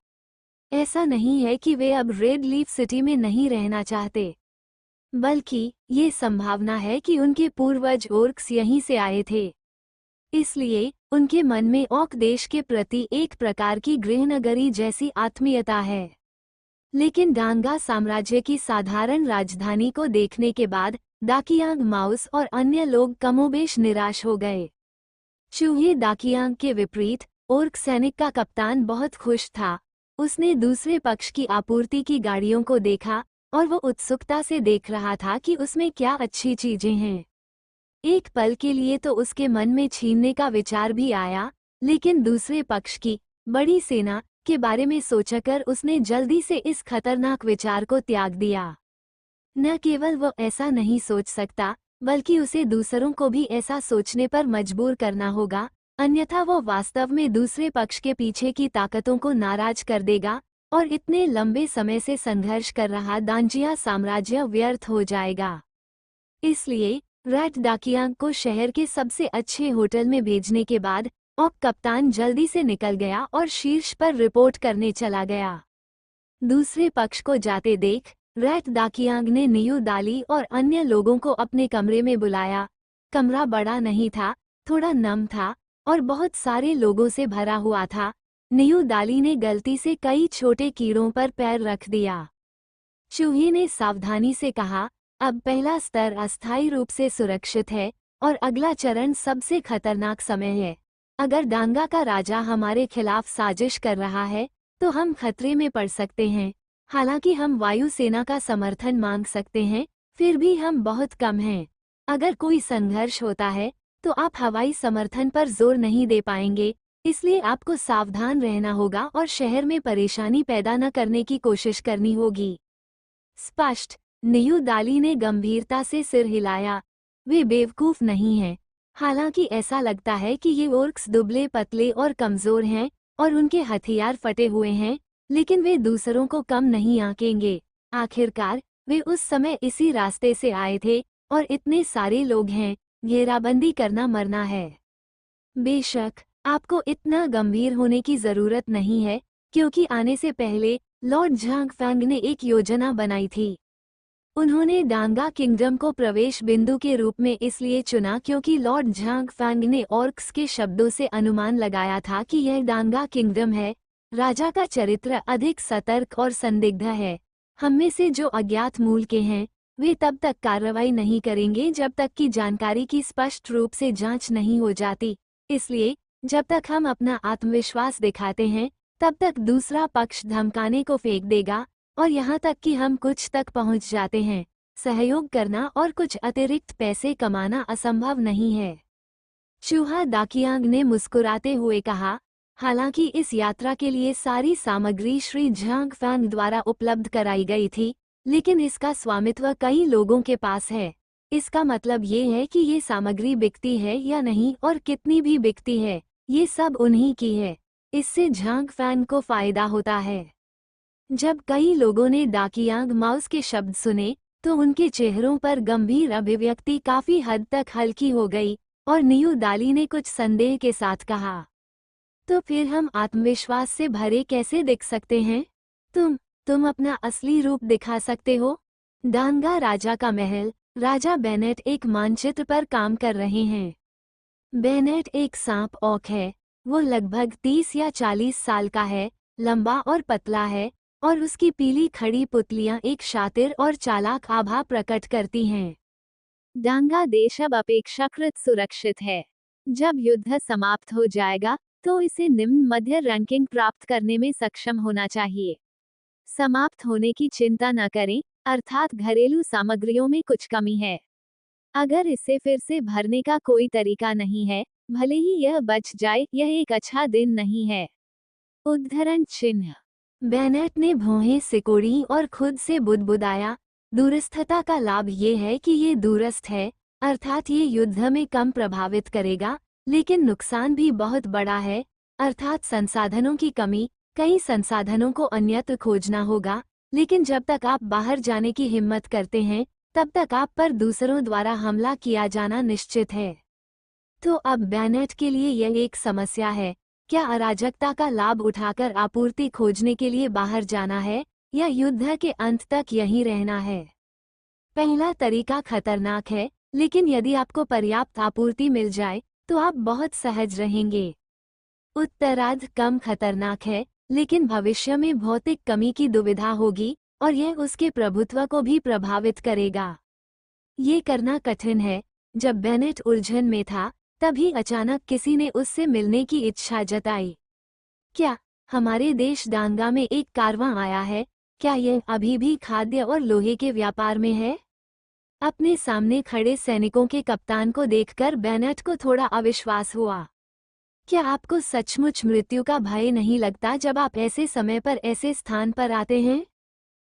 ऐसा नहीं है कि वे अब रेड लीफ सिटी में नहीं रहना चाहते, बल्कि ये संभावना है कि उनके पूर्वज ओर्क्स यहीं से आए थे। इसलिए उनके मन में ऑक देश के प्रति एक प्रकार की गृहनगरी जैसी आत्मीयता है। लेकिन डांगा साम्राज्य की साधारण राजधानी को देखने के बाद दाकियांग माउस और अन्य लोग कमोबेश निराश हो गए। चूहे दाकियांग के विपरीत ओर्क सैनिक का कप्तान बहुत खुश था। उसने दूसरे पक्ष की आपूर्ति की गाड़ियों को देखा और वो उत्सुकता से देख रहा था कि उसमें क्या अच्छी चीजें हैं। एक पल के लिए तो उसके मन में छीनने का विचार भी आया, लेकिन दूसरे पक्ष की बड़ी सेना के बारे में सोचकर उसने जल्दी से इस खतरनाक विचार को त्याग दिया। न केवल वो ऐसा नहीं सोच सकता, बल्कि उसे दूसरों को भी ऐसा सोचने पर मजबूर करना होगा, अन्यथा वो वास्तव में दूसरे पक्ष के पीछे की ताकतों को नाराज कर देगा और इतने लंबे समय से संघर्ष कर रहा दांजिया साम्राज्य व्यर्थ हो जाएगा। इसलिए रैट दाकियांग को शहर के सबसे अच्छे होटल में भेजने के बाद ऑक कप्तान जल्दी से निकल गया और शीर्ष पर रिपोर्ट करने चला गया। दूसरे पक्ष को जाते देख रैट दाकियांग ने नियू दाली और अन्य लोगों को अपने कमरे में बुलाया। कमरा बड़ा नहीं था, थोड़ा नम था और बहुत सारे लोगों से भरा हुआ था। नियू दाली ने गलती से कई छोटे कीड़ों पर पैर रख दिया। चूहे ने सावधानी से कहा, अब पहला स्तर अस्थायी रूप से सुरक्षित है और अगला चरण सबसे खतरनाक समय है। अगर डांगा का राजा हमारे खिलाफ साजिश कर रहा है तो हम खतरे में पड़ सकते हैं। हालांकि हम वायुसेना का समर्थन मांग सकते हैं, फिर भी हम बहुत कम हैं। अगर कोई संघर्ष होता है तो आप हवाई समर्थन पर जोर नहीं दे पाएंगे, इसलिए आपको सावधान रहना होगा और शहर में परेशानी पैदा न करने की कोशिश करनी होगी। स्पष्ट। न्यू दाली ने गंभीरता से सिर हिलाया। वे बेवकूफ नहीं हैं। हालांकि ऐसा लगता है कि ये ओर्क्स दुबले पतले और कमजोर हैं और उनके हथियार फटे हुए हैं, लेकिन वे दूसरों को कम नहीं आंकेंगे। आखिरकार वे उस समय इसी रास्ते से आए थे और इतने सारे लोग हैं, घेराबंदी करना मरना है। बेशक आपको इतना गंभीर होने की जरूरत नहीं है, क्योंकि आने से पहले लॉर्ड झांगफैंग ने एक योजना बनाई थी। उन्होंने डांगा किंगडम को प्रवेश बिंदु के रूप में इसलिए चुना क्योंकि लॉर्ड झांगफैंग ने ऑर्क्स के शब्दों से अनुमान लगाया था कि यह डांगा किंगडम है। राजा का चरित्र अधिक सतर्क और संदिग्ध है। हम में से जो अज्ञात मूल के हैं, वे तब तक कार्रवाई नहीं करेंगे जब तक कि जानकारी की स्पष्ट रूप से जांच नहीं हो जाती। इसलिए जब तक हम अपना आत्मविश्वास दिखाते हैं, तब तक दूसरा पक्ष धमकाने को फेंक देगा और यहाँ तक कि हम कुछ तक पहुँच जाते हैं। सहयोग करना और कुछ अतिरिक्त पैसे कमाना असंभव नहीं है। चूहा दाकियांग ने मुस्कुराते हुए कहा, हालांकि इस यात्रा के लिए सारी सामग्री श्री झांगफैंग द्वारा उपलब्ध कराई गई थी, लेकिन इसका स्वामित्व कई लोगों के पास है। इसका मतलब ये है कि ये सामग्री बिकती है या नहीं और कितनी भी बिकती है, ये सब उन्हीं की है। इससे झांगफैंग को फायदा होता है। जब कई लोगों ने दाकियांग माउस के शब्द सुने, तो उनके चेहरों पर गंभीर अभिव्यक्ति काफी हद तक हल्की हो गई और न्यू दाली ने कुछ संदेह के साथ कहा, तो फिर हम आत्मविश्वास से भरे कैसे दिख सकते हैं? तुम अपना असली रूप दिखा सकते हो? डांगा राजा का महल। राजा बेनेट एक मानचित्र पर काम कर रहे हैं। बेनेट एक सांप औक है। वो लगभग 30 या 40 साल का है, लंबा और पतला है, और उसकी पीली खड़ी पुतलियां एक शातिर और चालाक आभा प्रकट करती हैं। डांगा देश अब अपेक्षाकृत सुरक्षित है। जब युद्ध समाप्त हो जाएगा, तो इसे निम्न मध्य रैंकिंग प्राप्त करने में सक्षम होना चाहिए। समाप्त होने की चिंता न करें, अर्थात घरेलू सामग्रियों में कुछ कमी है। अगर इसे फिर से भरने का कोई तरीका नहीं है, भले ही यह बच जाए, यह एक अच्छा दिन नहीं है। उद्धरण चिन्ह। बेनेट ने भौहें सिकोड़ी और खुद से बुदबुदाया, दूरस्थता का लाभ ये है कि ये दूरस्थ है, अर्थात ये युद्ध में कम प्रभावित करेगा, लेकिन नुकसान भी बहुत बड़ा है, अर्थात संसाधनों की कमी। कई संसाधनों को अन्यत्र खोजना होगा, लेकिन जब तक आप बाहर जाने की हिम्मत करते हैं, तब तक आप पर दूसरों द्वारा हमला किया जाना निश्चित है। तो अब बेनेट के लिए यह एक समस्या है, क्या अराजकता का लाभ उठाकर आपूर्ति खोजने के लिए बाहर जाना है या युद्ध के अंत तक यहीं रहना है? पहला तरीका खतरनाक है, लेकिन यदि आपको पर्याप्त आपूर्ति मिल जाए तो आप बहुत सहज रहेंगे। उत्तरार्ध कम खतरनाक है, लेकिन भविष्य में भौतिक कमी की दुविधा होगी और यह उसके प्रभुत्व को भी प्रभावित करेगा। ये करना कठिन है। जब बेनेट उलझन में था, तभी अचानक किसी ने उससे मिलने की इच्छा जताई। क्या हमारे देश डांगा में एक कारवां आया है? क्या यह अभी भी खाद्य और लोहे के व्यापार में है? अपने सामने खड़े सैनिकों के कप्तान को देखकर बेनेट को थोड़ा अविश्वास हुआ। क्या आपको सचमुच मृत्यु का भय नहीं लगता जब आप ऐसे समय पर ऐसे स्थान पर आते हैं?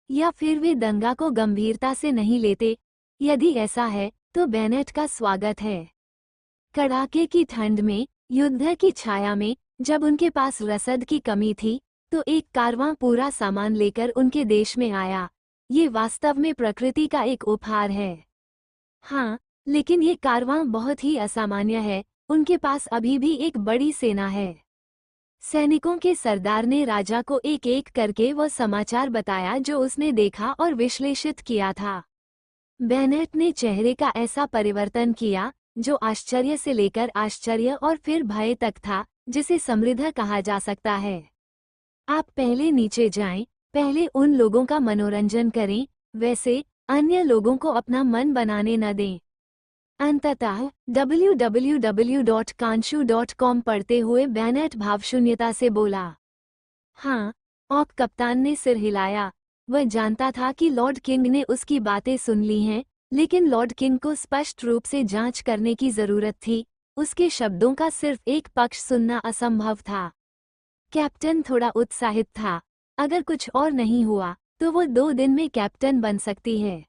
या फिर वे दंगा को गंभीरता से नहीं लेते? यदि ऐसा है, तो बेनेट का स्वागत है। कड़ाके की ठंड में, युद्ध की छाया में, जब उनके पास रसद की कमी थी, तो एक कारवां पूरा सामान लेकर उनके देश में आया। ये वास्तव में प्रकृति का एक उपहार है। हाँ, लेकिन ये कारवां बहुत ही असामान्य है। उनके पास अभी भी एक बड़ी सेना है। सैनिकों के सरदार ने राजा को एक एक करके वह समाचार बताया जो उसने देखा और विश्लेषित किया था। बेनेट ने चेहरे का ऐसा परिवर्तन किया जो आश्चर्य से लेकर आश्चर्य और फिर भय तक था, जिसे समृद्ध कहा जा सकता है। आप पहले नीचे जाएं, पहले उन लोगों का मनोरंजन करें, वैसे अन्य लोगों को अपना मन बनाने न दें। अंततः www.kanshu.com पढ़ते हुए बेनेट भावशून्यता से बोला। हाँ, ऑक कप्तान ने सिर हिलाया। वह जानता था कि लॉर्ड किंग ने उसकी बातें सुन ली हैं, लेकिन लॉर्ड किंग को स्पष्ट रूप से जांच करने की जरूरत थी। उसके शब्दों का सिर्फ एक पक्ष सुनना असंभव था। कैप्टन थोड़ा उत्साहित था। अगर कुछ और नहीं हुआ, तो वो 2 दिन में कैप्टन बन सकती है।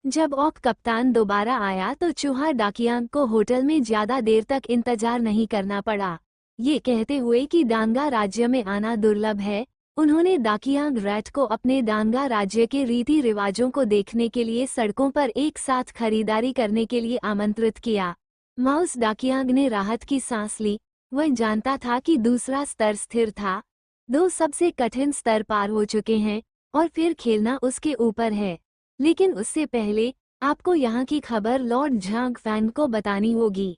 जब ऑक कप्तान दोबारा आया तो चूहा डाकियांग को होटल में ज्यादा देर तक इंतजार नहीं करना पड़ा। ये कहते हुए कि डांगा राज्य में आना दुर्लभ है, उन्होंने डाकियांग रैट को अपने डांगा राज्य के रीति रिवाजों को देखने के लिए सड़कों पर एक साथ खरीदारी करने के लिए आमंत्रित किया। माउस डाकियांग ने राहत की सांस ली। वह जानता था कि दूसरा स्तर स्थिर था, 2 सबसे कठिन स्तर पार हो चुके हैं और फिर खेलना उसके ऊपर है। लेकिन उससे पहले आपको यहाँ की खबर लॉर्ड झांग फैंग को बतानी होगी।